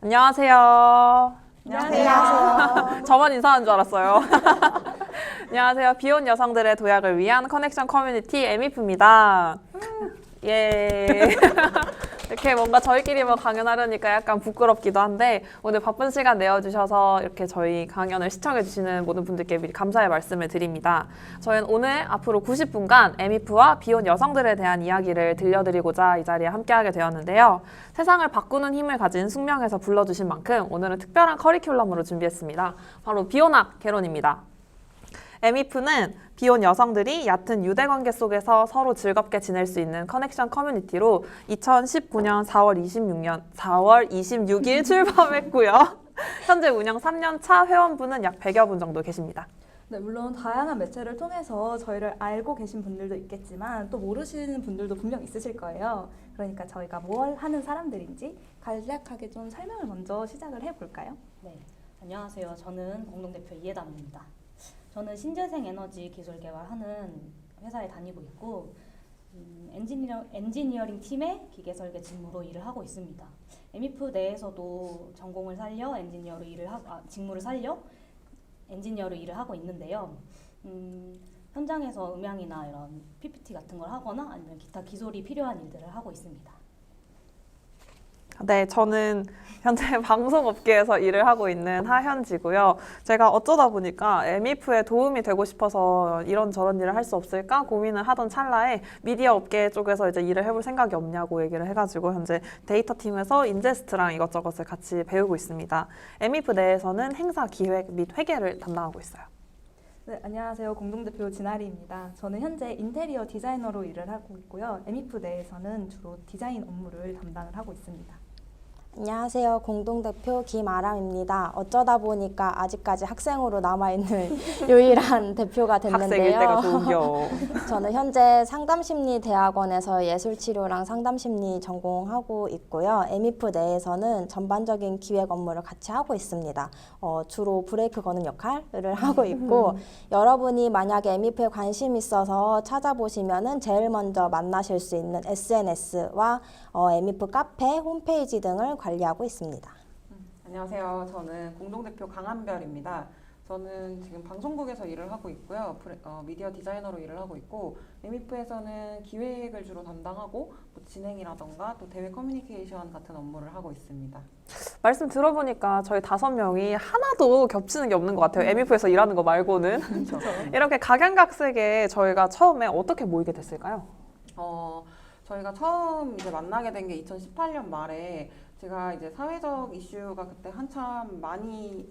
안녕하세요. 안녕하세요. 저만 인사한 줄 알았어요. 안녕하세요. 비혼 여성들의 도약을 위한 커넥션 커뮤니티 에미프입니다. 예. 이렇게 뭔가 저희끼리만 강연하려니까 약간 부끄럽기도 한데 오늘 바쁜 시간 내어주셔서 이렇게 저희 강연을 시청해주시는 모든 분들께 미리 감사의 말씀을 드립니다. 저희는 오늘 앞으로 90분간 에미프와 비혼 여성들에 대한 이야기를 들려드리고자 이 자리에 함께하게 되었는데요. 세상을 바꾸는 힘을 가진 숙명에서 불러주신 만큼 오늘은 특별한 커리큘럼으로 준비했습니다. 바로 비혼학 개론입니다. 에미프는 비혼 여성들이 얕은 유대관계 속에서 서로 즐겁게 지낼 수 있는 커넥션 커뮤니티로 2019년 4월 26일 출범했고요. 현재 운영 3년 차 회원분은 약 100여 분 정도 계십니다. 네, 물론 다양한 매체를 통해서 저희를 알고 계신 분들도 있겠지만 또 모르시는 분들도 분명 있으실 거예요. 그러니까 저희가 뭘 하는 사람들인지 간략하게 좀 설명을 먼저 시작을 해볼까요? 네, 안녕하세요. 저는 공동대표 이해담입니다. 저는 신재생 에너지 기술 개발하는 회사에 다니고 있고 엔지니어링 팀의 기계 설계 직무로 일을 하고 있습니다. 에미프 내에서도 전공을 살려 직무를 살려 엔지니어로 일을 하고 있는데요. 현장에서 음향이나 이런 PPT 같은 걸 하거나 아니면 기타 기술이 필요한 일들을 하고 있습니다. 네, 저는 현재 방송업계에서 일을 하고 있는 하현지고요. 제가 어쩌다 보니까 에미프에 도움이 되고 싶어서 이런저런 일을 할 수 없을까 고민을 하던 찰나에 미디어 업계 쪽에서 이제 일을 해볼 생각이 없냐고 얘기를 해가지고 현재 데이터 팀에서 인제스트랑 이것저것을 같이 배우고 있습니다. 에미프 내에서는 행사 기획 및 회계를 담당하고 있어요. 네, 안녕하세요. 공동대표 진아리입니다. 저는 현재 인테리어 디자이너로 일을 하고 있고요. 에미프 내에서는 주로 디자인 업무를 담당을 하고 있습니다. 안녕하세요. 공동대표 김아람입니다. 어쩌다 보니까 아직까지 학생으로 남아있는 유일한 대표가 됐는데요. 학생일 때가 좋은겨. 저는 현재 상담심리대학원에서 예술치료랑 상담심리 전공하고 있고요. 에미프 내에서는 전반적인 기획 업무를 같이 하고 있습니다. 주로 브레이크 거는 역할을 하고 있고 여러분이 만약에 에미프에 관심 있어서 찾아보시면은 제일 먼저 만나실 수 있는 SNS와 에미프 카페, 홈페이지 등을 관리하고 있습니다. 안녕하세요. 저는 공동대표 강한별입니다. 저는 지금 방송국에서 일을 하고 있고요. 미디어 디자이너로 일을 하고 있고 에미프에서는 기획을 주로 담당하고 뭐 진행이라던가 또 대외 커뮤니케이션 같은 업무를 하고 있습니다. 말씀 들어보니까 저희 5명이 하나도 겹치는 게 없는 것 같아요. 에미프에서 일하는 거 말고는. 이렇게 각양각색의 저희가 처음에 어떻게 모이게 됐을까요? 저희가 처음 이제 만나게 된 게 2018년 말에 제가 이제 사회적 이슈가 그때 한참 많이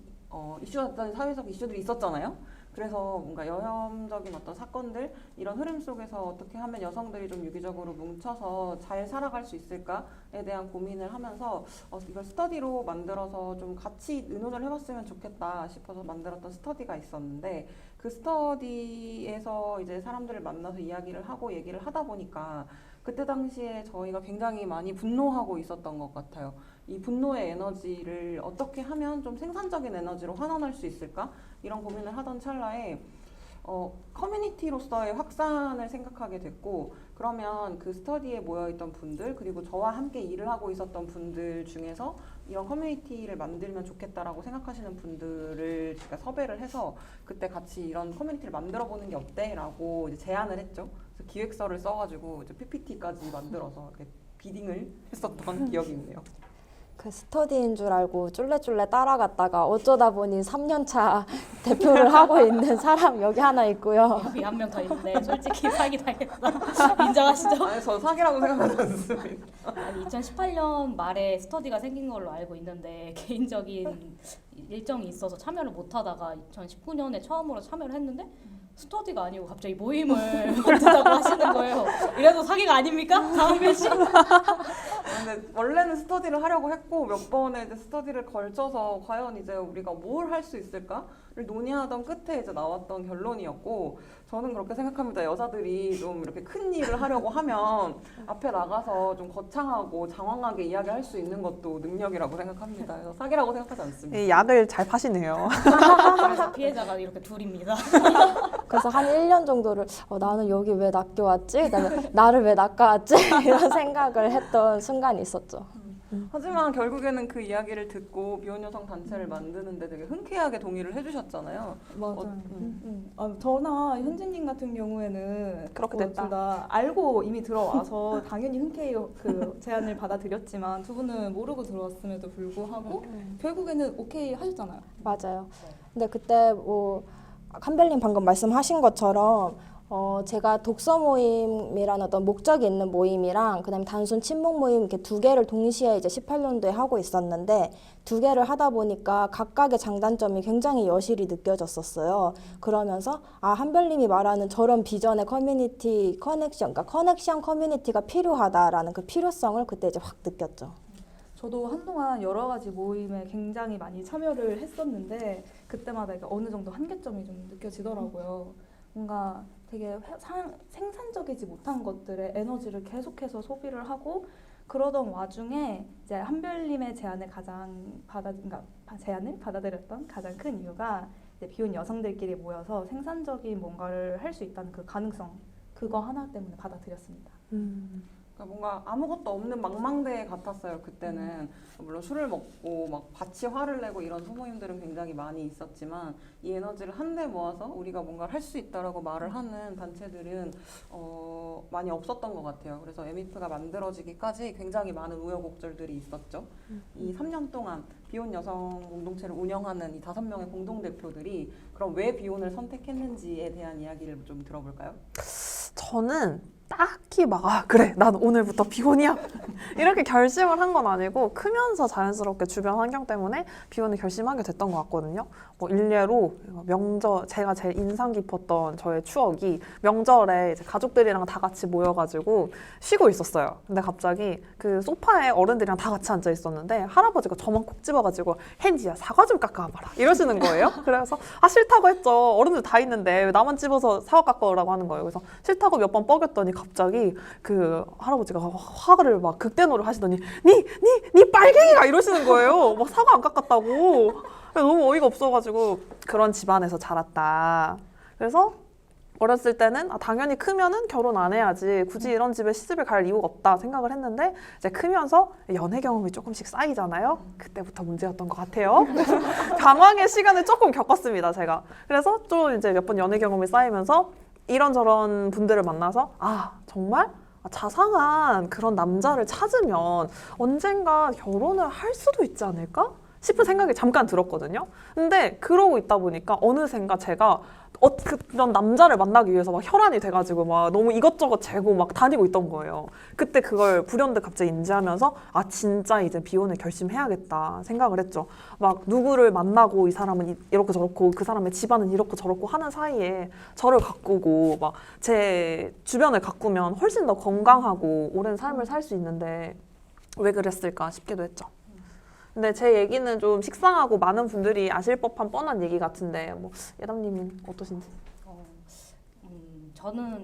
이슈가 됐던 사회적 이슈들이 있었잖아요. 그래서 뭔가 여혐적인 어떤 사건들 이런 흐름 속에서 어떻게 하면 여성들이 좀 유기적으로 뭉쳐서 잘 살아갈 수 있을까에 대한 고민을 하면서 이걸 스터디로 만들어서 좀 같이 의논을 해봤으면 좋겠다 싶어서 만들었던 스터디가 있었는데 그 스터디에서 이제 사람들을 만나서 이야기를 하고 얘기를 하다 보니까 그때 당시에 저희가 굉장히 많이 분노하고 있었던 것 같아요. 이 분노의 에너지를 어떻게 하면 좀 생산적인 에너지로 환원할 수 있을까? 이런 고민을 하던 찰나에 커뮤니티로서의 확산을 생각하게 됐고 그러면 그 스터디에 모여있던 분들 그리고 저와 함께 일을 하고 있었던 분들 중에서 이런 커뮤니티를 만들면 좋겠다라고 생각하시는 분들을 제가 섭외를 해서 그때 같이 이런 커뮤니티를 만들어보는 게 어때? 라고 이제 제안을 했죠. 그래서 기획서를 써가지고 이제 PPT까지 만들어서 이렇게 비딩을 했었던 기억이 있네요. 그 스터디인 줄 알고 쫄래쫄래 따라갔다가 어쩌다 보니 3년차 대표를 하고 있는 사람 여기 하나 있고요. 여기 한 명 더 있는데 솔직히 사기 당했다. 인정하시죠? 아니, 저 사기라고 생각하지 않습니다. 아니 2018년 말에 스터디가 생긴 걸로 알고 있는데 개인적인 일정이 있어서 참여를 못하다가 2019년에 처음으로 참여를 했는데 스터디가 아니고 갑자기 모임을 만든다고 하시는 거예요. 이래도 사기가 아닙니까? 강한별 씨? 근데 원래는 스터디를 하려고 했고 몇 번의 이제 스터디를 걸쳐서 과연 이제 우리가 뭘 할 수 있을까를 논의하던 끝에 이제 나왔던 결론이었고 저는 그렇게 생각합니다. 여자들이 좀 이렇게 큰 일을 하려고 하면 앞에 나가서 좀 거창하고 장황하게 이야기할 수 있는 것도 능력이라고 생각합니다. 그래서 사기라고 생각하지 않습니다. 이 약을 잘 파시네요. 그래서 피해자가 이렇게 둘입니다. 그래서 한 1년 정도를 나는 여기 왜 낚여왔지? 그다음에 나를 왜 낚아왔지? 이런 생각을 했던 순간이 있었죠. 하지만 결국에는 그 이야기를 듣고 비혼 여성 단체를 만드는데 되게 흔쾌하게 동의를 해주셨잖아요. 맞아요. 저나 현진님 같은 경우에는 그렇게 됐다. 둘 다 알고 이미 들어와서 당연히 흔쾌히 그 제안을 받아들였지만 두 분은 모르고 들어왔음에도 불구하고 결국에는 오케이 하셨잖아요. 맞아요. 근데 그때 뭐 칸벨님 방금 말씀하신 것처럼 제가 독서 모임이라는 어떤 목적이 있는 모임이랑 그다음에 단순 친목 모임 이렇게 두 개를 동시에 이제 18년도에 하고 있었는데 두 개를 하다 보니까 각각의 장단점이 굉장히 여실히 느껴졌었어요. 그러면서 한별님이 말하는 저런 비전의 커뮤니티 커넥션, 그러니까 커넥션 커뮤니티가 필요하다라는 그 필요성을 그때 이제 확 느꼈죠. 저도 한동안 여러 가지 모임에 굉장히 많이 참여를 했었는데 그때마다 이게 어느 정도 한계점이 좀 느껴지더라고요. 뭔가 되게 생산적이지 못한 것들에 에너지를 계속해서 소비를 하고 그러던 와중에 이제 한별님의 제안을 제안을 받아들였던 가장 큰 이유가 이제 비혼 여성들끼리 모여서 생산적인 뭔가를 할 수 있다는 그 가능성 그거 하나 때문에 받아들였습니다. 그러니까 뭔가 아무것도 없는 망망대해 같았어요. 그때는 물론 술을 먹고 막 같이 화를 내고 이런 소모임들은 굉장히 많이 있었지만 이 에너지를 한데 모아서 우리가 뭔가를 할 수 있다라고 말을 하는 단체들은 많이 없었던 것 같아요. 그래서 에미프가 만들어지기까지 굉장히 많은 우여곡절들이 있었죠. 이 3년 동안 비혼 여성 공동체를 운영하는 이 5명의 공동대표들이 그럼 왜 비혼을 선택했는지에 대한 이야기를 좀 들어볼까요? 저는 딱히 그래 난 오늘부터 비혼이야 이렇게 결심을 한 건 아니고 크면서 자연스럽게 주변 환경 때문에 비혼을 결심하게 됐던 것 같거든요. 뭐 일례로 명절 제가 제일 인상 깊었던 저의 추억이 명절에 이제 가족들이랑 다 같이 모여가지고 쉬고 있었어요. 근데 갑자기 그 소파에 어른들이랑 다 같이 앉아 있었는데 할아버지가 저만 콕 집어가지고 헨지야 사과 좀 깎아봐라 이러시는 거예요. 그래서 싫다고 했죠. 어른들 다 있는데 왜 나만 집어서 사과 깎아오라고 하는 거예요. 그래서 싫다고 몇 번 뻐겼더니 갑자기 그 할아버지가 화를 막 극대노를 하시더니 니 빨갱이가 이러시는 거예요. 막 사과 안 깎았다고. 너무 어이가 없어가지고 그런 집안에서 자랐다. 그래서 어렸을 때는 당연히 크면은 결혼 안 해야지 굳이 이런 집에 시집을 갈 이유가 없다 생각을 했는데 이제 크면서 연애 경험이 조금씩 쌓이잖아요. 그때부터 문제였던 것 같아요. 방황의 시간을 조금 겪었습니다, 제가. 그래서 좀 이제 몇 번 연애 경험이 쌓이면서 이런저런 분들을 만나서 정말 자상한 그런 남자를 찾으면 언젠가 결혼을 할 수도 있지 않을까 싶은 생각이 잠깐 들었거든요. 근데 그러고 있다 보니까 어느샌가 제가 그런 남자를 만나기 위해서 막 혈안이 돼가지고 막 너무 이것저것 재고 막 다니고 있던 거예요. 그때 그걸 불현듯 갑자기 인지하면서 진짜 이제 비혼을 결심해야겠다 생각을 했죠. 막 누구를 만나고 이 사람은 이렇고 저렇고 그 사람의 집안은 이렇고 저렇고 하는 사이에 저를 가꾸고 막 제 주변을 가꾸면 훨씬 더 건강하고 오랜 삶을 살 수 있는데 왜 그랬을까 싶기도 했죠. 근데 제 얘기는 좀 식상하고 많은 분들이 아실 법한 뻔한 얘기 같은데 뭐 예담님은 어떠신지?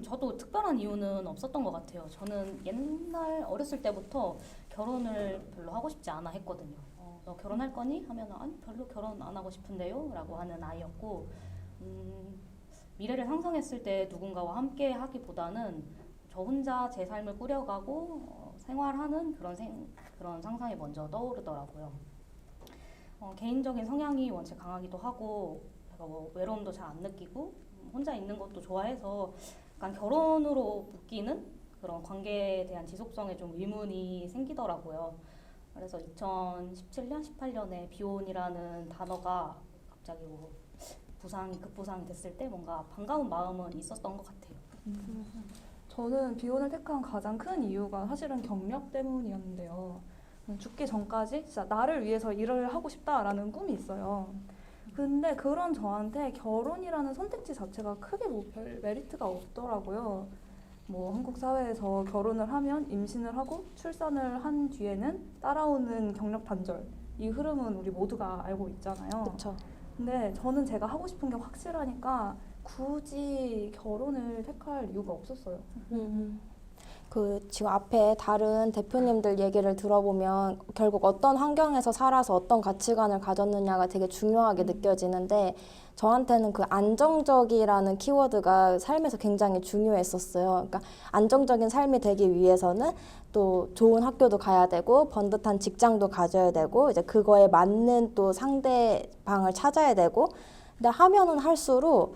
저도 특별한 이유는 없었던 것 같아요. 저는 옛날 어렸을 때부터 결혼을 별로 하고 싶지 않아 했거든요. 너 결혼할 거니? 하면 아니 별로 결혼 안 하고 싶은데요? 라고 하는 아이였고 미래를 상상했을 때 누군가와 함께 하기보다는 저 혼자 제 삶을 꾸려가고 생활하는 그런 상상이 먼저 떠오르더라고요. 개인적인 성향이 원체 강하기도 하고 제가 뭐 외로움도 잘 안 느끼고 혼자 있는 것도 좋아해서 약간 결혼으로 묶이는 그런 관계에 대한 지속성에 좀 의문이 생기더라고요. 그래서 2017년, 18년에 비혼이라는 단어가 갑자기 뭐 급부상이 됐을 때 뭔가 반가운 마음은 있었던 것 같아요. 저는 비혼을 택한 가장 큰 이유가 사실은 경력 때문이었는데요. 죽기 전까지 진짜 나를 위해서 일을 하고 싶다라는 꿈이 있어요. 근데 그런 저한테 결혼이라는 선택지 자체가 크게 뭐 별 메리트가 없더라고요. 뭐 한국 사회에서 결혼을 하면 임신을 하고 출산을 한 뒤에는 따라오는 경력 단절 이 흐름은 우리 모두가 알고 있잖아요. 그렇죠. 근데 저는 제가 하고 싶은 게 확실하니까 굳이 결혼을 택할 이유가 없었어요. 지금 앞에 다른 대표님들 얘기를 들어보면 결국 어떤 환경에서 살아서 어떤 가치관을 가졌느냐가 되게 중요하게 느껴지는데 저한테는 그 안정적이라는 키워드가 삶에서 굉장히 중요했었어요. 그러니까 안정적인 삶이 되기 위해서는 또 좋은 학교도 가야 되고 번듯한 직장도 가져야 되고 이제 그거에 맞는 또 상대방을 찾아야 되고 근데 하면은 할수록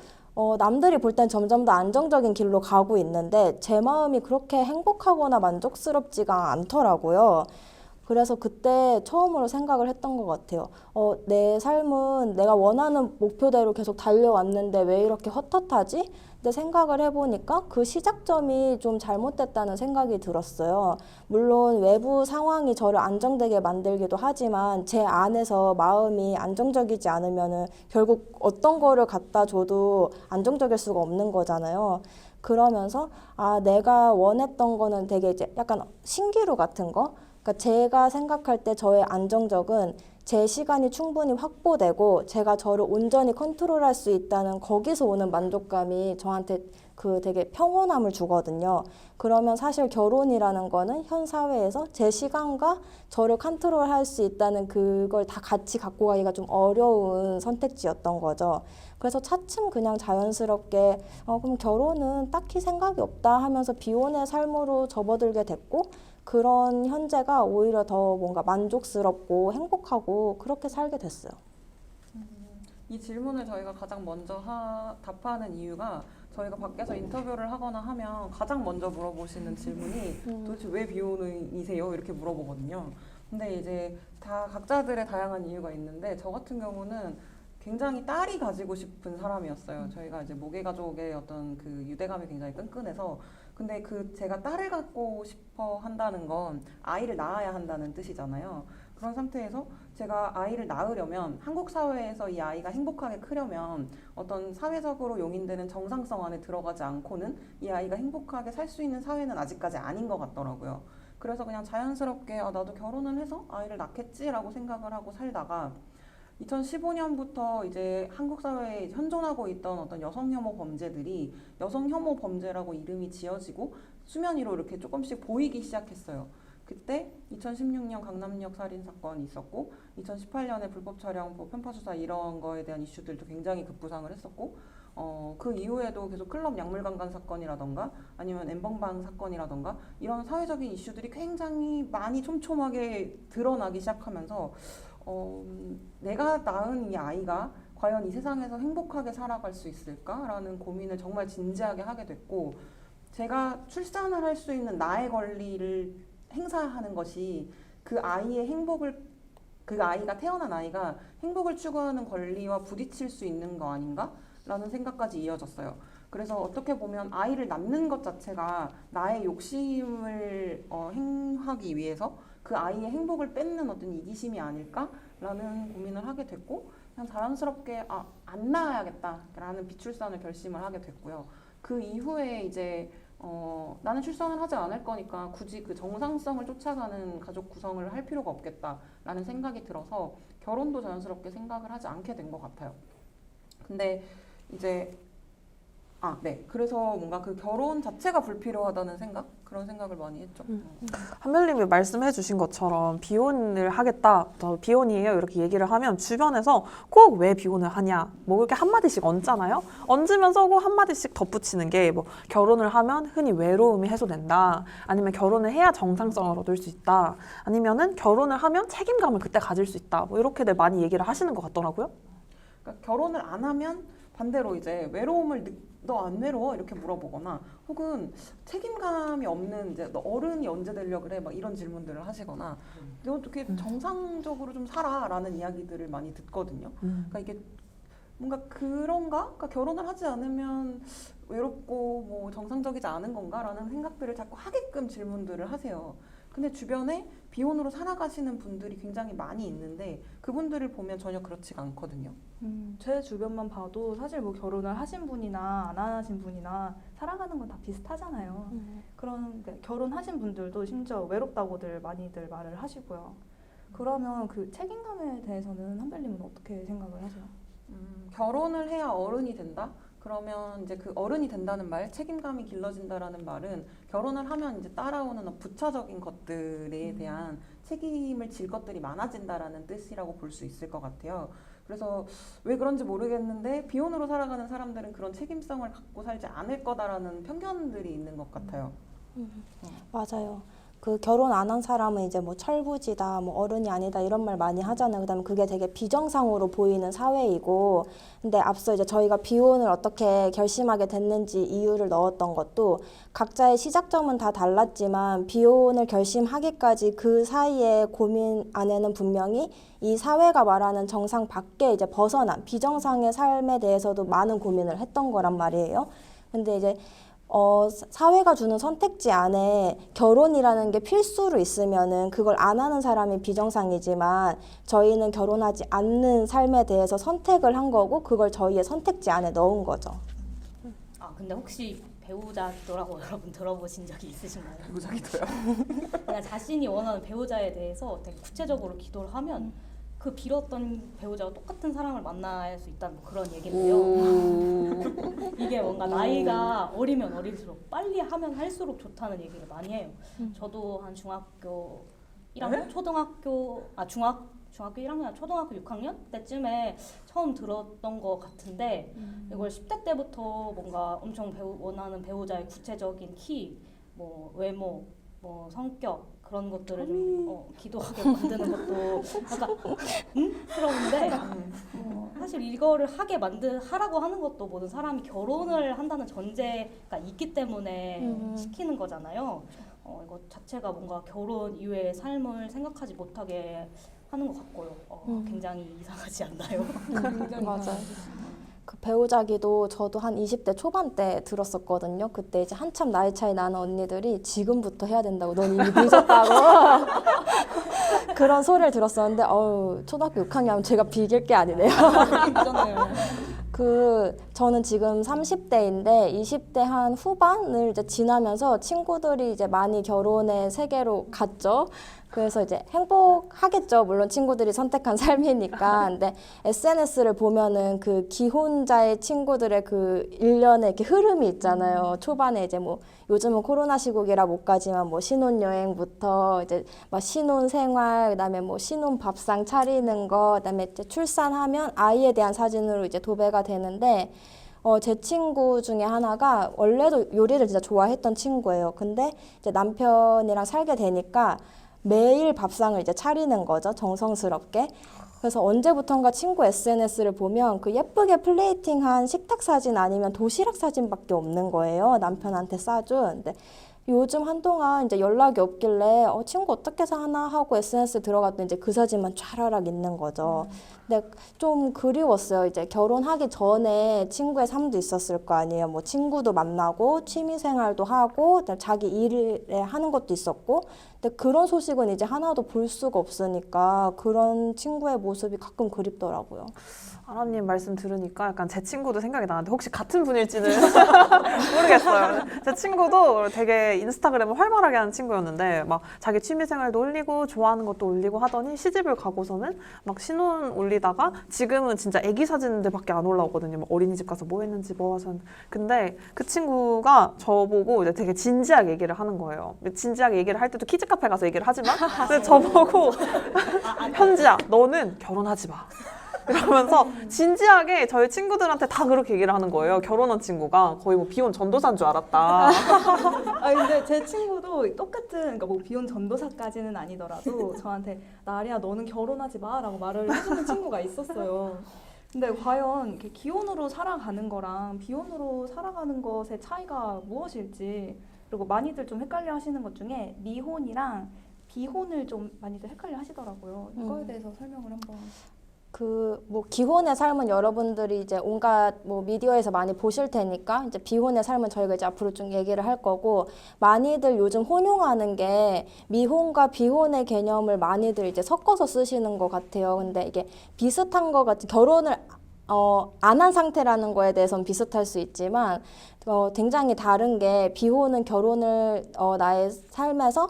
남들이 볼 땐 점점 더 안정적인 길로 가고 있는데 제 마음이 그렇게 행복하거나 만족스럽지가 않더라고요. 그래서 그때 처음으로 생각을 했던 것 같아요. 내 삶은 내가 원하는 목표대로 계속 달려왔는데 왜 이렇게 헛헛하지? 근데 생각을 해보니까 그 시작점이 좀 잘못됐다는 생각이 들었어요. 물론 외부 상황이 저를 안정되게 만들기도 하지만 제 안에서 마음이 안정적이지 않으면은 결국 어떤 거를 갖다 줘도 안정적일 수가 없는 거잖아요. 그러면서 내가 원했던 거는 되게 이제 약간 신기루 같은 거? 그러니까 제가 생각할 때 저의 안정적은 제 시간이 충분히 확보되고 제가 저를 온전히 컨트롤할 수 있다는 거기서 오는 만족감이 저한테 그 되게 평온함을 주거든요. 그러면 사실 결혼이라는 거는 현 사회에서 제 시간과 저를 컨트롤할 수 있다는 그걸 다 같이 갖고 가기가 좀 어려운 선택지였던 거죠. 그래서 차츰 그냥 자연스럽게 그럼 결혼은 딱히 생각이 없다 하면서 비혼의 삶으로 접어들게 됐고 그런 현재가 오히려 더 뭔가 만족스럽고 행복하고 그렇게 살게 됐어요. 이 질문을 저희가 가장 먼저 답하는 이유가 저희가 밖에서 인터뷰를 하거나 하면 가장 먼저 물어보시는 질문이 도대체 왜 비혼이세요? 이렇게 물어보거든요. 근데 이제 다 각자들의 다양한 이유가 있는데 저 같은 경우는 굉장히 딸이 가지고 싶은 사람이었어요. 저희가 이제 모계가족의 어떤 그 유대감이 굉장히 끈끈해서 근데 제가 딸을 갖고 싶어 한다는 건 아이를 낳아야 한다는 뜻이잖아요. 그런 상태에서 제가 아이를 낳으려면 한국 사회에서 이 아이가 행복하게 크려면 어떤 사회적으로 용인되는 정상성 안에 들어가지 않고는 이 아이가 행복하게 살 수 있는 사회는 아직까지 아닌 것 같더라고요. 그래서 그냥 자연스럽게 나도 결혼을 해서 아이를 낳겠지라고 생각을 하고 살다가 2015년부터 이제 한국 사회에 현존하고 있던 어떤 여성 혐오 범죄들이 여성 혐오 범죄라고 이름이 지어지고 수면 위로 이렇게 조금씩 보이기 시작했어요. 그때 2016년 강남역 살인 사건이 있었고 2018년에 불법 촬영, 편파 수사 이런 거에 대한 이슈들도 굉장히 급부상을 했었고 그 이후에도 계속 클럽 약물강간 사건이라던가 아니면 엠번방 사건이라던가 이런 사회적인 이슈들이 굉장히 많이 촘촘하게 드러나기 시작하면서 내가 낳은 이 아이가 과연 이 세상에서 행복하게 살아갈 수 있을까라는 고민을 정말 진지하게 하게 됐고 제가 출산을 할 수 있는 나의 권리를 행사하는 것이 그 아이가 태어난 아이가 행복을 추구하는 권리와 부딪힐 수 있는 거 아닌가? 라는 생각까지 이어졌어요. 그래서 어떻게 보면 아이를 낳는 것 자체가 나의 욕심을 행하기 위해서 그 아이의 행복을 뺏는 어떤 이기심이 아닐까라는 고민을 하게 됐고 그냥 자연스럽게 안 낳아야겠다라는 비출산을 결심을 하게 됐고요. 그 이후에 이제 나는 출산을 하지 않을 거니까 굳이 그 정상성을 쫓아가는 가족 구성을 할 필요가 없겠다라는 생각이 들어서 결혼도 자연스럽게 생각을 하지 않게 된 것 같아요. 근데 이제 네. 그래서 뭔가 그 결혼 자체가 불필요하다는 그런 생각을 많이 했죠. 한별님이 말씀해 주신 것처럼 비혼을 하겠다, 저 비혼이에요 이렇게 얘기를 하면 주변에서 꼭 왜 비혼을 하냐 뭐 이렇게 한마디씩 얹잖아요. 얹으면서 꼭 한마디씩 덧붙이는 게 뭐 결혼을 하면 흔히 외로움이 해소된다, 아니면 결혼을 해야 정상성을 얻을 수 있다, 아니면은 결혼을 하면 책임감을 그때 가질 수 있다, 뭐 이렇게들 많이 얘기를 하시는 것 같더라고요. 그러니까 결혼을 안 하면 반대로 이제 너 안 외로워? 이렇게 물어보거나 혹은 책임감이 없는 이제 너 어른이 언제 되려고 그래? 막 이런 질문들을 하시거나 너 어떻게 정상적으로 좀 살아라는 이야기들을 많이 듣거든요. 그러니까 이게 뭔가 그런가? 그러니까 결혼을 하지 않으면 외롭고 뭐 정상적이지 않은 건가라는 생각들을 자꾸 하게끔 질문들을 하세요. 근데 주변에 비혼으로 살아가시는 분들이 굉장히 많이 있는데 그분들을 보면 전혀 그렇지가 않거든요. 제 주변만 봐도 사실 뭐 결혼을 하신 분이나 안 하신 분이나 살아가는 건 다 비슷하잖아요. 그런데 결혼하신 분들도 심지어 외롭다고들 많이들 말을 하시고요. 그러면 그 책임감에 대해서는 한별님은 어떻게 생각을 하세요? 결혼을 해야 어른이 된다? 그러면 이제 그 어른이 된다는 말, 책임감이 길러진다라는 말은 결혼을 하면 이제 따라오는 부차적인 것들에 대한 책임을 질 것들이 많아진다라는 뜻이라고 볼 수 있을 것 같아요. 그래서 왜 그런지 모르겠는데 비혼으로 살아가는 사람들은 그런 책임성을 갖고 살지 않을 거다라는 편견들이 있는 것 같아요. 맞아요. 그 결혼 안 한 사람은 이제 뭐 철부지다, 뭐 어른이 아니다 이런 말 많이 하잖아요. 그다음에 그게 되게 비정상으로 보이는 사회이고, 근데 앞서 이제 저희가 비혼을 어떻게 결심하게 됐는지 이유를 넣었던 것도 각자의 시작점은 다 달랐지만 비혼을 결심하기까지 그 사이의 고민 안에는 분명히 이 사회가 말하는 정상 밖에 이제 벗어난 비정상의 삶에 대해서도 많은 고민을 했던 거란 말이에요. 근데 이제 사회가 주는 선택지 안에 결혼이라는 게 필수로 있으면은 그걸 안 하는 사람이 비정상이지만 저희는 결혼하지 않는 삶에 대해서 선택을 한 거고 그걸 저희의 선택지 안에 넣은 거죠. 아 근데 혹시 배우자 기도라고 여러분 들어보신 적이 있으신가요? 배우자 기도요? 그냥 자신이 원하는 배우자에 대해서 되게 구체적으로 기도를 하면 그 빌었던 배우자와 똑같은 사람을 만날 수 있다는 뭐 그런 얘기인데요. 이게 뭔가 나이가 어리면 어릴수록 빨리 하면 할수록 좋다는 얘기를 많이 해요. 저도 한 중학교 1학년, 중학교 1학년, 초등학교 6학년 때쯤에 처음 들었던 것 같은데 이걸 10대 때부터 뭔가 엄청 원하는 배우자의 구체적인 키, 뭐 외모, 뭐 성격 그런 것들을 좀 기도하게 만드는 것도 약간 스러운데 사실 이거를 하라고 하는 것도 모든 사람이 결혼을 한다는 전제가 있기 때문에 시키는 거잖아요. 이거 자체가 뭔가 결혼 이후의 삶을 생각하지 못하게 하는 것 같고요. 굉장히 이상하지 않나요? 맞아요. 그 배우자기도 저도 한 20대 초반 때 들었었거든요. 그때 이제 한참 나이 차이 나는 언니들이 지금부터 해야 된다고, 넌 이미 늦었다고 그런 소리를 들었었는데 초등학교 6학년 제가 비길 게 아니네요. 저는 지금 30대인데 20대 한 후반을 이제 지나면서 친구들이 이제 많이 결혼의 세계로 갔죠. 그래서 이제 행복하겠죠. 물론 친구들이 선택한 삶이니까. 근데 SNS를 보면은 그 기혼자의 친구들의 그 일련의 이렇게 흐름이 있잖아요. 초반에 이제 뭐 요즘은 코로나 시국이라 못 가지만 뭐 신혼여행부터 이제 막 신혼생활, 그다음에 뭐 신혼 밥상 차리는 거, 그다음에 이제 출산하면 아이에 대한 사진으로 이제 도배가 되는데 제 친구 중에 하나가 원래도 요리를 진짜 좋아했던 친구예요. 근데 이제 남편이랑 살게 되니까 매일 밥상을 이제 차리는 거죠. 정성스럽게. 그래서 언제부턴가 친구 SNS를 보면 그 예쁘게 플레이팅한 식탁 사진 아니면 도시락 사진밖에 없는 거예요. 남편한테 싸준. 근데 요즘 한동안 이제 연락이 없길래 친구 어떻게 사나 하고 SNS 들어갔더니 이제 그 사진만 촤라락 있는 거죠. 근데 좀 그리웠어요. 이제 결혼하기 전에 친구의 삶도 있었을 거 아니에요. 뭐 친구도 만나고 취미 생활도 하고 자기 일에 하는 것도 있었고. 근데 그런 소식은 이제 하나도 볼 수가 없으니까 그런 친구의 모습이 가끔 그립더라고요. 아람님 말씀 들으니까 약간 제 친구도 생각이 나는데 혹시 같은 분일지는 모르겠어요. 제 친구도 되게 인스타그램을 활발하게 하는 친구였는데 막 자기 취미생활도 올리고 좋아하는 것도 올리고 하더니 시집을 가고서는 막 신혼 올리다가 지금은 진짜 애기 사진들밖에 안 올라오거든요. 막 어린이집 가서 뭐 했는지 뭐 하서. 근데 그 친구가 저보고 이제 되게 진지하게 얘기를 하는 거예요. 진지하게 얘기를 할 때도 키즈카페 가서 얘기를 하지만 근데 저보고 현지야 너는 결혼하지 마. 이러면서 진지하게 저희 친구들한테 다 그렇게 얘기를 하는 거예요. 결혼한 친구가 거의 뭐 비혼 전도사인 줄 알았다. 근데 제 친구도 똑같은, 그러니까 뭐 비혼 전도사까지는 아니더라도 저한테 나리야 너는 결혼하지 마라고 말을 해주는 친구가 있었어요. 근데 과연 이렇게 기혼으로 살아가는 거랑 비혼으로 살아가는 것의 차이가 무엇일지, 그리고 많이들 좀 헷갈려 하시는 것 중에 미혼이랑 비혼을 좀 많이들 헷갈려 하시더라고요. 이거에 대해서 설명을 한번. 뭐 기혼의 삶은 여러분들이 이제 온갖 뭐 미디어에서 많이 보실 테니까 이제 비혼의 삶은 저희가 이제 앞으로 좀 얘기를 할 거고, 많이들 요즘 혼용하는 게 미혼과 비혼의 개념을 많이들 이제 섞어서 쓰시는 것 같아요. 근데 이게 비슷한 것 같은, 결혼을 안 한 상태라는 거에 대해서는 비슷할 수 있지만 굉장히 다른 게, 비혼은 결혼을 나의 삶에서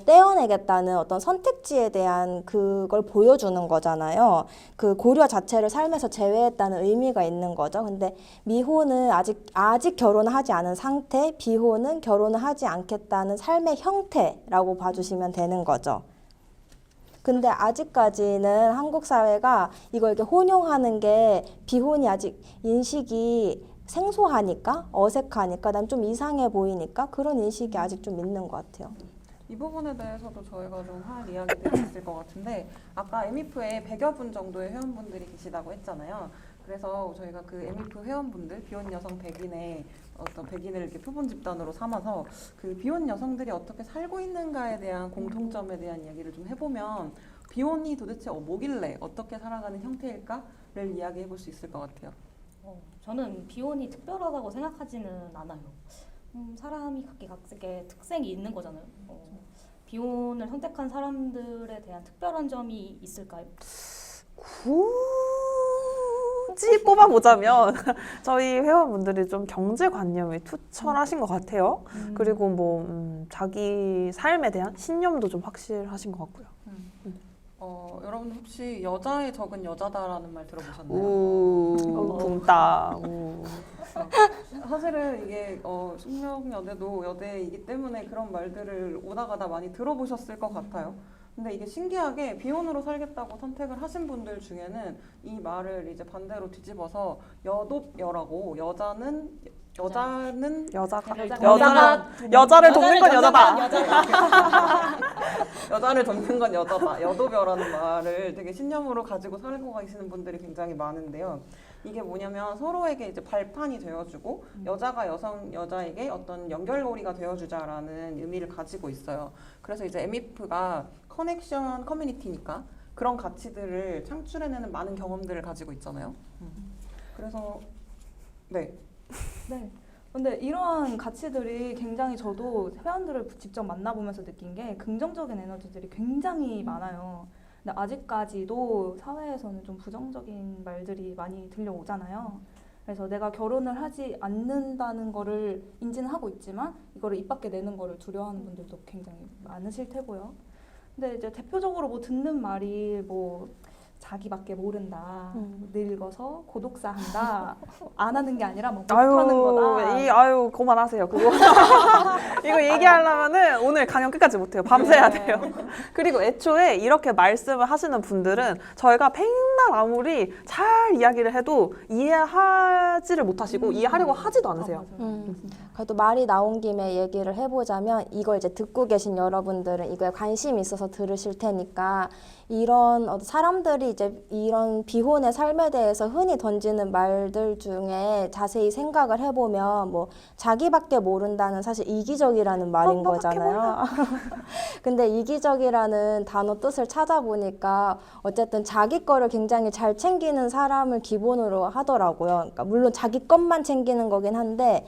떼어내겠다는 어떤 선택지에 대한 그걸 보여주는 거잖아요. 그 고려 자체를 삶에서 제외했다는 의미가 있는 거죠. 근데 미혼은 아직 결혼을 하지 않은 상태, 비혼은 결혼을 하지 않겠다는 삶의 형태라고 봐주시면 되는 거죠. 근데 아직까지는 한국 사회가 이걸 이렇게 혼용하는 게 비혼이 아직 인식이 생소하니까 어색하니까 난 좀 이상해 보이니까 그런 인식이 아직 좀 있는 것 같아요. 이 부분에 대해서도 저희가 좀 할 이야기들이 있을 것 같은데 아까 에미프에 100여 분 정도의 회원분들이 계시다고 했잖아요. 그래서 저희가 그 에미프 회원분들 비혼 여성 100인의 어떤 100인을 이렇게 표본 집단으로 삼아서 그 비혼 여성들이 어떻게 살고 있는가에 대한 공통점에 대한 이야기를 좀 해보면 비혼이 도대체 뭐길래 어떻게 살아가는 형태일까를 이야기해 볼 수 있을 것 같아요. 저는 비혼이 특별하다고 생각하지는 않아요. 사람이 각각의 특색이 있는 거잖아요. 비혼을 선택한 사람들에 대한 특별한 점이 있을까요? 굳이 뽑아보자면 저희 회원분들이 좀 경제관념이 투철하신 것 같아요. 그리고 뭐 자기 삶에 대한 신념도 좀 확실하신 것 같고요. 여러분 혹시 여자의 적은 여자다라는 말 들어보셨나요? 붕따. 사실은 이게 숙명여대도 여대이기 때문에 그런 말들을 오다 가다 많이 들어보셨을 것 같아요. 근데 이게 신기하게 비혼으로 살겠다고 선택을 하신 분들 중에는 이 말을 이제 반대로 뒤집어서 여도여라고 여자를 돕는 건 여자다. 여자를 돕는 건 여자다. 여도벼라는 말을 되게 신념으로 가지고 살고 계시는 분들이 굉장히 많은데요. 이게 뭐냐면 서로에게 이제 발판이 되어주고 여자가 여자에게 어떤 연결고리가 되어주자라는 의미를 가지고 있어요. 그래서 이제 에미프가 커넥션 커뮤니티니까 그런 가치들을 창출해내는 많은 경험들을 가지고 있잖아요. 그래서 네. 네. 근데 이러한 가치들이 굉장히 저도 회원들을 직접 만나보면서 느낀 게 긍정적인 에너지들이 굉장히 많아요. 근데 아직까지도 사회에서는 좀 부정적인 말들이 많이 들려오잖아요. 그래서 내가 결혼을 하지 않는다는 거를 인지는 하고 있지만 이거를 입 밖에 내는 거를 두려워하는 분들도 굉장히 많으실 테고요. 근데 이제 대표적으로 뭐 듣는 말이 뭐 자기밖에 모른다, 늙어서 고독사한다, 안 하는 게 아니라 뭐 못하는 거다. 그만하세요. 그거 이거 얘기하려면은 오늘 강연 끝까지 못해요. 밤새야 돼요. 그리고 애초에 이렇게 말씀을 하시는 분들은 저희가 백날 아무리 잘 이야기를 해도 이해하지를 못하시고 이해하려고 하지도 않으세요. 그래도 말이 나온 김에 얘기를 해보자면 이걸 이제 듣고 계신 여러분들은 이거에 관심이 있어서 들으실 테니까 이런 사람들이 이제 이런 비혼의 삶에 대해서 흔히 던지는 말들 중에 자세히 생각을 해보면 뭐 자기밖에 모른다는 사실 이기적이라는 말인 거잖아요. 근데 이기적이라는 단어 뜻을 찾아보니까 어쨌든 자기 거를 굉장히 잘 챙기는 사람을 기본으로 하더라고요. 그러니까 물론 자기 것만 챙기는 거긴 한데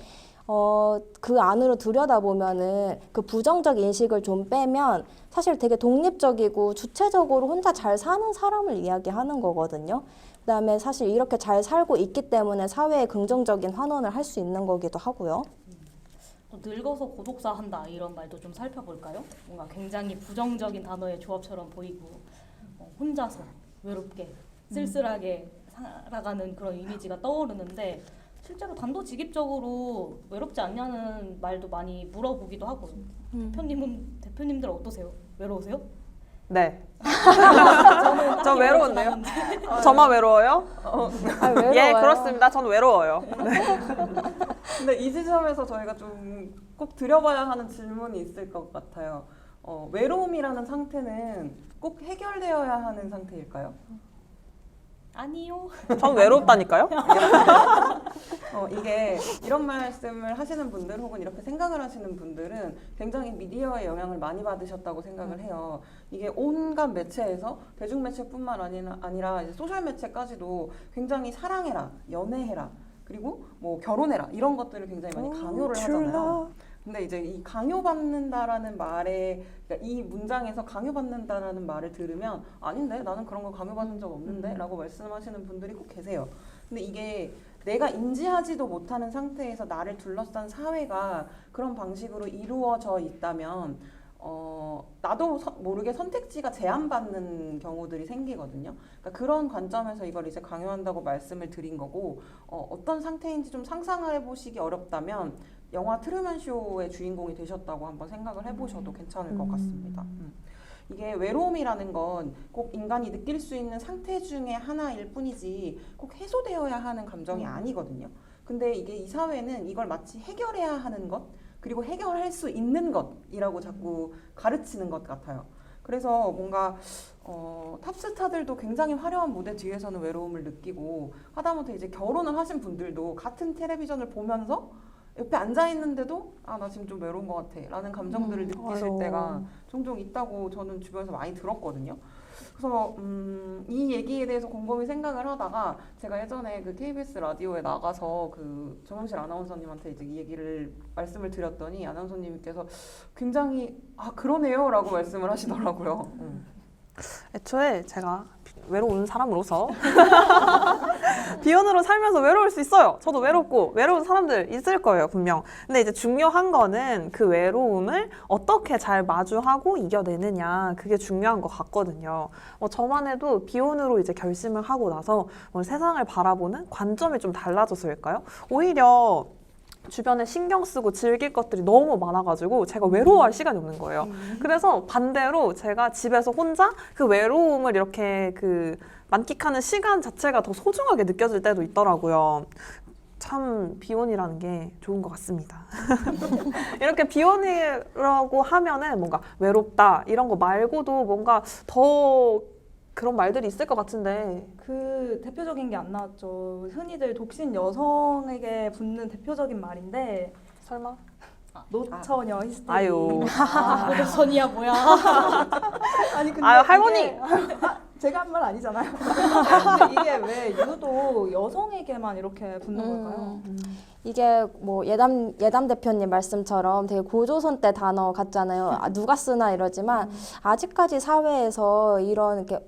그 안으로 들여다보면은 그 부정적 인식을 좀 빼면 사실 되게 독립적이고 주체적으로 혼자 잘 사는 사람을 이야기하는 거거든요. 그다음에 사실 이렇게 잘 살고 있기 때문에 사회에 긍정적인 환원을 할 수 있는 거기도 하고요. 또 늙어서 고독사한다 이런 말도 좀 살펴볼까요? 뭔가 굉장히 부정적인 단어의 조합처럼 보이고 혼자서 외롭게 쓸쓸하게 살아가는 그런 이미지가 떠오르는데 실제로 단도직입적으로 외롭지 않냐는 말도 많이 물어보기도 하고 대표님들 어떠세요? 외로우세요? 네. 저 외로운데요? 저만 외로워요? 외로워요. 예, 그렇습니다. 전 외로워요. 근데 이 지점에서 저희가 좀 꼭 드려봐야 하는 질문이 있을 것 같아요. 외로움이라는 상태는 꼭 해결되어야 하는 상태일까요? 아니요. 전 외롭다니까요? 이게 이런 말씀을 하시는 분들 혹은 이렇게 생각을 하시는 분들은 굉장히 미디어의 영향을 많이 받으셨다고 생각을 해요. 이게 온갖 매체에서 대중매체뿐만 아니라 이제 소셜 매체까지도 굉장히 사랑해라, 연애해라, 그리고 뭐 결혼해라 이런 것들을 굉장히 많이 강요를 하잖아요. 근데 이제 이 강요받는다라는 말에 그러니까 이 문장에서 강요받는다라는 말을 들으면 아닌데 나는 그런 거 강요받는 적 없는데 라고 말씀하시는 분들이 꼭 계세요. 근데 이게 내가 인지하지도 못하는 상태에서 나를 둘러싼 사회가 그런 방식으로 이루어져 있다면 나도 모르게 선택지가 제한받는 경우들이 생기거든요. 그러니까 그런 관점에서 이걸 이제 강요한다고 말씀을 드린 거고, 어떤 상태인지 좀 상상을 해보시기 어렵다면 영화 트루먼 쇼의 주인공이 되셨다고 한번 생각을 해보셔도 괜찮을 것 같습니다. 이게 외로움이라는 건 꼭 인간이 느낄 수 있는 상태 중에 하나일 뿐이지 꼭 해소되어야 하는 감정이 아니거든요. 근데 이게 이 사회는 이걸 마치 해결해야 하는 것, 그리고 해결할 수 있는 것이라고 자꾸 가르치는 것 같아요. 그래서 뭔가 탑스타들도 굉장히 화려한 무대 뒤에서는 외로움을 느끼고, 하다못해 이제 결혼을 하신 분들도 같은 텔레비전을 보면서 옆에 앉아 있는데도 나 지금 좀 외로운 것 같아 라는 감정들을 느끼실 아유. 때가 종종 있다고 저는 주변에서 많이 들었거든요. 그래서 이 얘기에 대해서 곰곰이 생각을 하다가 제가 예전에 그 KBS 라디오에 나가서 그 정은실 아나운서님한테 이제 이 얘기를 말씀을 드렸더니 아나운서님께서 굉장히 그러네요 라고 말씀을 하시더라고요. 애초에 제가 외로운 사람으로서 비혼으로 살면서 외로울 수 있어요. 저도 외롭고 외로운 사람들 있을 거예요, 분명. 근데 이제 중요한 거는 그 외로움을 어떻게 잘 마주하고 이겨내느냐, 그게 중요한 것 같거든요. 저만 해도 비혼으로 이제 결심을 하고 나서 세상을 바라보는 관점이 좀 달라졌을까요? 오히려 주변에 신경 쓰고 즐길 것들이 너무 많아가지고 제가 외로워할 시간이 없는 거예요. 그래서 반대로 제가 집에서 혼자 그 외로움을 이렇게 만끽하는 시간 자체가 더 소중하게 느껴질 때도 있더라고요. 참 비혼이라는 게 좋은 것 같습니다. 이렇게 비혼이라고 하면은 뭔가 외롭다 이런 거 말고도 뭔가 더 그런 말들이 있을 것 같은데. 그 대표적인 게 안 나왔죠. 흔히들 독신 여성에게 붙는 대표적인 말인데 설마? 노처녀 히스테리. 아유. 고도선이야 뭐야. 아니 근데 아유, 할머니! 이게, 제가 한 말 아니잖아요. 근데 이게 왜 유독 여성에게만 이렇게 붙는 걸까요? 이게 뭐 예담 대표님 말씀처럼 되게 고조선 때 단어 같잖아요. 누가 쓰나 이러지만 아직까지 사회에서 이런 이렇게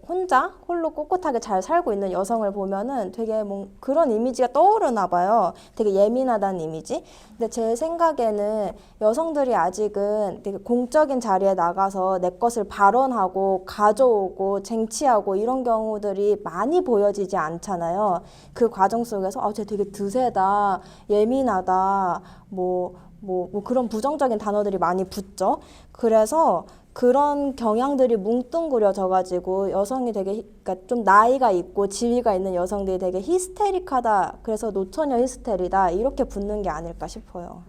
홀로 꿋꿋하게 잘 살고 있는 여성을 보면은 되게 뭐 그런 이미지가 떠오르나 봐요. 되게 예민하다는 이미지. 근데 제 생각에는 여성들이 아직은 되게 공적인 자리에 나가서 내 것을 발언하고 가져오고 쟁취하고 이런 경우들이 많이 보여지지 않잖아요. 그 과정 속에서 쟤 되게 드세다, 예민하다, 뭐 그런 부정적인 단어들이 많이 붙죠. 그래서 그런 경향들이 뭉뚱그려져가지고 여성이 되게 그러니까 좀 나이가 있고 지위가 있는 여성들이 되게 히스테릭하다. 그래서 노처녀 히스테리다 이렇게 붙는 게 아닐까 싶어요.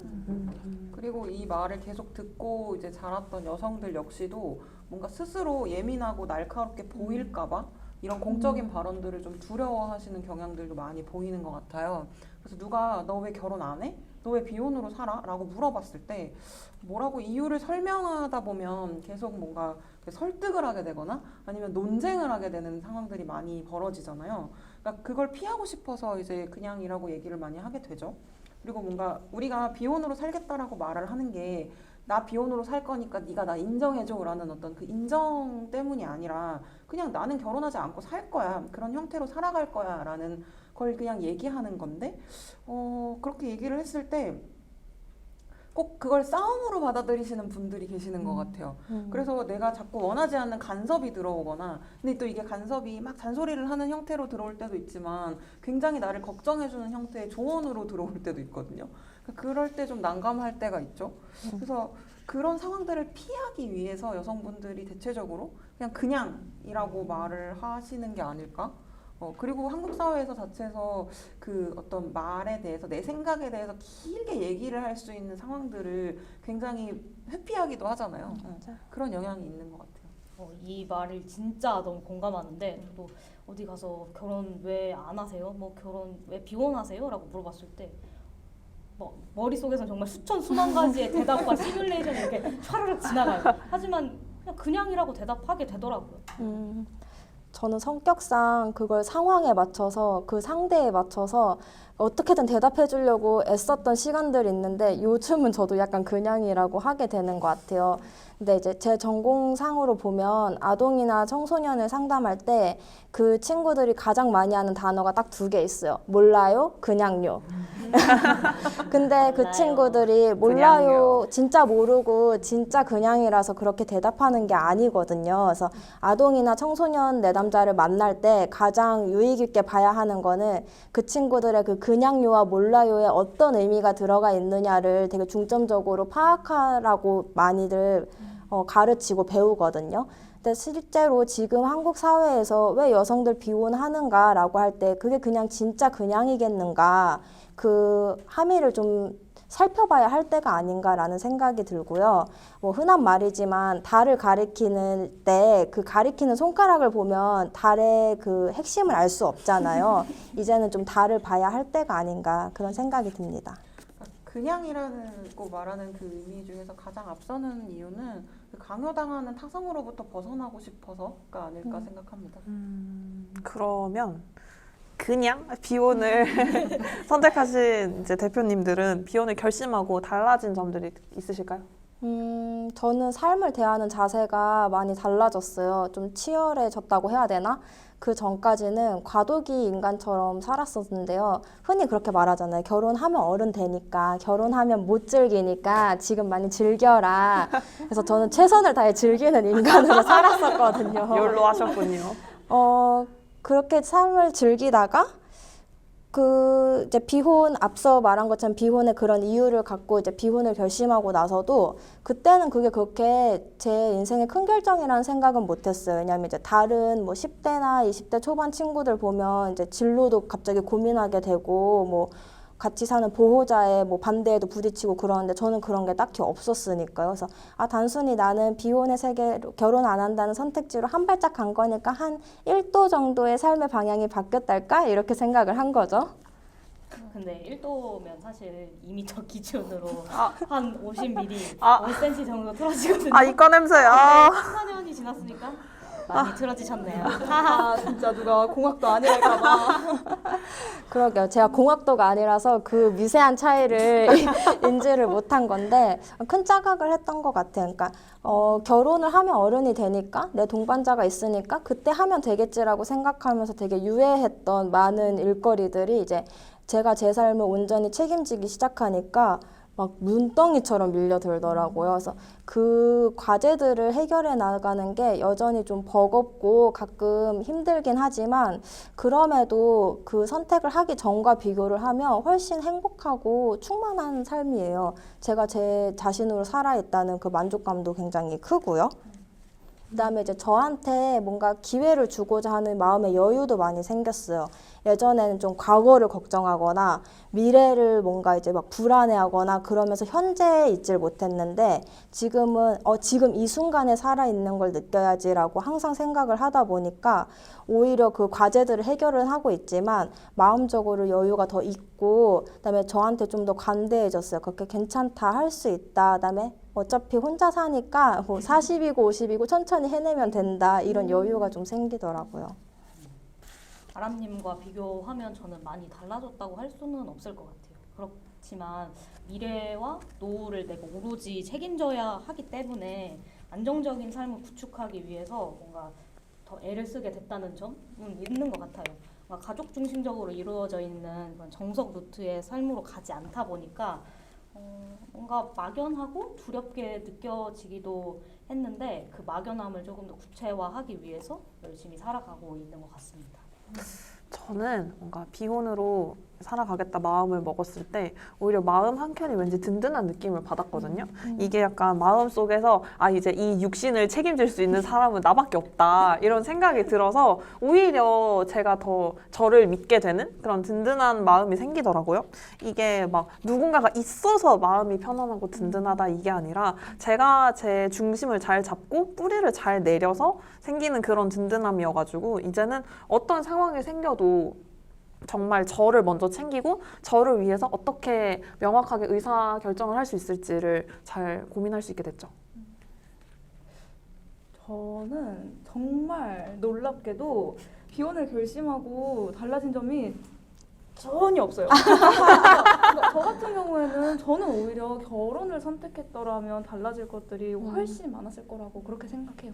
그리고 이 말을 계속 듣고 이제 자랐던 여성들 역시도 뭔가 스스로 예민하고 날카롭게 보일까봐 이런 공적인 발언들을 좀 두려워하시는 경향들도 많이 보이는 것 같아요. 그래서 누가 너 왜 결혼 안 해? 너 왜 비혼으로 살아? 라고 물어봤을 때 뭐라고 이유를 설명하다 보면 계속 뭔가 설득을 하게 되거나 아니면 논쟁을 하게 되는 상황들이 많이 벌어지잖아요. 그러니까 그걸 피하고 싶어서 이제 그냥이라고 얘기를 많이 하게 되죠. 그리고 뭔가 우리가 비혼으로 살겠다라고 말을 하는 게 나 비혼으로 살 거니까 네가 나 인정해줘 라는 어떤 그 인정 때문이 아니라 그냥 나는 결혼하지 않고 살 거야. 그런 형태로 살아갈 거야 라는 걸 그냥 얘기하는 건데 그렇게 얘기를 했을 때 꼭 그걸 싸움으로 받아들이시는 분들이 계시는 것 같아요. 그래서 내가 자꾸 원하지 않는 간섭이 들어오거나 근데 또 이게 간섭이 막 잔소리를 하는 형태로 들어올 때도 있지만 굉장히 나를 걱정해주는 형태의 조언으로 들어올 때도 있거든요. 그럴 때 좀 난감할 때가 있죠. 그래서 그런 상황들을 피하기 위해서 여성분들이 대체적으로 그냥이라고 말을 하시는 게 아닐까? 그리고 한국 사회에서 자체에서 그 어떤 말에 대해서 내 생각에 대해서 길게 얘기를 할 수 있는 상황들을 굉장히 회피하기도 하잖아요. 그런 영향이 있는 것 같아요. 이 말을 진짜 너무 공감하는데 저도 어디 가서 결혼 왜 안 하세요? 뭐 결혼 왜 비혼하세요? 라고 물어봤을 때 머릿속에선 정말 수천 수만 가지의 대답과 시뮬레이션이 이렇게 촤르륵 지나가요. 하지만 그냥이라고 대답하게 되더라고요. 저는 성격상 그걸 상황에 맞춰서 그 상대에 맞춰서 어떻게든 대답해 주려고 애썼던 시간들이 있는데 요즘은 저도 약간 그냥이라고 하게 되는 것 같아요. 근데 이제 제 전공상으로 보면 아동이나 청소년을 상담할 때 그 친구들이 가장 많이 하는 단어가 딱 2개 있어요. 몰라요, 그냥요. 근데 그 몰라요. 친구들이 몰라요, 진짜 모르고 진짜 그냥이라서 그렇게 대답하는 게 아니거든요. 그래서 아동이나 청소년 내담자를 만날 때 가장 유의 깊게 봐야 하는 거는 그 친구들의 그 그냥요와 몰라요에 어떤 의미가 들어가 있느냐를 되게 중점적으로 파악하라고 많이들 가르치고 배우거든요. 근데 실제로 지금 한국 사회에서 왜 여성들 비혼하는가라고 할 때 그게 그냥 진짜 그냥이겠는가, 그 함의를 좀 살펴봐야 할 때가 아닌가라는 생각이 들고요. 뭐 흔한 말이지만 달을 가리키는 때 그 가리키는 손가락을 보면 달의 그 핵심을 알 수 없잖아요. 이제는 좀 달을 봐야 할 때가 아닌가 그런 생각이 듭니다. 그냥이라고 말하는 그 의미 중에서 가장 앞서는 이유는 그 강요당하는 타성으로부터 벗어나고 싶어서가 아닐까 생각합니다. 그러면 그냥 비혼을 선택하신 이제 대표님들은 비혼을 결심하고 달라진 점들이 있으실까요? 저는 삶을 대하는 자세가 많이 달라졌어요. 좀 치열해졌다고 해야 되나? 그 전까지는 과도기 인간처럼 살았었는데요. 흔히 그렇게 말하잖아요. 결혼하면 어른 되니까, 결혼하면 못 즐기니까 지금 많이 즐겨라. 그래서 저는 최선을 다해 즐기는 인간으로 살았었거든요. 욜로 하셨군요. 그렇게 삶을 즐기다가 이제 비혼, 앞서 말한 것처럼 비혼의 그런 이유를 갖고 이제 비혼을 결심하고 나서도 그때는 그게 그렇게 제 인생의 큰 결정이라는 생각은 못 했어요. 왜냐하면 이제 다른 뭐 10대나 20대 초반 친구들 보면 이제 진로도 갑자기 고민하게 되고 뭐 같이 사는 보호자의 뭐 반대에도 부딪히고 그러는데 저는 그런 게 딱히 없었으니까요. 그래서 단순히 나는 비혼의 세계로 결혼 안 한다는 선택지로 한 발짝 간 거니까 한 1도 정도의 삶의 방향이 바뀌었달까? 이렇게 생각을 한 거죠. 근데 1도면 사실 2m 기준으로 한 50mm, 아. 5cm 정도 틀어지거든요. 이과 냄새. 네, 14년이 지났으니까 많이 틀어지셨네요. 아 진짜 누가 공학도 아니랄까봐. 그러게요. 제가 공학도가 아니라서 그 미세한 차이를 인지를 못한 건데 큰 자각을 했던 것 같아요. 그러니까 결혼을 하면 어른이 되니까 내 동반자가 있으니까 그때 하면 되겠지라고 생각하면서 되게 유예했던 많은 일거리들이 이제 제가 제 삶을 온전히 책임지기 시작하니까 막 눈덩이처럼 밀려들더라고요. 그래서 그 과제들을 해결해 나가는 게 여전히 좀 버겁고 가끔 힘들긴 하지만 그럼에도 그 선택을 하기 전과 비교를 하면 훨씬 행복하고 충만한 삶이에요. 제가 제 자신으로 살아있다는 그 만족감도 굉장히 크고요. 그다음에 이제 저한테 뭔가 기회를 주고자 하는 마음의 여유도 많이 생겼어요. 예전에는 좀 과거를 걱정하거나 미래를 뭔가 이제 막 불안해하거나 그러면서 현재에 있질 못했는데 지금은 지금 이 순간에 살아있는 걸 느껴야지라고 항상 생각을 하다 보니까 오히려 그 과제들을 해결은 하고 있지만 마음적으로 여유가 더 있고 그다음에 저한테 좀 더 관대해졌어요. 그렇게 괜찮다, 할 수 있다. 그다음에 어차피 혼자 사니까 뭐 40이고 50이고 천천히 해내면 된다. 이런 여유가 좀 생기더라고요. 아람님과 비교하면 저는 많이 달라졌다고 할 수는 없을 것 같아요. 그렇지만 미래와 노후를 내가 오로지 책임져야 하기 때문에 안정적인 삶을 구축하기 위해서 뭔가 더 애를 쓰게 됐다는 점은 있는 것 같아요. 뭔가 가족 중심적으로 이루어져 있는 그런 정석 루트의 삶으로 가지 않다 보니까 뭔가 막연하고 두렵게 느껴지기도 했는데 그 막연함을 조금 더 구체화하기 위해서 열심히 살아가고 있는 것 같습니다. 저는 뭔가 비혼으로 살아가겠다 마음을 먹었을 때 오히려 마음 한켠이 왠지 든든한 느낌을 받았거든요. 이게 약간 마음 속에서 이제 이 육신을 책임질 수 있는 사람은 나밖에 없다 이런 생각이 들어서 오히려 제가 더 저를 믿게 되는 그런 든든한 마음이 생기더라고요. 이게 막 누군가가 있어서 마음이 편안하고 든든하다 이게 아니라 제가 제 중심을 잘 잡고 뿌리를 잘 내려서 생기는 그런 든든함이어가지고 이제는 어떤 상황이 생겨도 정말 저를 먼저 챙기고 저를 위해서 어떻게 명확하게 의사결정을 할 수 있을지를 잘 고민할 수 있게 됐죠. 저는 정말 놀랍게도 비혼을 결심하고 달라진 점이 전혀 없어요. 그러니까 저 같은 경우에는 저는 오히려 결혼을 선택했더라면 달라질 것들이 훨씬 많았을 거라고 그렇게 생각해요.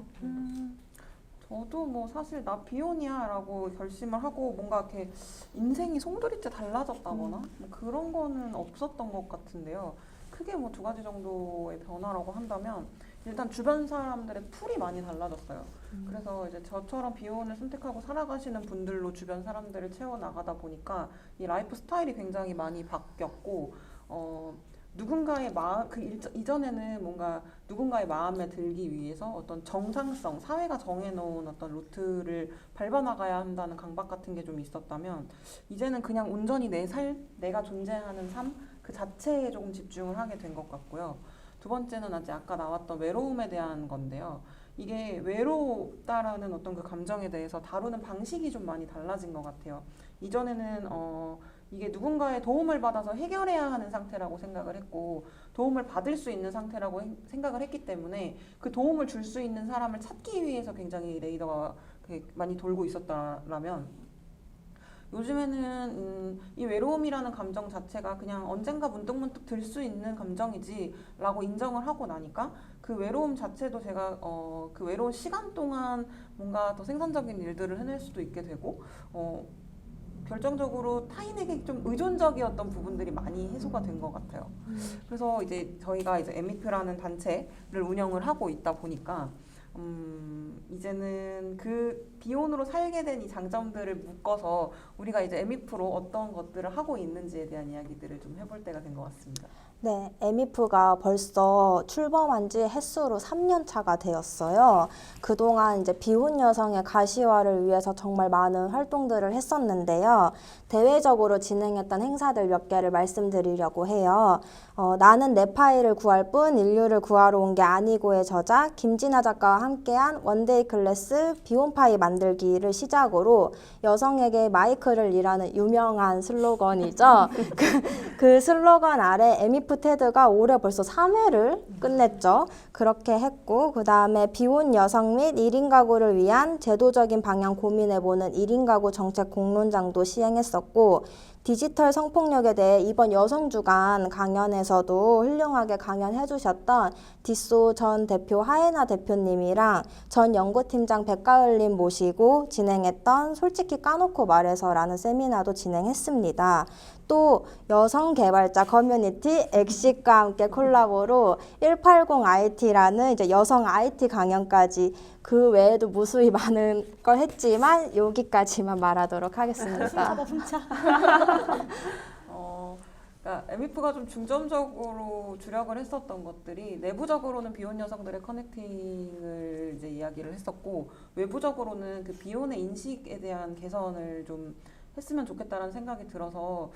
저도 뭐 사실 나 비혼이야라고 결심을 하고 뭔가 이렇게 인생이 송두리째 달라졌다거나 뭐 그런 거는 없었던 것 같은데요. 크게 뭐 두 가지 정도의 변화라고 한다면 일단 주변 사람들의 풀이 많이 달라졌어요. 그래서 이제 저처럼 비혼을 선택하고 살아가시는 분들로 주변 사람들을 채워 나가다 보니까 이 라이프 스타일이 굉장히 많이 바뀌었고 누군가의 마음 이전에는 뭔가 누군가의 마음에 들기 위해서 어떤 정상성 사회가 정해놓은 어떤 루트를 밟아나가야 한다는 강박 같은 게 좀 있었다면 이제는 그냥 온전히 내 내가 존재하는 삶 그 자체에 조금 집중을 하게 된 것 같고요. 두 번째는 아까 나왔던 외로움에 대한 건데요. 이게 외롭다라는 어떤 그 감정에 대해서 다루는 방식이 좀 많이 달라진 것 같아요. 이전에는 이게 누군가의 도움을 받아서 해결해야 하는 상태라고 생각을 했고 도움을 받을 수 있는 상태라고 생각을 했기 때문에 그 도움을 줄 수 있는 사람을 찾기 위해서 굉장히 레이더가 많이 돌고 있었다라면 요즘에는 이 외로움이라는 감정 자체가 그냥 언젠가 문득문득 들 수 있는 감정이지 라고 인정을 하고 나니까 그 외로움 자체도 제가 그 외로운 시간 동안 뭔가 더 생산적인 일들을 해낼 수도 있게 되고 결정적으로 타인에게 좀 의존적이었던 부분들이 많이 해소가 된 것 같아요. 그래서 이제 저희가 이제 에미프라는 단체를 운영을 하고 있다 보니까 이제는 그 비혼으로 살게 된 이 장점들을 묶어서 우리가 이제 에미프로 어떤 것들을 하고 있는지에 대한 이야기들을 좀 해볼 때가 된 것 같습니다. 네, 에미프가 벌써 출범한 지 햇수로 3년 차가 되었어요. 그동안 이제 비혼 여성의 가시화를 위해서 정말 많은 활동들을 했었는데요. 대외적으로 진행했던 행사들 몇 개를 말씀드리려고 해요. 나는 내 파일을 구할 뿐 인류를 구하러 온 게 아니고의 저자 김진아 작가와 함께한 원데이 클래스 비혼 파일 만들기를 시작으로 여성에게 마이크를 이라는 유명한 슬로건이죠. 그 슬로건 아래 에미프 테드가 올해 벌써 3회를 끝냈죠. 그렇게 했고 그 다음에 비혼 여성 및 1인 가구를 위한 제도적인 방향 고민해보는 1인 가구 정책 공론장도 시행했었고 디지털 성폭력에 대해 이번 여성주간 강연에서도 훌륭하게 강연해 주셨던 디소 전 대표 하예나 대표님이랑 전 연구팀장 백가을님 모시고 진행했던 솔직히 까놓고 말해서라는 세미나도 진행했습니다. 또 여성 개발자 커뮤니티 엑식과 함께 콜라보로 180IT라는 이제 여성 IT 강연까지 그 외에도 무수히 많은 걸 했지만 여기까지만 말하도록 하겠습니다. 그러니까 에미프가 좀 중점적으로 주력을 했었던 것들이 내부적으로는 비혼 여성들의 커넥팅을 이제 이야기를 했었고 외부적으로는 그 비혼의 인식에 대한 개선을 좀 했으면 좋겠다라는 생각이 들어서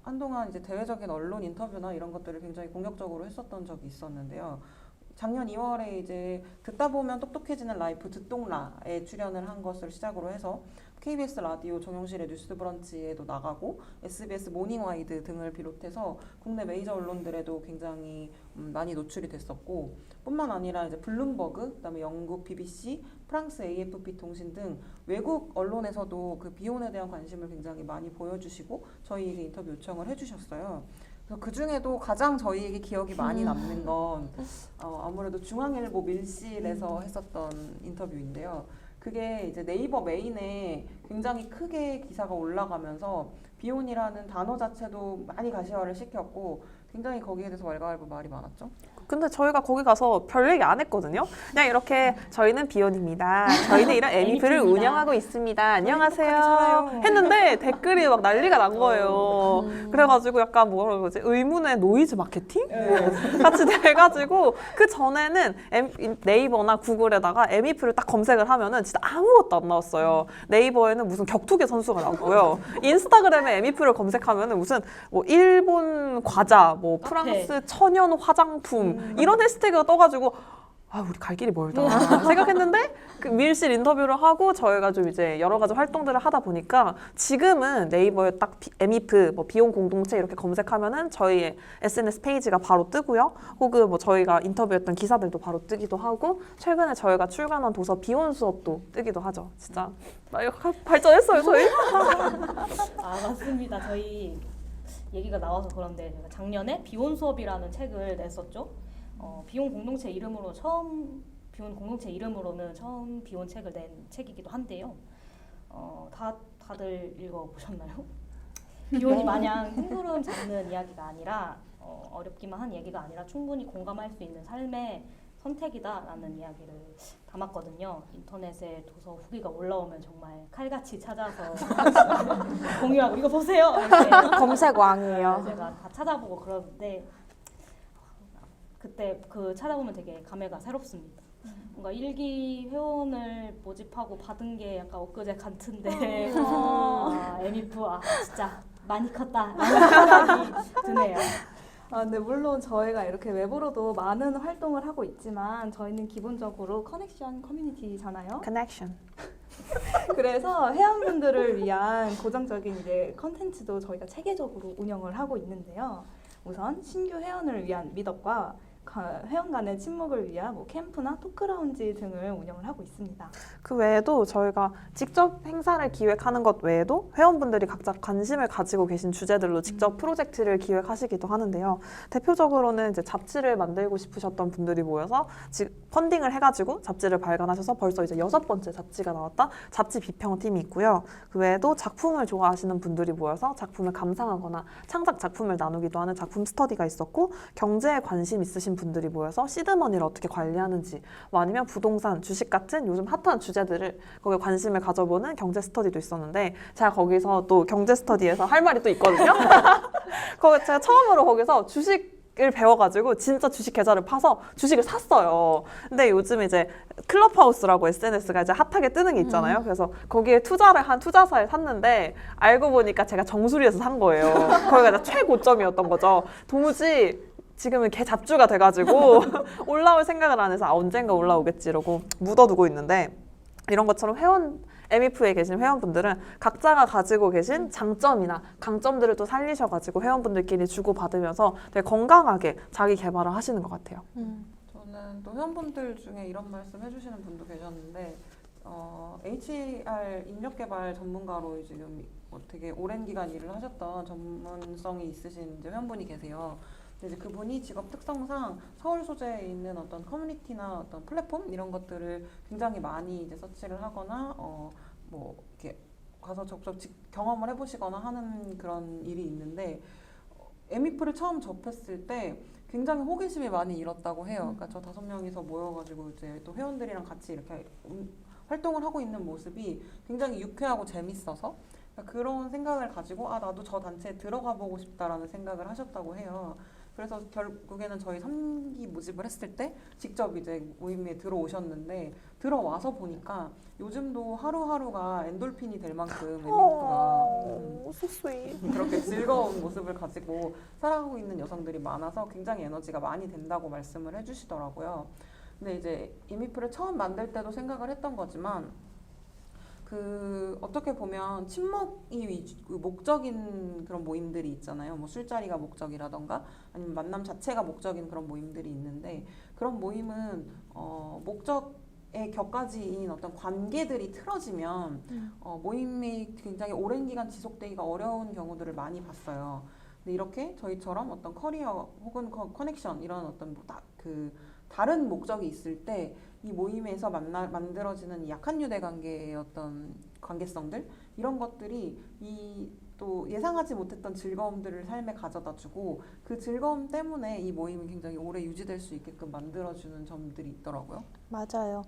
한동안 이제 대외적인 언론 인터뷰나 이런 것들을 굉장히 공격적으로 했었던 적이 있었는데요. 작년 2월에 이제 듣다 보면 똑똑해지는 라이프 듣동라에 출연을 한 것을 시작으로 해서 KBS 라디오 정용실의 뉴스 브런치에도 나가고 SBS 모닝와이드 등을 비롯해서 국내 메이저 언론들에도 굉장히 많이 노출이 됐었고 뿐만 아니라 이제 블룸버그, 그다음에 영국 BBC, 프랑스 AFP 통신 등 외국 언론에서도 그 비혼에 대한 관심을 굉장히 많이 보여주시고 저희에게 인터뷰 요청을 해주셨어요. 그 중에도 가장 저희에게 기억이 많이 남는 건 아무래도 중앙일보 밀실에서 했었던 인터뷰인데요. 그게 이제 네이버 메인에 굉장히 크게 기사가 올라가면서 비혼이라는 단어 자체도 많이 가시화를 시켰고 굉장히 거기에 대해서 왈가왈부 말이 많았죠. 근데 저희가 거기 가서 별 얘기 안 했거든요. 그냥 이렇게 저희는 비혼입니다. 저희는 이런 에미프를 운영하고 있습니다. 안녕하세요. 했는데 댓글이 막 난리가 난 거예요. 그래가지고 약간 뭐라 그러지? 의문의 노이즈 마케팅? 같이 돼가지고 그 전에는 네이버나 구글에다가 에미프를 딱 검색을 하면은 진짜 아무것도 안 나왔어요. 네이버에는 무슨 격투기 선수가 나오고요. 인스타그램에 에미프를 검색하면은 무슨 뭐 일본 과자, 뭐 프랑스 천연 화장품 이런 해시태그가 떠가지고 아 우리 갈 길이 멀다 생각했는데 그 밀실 인터뷰를 하고 저희가 좀 이제 여러 가지 활동들을 하다 보니까 지금은 네이버에 딱 에미프 뭐 비혼 공동체 이렇게 검색하면은 저희의 SNS 페이지가 바로 뜨고요. 혹은 뭐 저희가 인터뷰했던 기사들도 바로 뜨기도 하고 최근에 저희가 출간한 도서 비혼 수업도 뜨기도 하죠. 진짜 발전했어요 저희. 아 맞습니다. 저희 얘기가 나와서 그런데 제가 작년에 비혼 수업이라는 책을 냈었죠. 비혼 공동체 이름으로 비혼 공동체 이름으로는 처음 비혼 책을 낸 책이기도 한데요. 다들 읽어보셨나요? 비혼이 마냥 뜬구름 잡는 이야기가 아니라 어렵기만 한 얘기가 아니라 충분히 공감할 수 있는 삶의 선택이다라는 이야기를 담았거든요. 인터넷에 도서 후기가 올라오면 정말 칼같이 찾아서 공유하고 이거 보세요. 이렇게 검색 왕이에요. 제가 다 찾아보고 그러는데 그때 그 찾아보면 되게 감회가 새롭습니다. 뭔가 일기 회원을 모집하고 받은 게 약간 엊그제 같은데 에미프 진짜 많이 컸다 라는 생각이 드네요. 네, 물론 저희가 이렇게 외부로도 많은 활동을 하고 있지만 저희는 기본적으로 커넥션 커뮤니티잖아요. Connection. 그래서 회원분들을 위한 고정적인 이제 컨텐츠도 저희가 체계적으로 운영을 하고 있는데요. 우선 신규 회원을 위한 미덕과 회원 간의 친목을 위한 뭐 캠프나 토크라운지 등을 운영을 하고 있습니다. 그 외에도 저희가 직접 행사를 기획하는 것 외에도 회원분들이 각자 관심을 가지고 계신 주제들로 직접 프로젝트를 기획하시기도 하는데요. 대표적으로는 이제 잡지를 만들고 싶으셨던 분들이 모여서 펀딩을 해가지고 잡지를 발간하셔서 벌써 이제 6번째 잡지가 나왔다 잡지 비평팀이 있고요. 그 외에도 작품을 좋아하시는 분들이 모여서 작품을 감상하거나 창작 작품을 나누기도 하는 작품 스터디가 있었고, 경제에 관심 있으신 분들이 모여서 시드머니를 어떻게 관리하는지, 뭐 아니면 부동산, 주식 같은 요즘 핫한 주제들을 거기에 관심을 가져보는 경제 스터디도 있었는데, 제가 거기서 또 경제 스터디에서 할 말이 또 있거든요. 거기 제가 처음으로 거기서 주식을 배워가지고 진짜 주식 계좌를 파서 주식을 샀어요. 근데 요즘 이제 클럽하우스라고 SNS가 이제 핫하게 뜨는 게 있잖아요. 그래서 거기에 투자를 한 투자사에 샀는데 알고 보니까 제가 정수리에서 산 거예요. 거기가 최고점이었던 거죠. 도무지 지금은 개 잡주가 돼가지고 올라올 생각을 안 해서 언젠가 올라오겠지 이러고 묻어두고 있는데, 이런 것처럼 에미프에 계신 회원분들은 각자가 가지고 계신 장점이나 강점들을 또 살리셔가지고 회원분들끼리 주고받으면서 되게 건강하게 자기 개발을 하시는 것 같아요. 저는 또 회원분들 중에 이런 말씀 해주시는 분도 계셨는데, HR 인력개발 전문가로 지금 되게 오랜 기간 일을 하셨던 전문성이 있으신 이제 회원분이 계세요. 이제 그분이 직업 특성상 서울 소재에 있는 어떤 커뮤니티나 어떤 플랫폼 이런 것들을 굉장히 많이 이제 서치를 하거나 뭐 이렇게 가서 직접 경험을 해보시거나 하는 그런 일이 있는데, 에미프를 처음 접했을 때 굉장히 호기심이 많이 일었다고 해요. 그러니까 저 5명이서 모여가지고 이제 또 회원들이랑 같이 이렇게 활동을 하고 있는 모습이 굉장히 유쾌하고 재밌어서 그런 생각을 가지고 나도 저 단체에 들어가 보고 싶다라는 생각을 하셨다고 해요. 그래서 결국에는 저희 3기 모집을 했을 때 직접 이제 모임에 들어오셨는데, 들어와서 보니까 요즘도 하루하루가 엔돌핀이 될 만큼 에미프가 so sweet. 그렇게 즐거운 모습을 가지고 살아가고 있는 여성들이 많아서 굉장히 에너지가 많이 된다고 말씀을 해주시더라고요. 근데 이제 에미프를 처음 만들 때도 생각을 했던 거지만, 어떻게 보면 친목이 목적인 그런 모임들이 있잖아요. 뭐 술자리가 목적이라던가 아니면 만남 자체가 목적인 그런 모임들이 있는데, 그런 모임은 목적의 격가지인 어떤 관계들이 틀어지면 모임이 굉장히 오랜 기간 지속되기가 어려운 경우들을 많이 봤어요. 근데 이렇게 저희처럼 어떤 커리어 혹은 커넥션 이런 어떤 다른 목적이 있을 때 이 모임에서 만들어지는 약한 유대 관계의 어떤 관계성들, 이런 것들이 또 예상하지 못했던 즐거움들을 삶에 가져다주고, 그 즐거움 때문에 이 모임이 굉장히 오래 유지될 수 있게끔 만들어주는 점들이 있더라고요. 맞아요.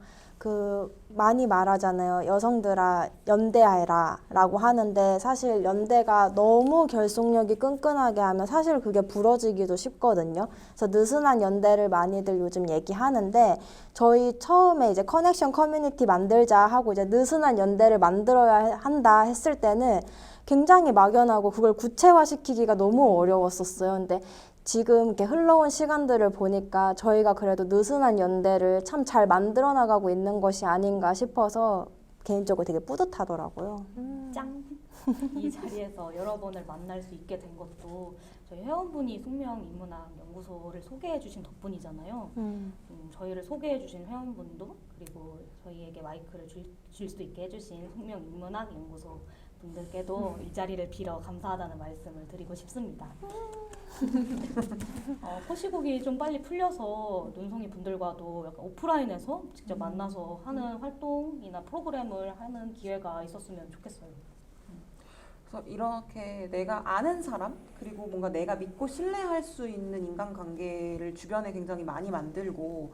많이 말하잖아요. 여성들아 연대하라 라고 하는데, 사실 연대가 너무 결속력이 끈끈하게 하면 사실 그게 부러지기도 쉽거든요. 그래서 느슨한 연대를 많이들 요즘 얘기하는데, 저희 처음에 이제 커넥션 커뮤니티 만들자 하고 이제 느슨한 연대를 만들어야 한다 했을 때는 굉장히 막연하고 그걸 구체화시키기가 너무 어려웠었어요. 근데 지금 이렇게 흘러온 시간들을 보니까 저희가 그래도 느슨한 연대를 참 잘 만들어 나가고 있는 것이 아닌가 싶어서 개인적으로 되게 뿌듯하더라고요. 짱! 이 자리에서 여러분을 만날 수 있게 된 것도 저희 회원분이 숙명인문학연구소를 소개해 주신 덕분이잖아요. 저희를 소개해 주신 회원분도 그리고 저희에게 마이크를 줄 수 있게 해주신 숙명인문학연구소 분들께도 이 자리를 빌어 감사하다는 말씀을 드리고 싶습니다. 포시국이 좀 빨리 풀려서 눈송이 분들과도 약간 오프라인에서 직접 만나서 하는 활동이나 프로그램을 하는 기회가 있었으면 좋겠어요. 그래서 이렇게 내가 아는 사람 그리고 뭔가 내가 믿고 신뢰할 수 있는 인간관계를 주변에 굉장히 많이 만들고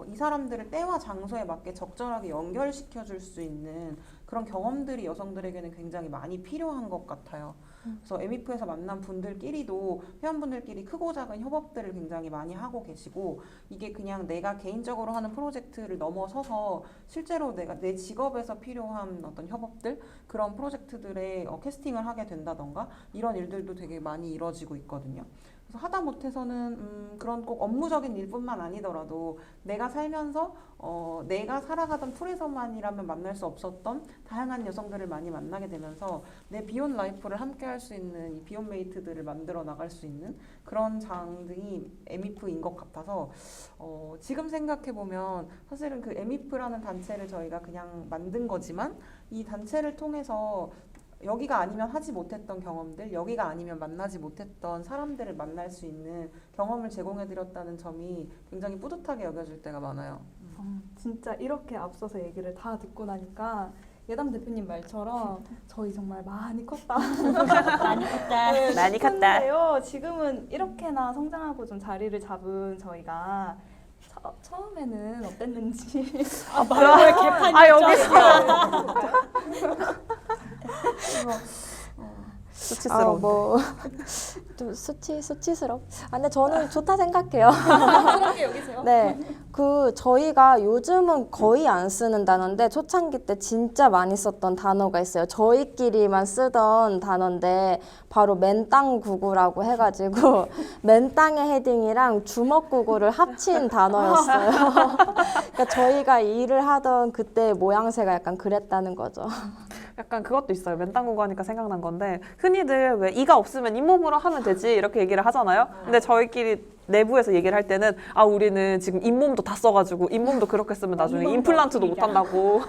이 사람들을 때와 장소에 맞게 적절하게 연결시켜 줄 수 있는 그런 경험들이 여성들에게는 굉장히 많이 필요한 것 같아요. 그래서 에미프에서 만난 분들끼리도 회원분들끼리 크고 작은 협업들을 굉장히 많이 하고 계시고 이게 그냥 내가 개인적으로 하는 프로젝트를 넘어서서 실제로 내가 내 직업에서 필요한 어떤 협업들 그런 프로젝트들에 캐스팅을 하게 된다던가 이런 일들도 되게 많이 이루어지고 있거든요. 그래서 하다 못해서는 그런 꼭 업무적인 일뿐만 아니더라도 내가 살면서 내가 살아가던 풀에서만이라면 만날 수 없었던 다양한 여성들을 많이 만나게 되면서 내 비욘 라이프를 함께 할 수 있는 이 비욘메이트들을 만들어 나갈 수 있는 그런 장이 에미프인 것 같아서 지금 생각해 보면 사실은 그 에미프라는 단체를 저희가 그냥 만든 거지만 이 단체를 통해서 여기가 아니면 하지 못했던 경험들, 여기가 아니면 만나지 못했던 사람들을 만날 수 있는 경험을 제공해드렸다는 점이 굉장히 뿌듯하게 여겨질 때가 많아요. 진짜 이렇게 앞서서 얘기를 다 듣고 나니까 예담 대표님 말처럼 저희 정말 많이 컸다. 많이 컸다. 네, 많이 컸다. 싶은데요. 지금은 이렇게나 성장하고 좀 자리를 잡은 저희가 처음에는 어땠는지 말을 개판이 아, 여기 있어. 수치스러워. 좀 수치스럽. 근데 저는 좋다 생각해요. 그렇게 여기세요? 네, 저희가 요즘은 거의 안 쓰는 단어인데 초창기 때 진짜 많이 썼던 단어가 있어요. 저희끼리만 쓰던 단어인데 바로 맨땅구구라고 해가지고 맨땅의 헤딩이랑 주먹구구를 합친 단어였어요. 그러니까 저희가 일을 하던 그때 모양새가 약간 그랬다는 거죠. 약간 그것도 있어요. 맨땅구구 하니까 생각난 건데 흔히들 왜 이가 없으면 잇몸으로 하면 되지 이렇게 얘기를 하잖아요. 근데 저희끼리 내부에서 얘기를 할 때는 우리는 지금 잇몸도 다 써가지고 잇몸도 그렇게 쓰면 나중에 임플란트도 못 한다고.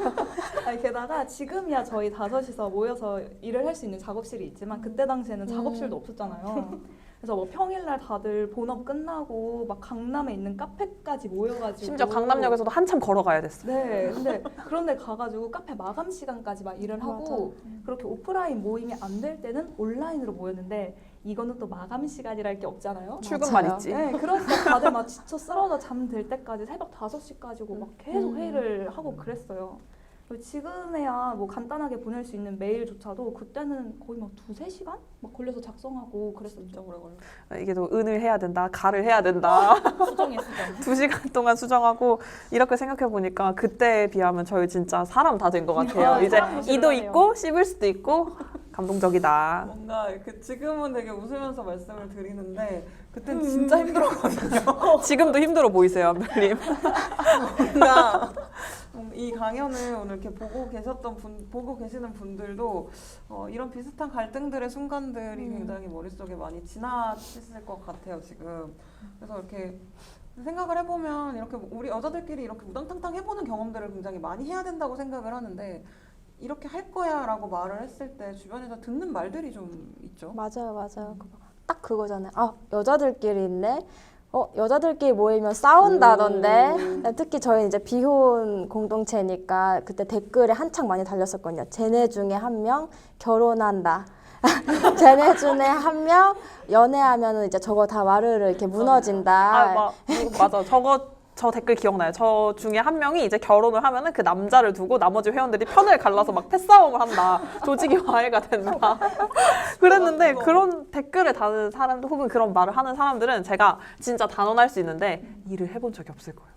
아니, 게다가 지금이야 저희 다섯이서 모여서 일을 할 수 있는 작업실이 있지만 그때 당시에는 작업실도 없었잖아요. 그래서 뭐 평일날 다들 본업 끝나고 막 강남에 있는 카페까지 모여가지고 심지어 강남역에서도 한참 걸어가야 됐어. 네, 근데 그런데 가가지고 카페 마감 시간까지 막 일을 하고 그렇게 오프라인 모임이 안 될 때는 온라인으로 모였는데 이거는 또 마감 시간이랄 게 없잖아요. 출근만 맞아요. 있지. 네, 그러니까 다들 막 지쳐 쓰러져 잠들 때까지 새벽 5시까지고 막 계속 회의를 하고 그랬어요. 그리고 지금에야 뭐 간단하게 보낼 수 있는 메일조차도 그때는 거의 막 2-3시간 막 걸려서 작성하고 그랬었죠. 진짜 오래 걸려. 이게 또 은을 해야 된다, 가를 해야 된다. 수정. 2시간 동안 수정하고 이렇게 생각해 보니까 그때에 비하면 저희 진짜 사람 다 된 것 같아요. 이제 사람 이도 모시려네요. 있고 씹을 수도 있고 감동적이다. 뭔가 지금은 되게 웃으면서 말씀을 드리는데 그때는 진짜 힘들었거든요. 지금도 힘들어 보이세요, 별님. 뭔가 이 강연을 오늘 이렇게 보고 계시는 분들도 이런 비슷한 갈등들의 순간들이 굉장히 머릿속에 많이 지나쳤을 것 같아요, 지금. 그래서 이렇게 생각을 해보면 이렇게 우리 여자들끼리 이렇게 우당탕탕 해보는 경험들을 굉장히 많이 해야 된다고 생각을 하는데 이렇게 할 거야 라고 말을 했을 때 주변에서 듣는 말들이 좀 있죠. 맞아요. 딱 그거잖아요. 여자들끼리 있네. 여자들끼리 모이면 싸운다던데. 특히 저희 이제 비혼 공동체니까 그때 댓글에 한창 많이 달렸었거든요. 쟤네 중에 한 명 결혼한다. 쟤네 중에 한 명 연애하면은 이제 저거 다 와르르 이렇게 무너진다. 맞아. 저 댓글 기억나요. 저 중에 한 명이 이제 결혼을 하면은 그 남자를 두고 나머지 회원들이 편을 갈라서 막 패싸움을 한다. 조직이 화해가 된다. 그랬는데 그런 댓글을 다는 사람들 혹은 그런 말을 하는 사람들은 제가 진짜 단언할 수 있는데 일을 해본 적이 없을 거예요.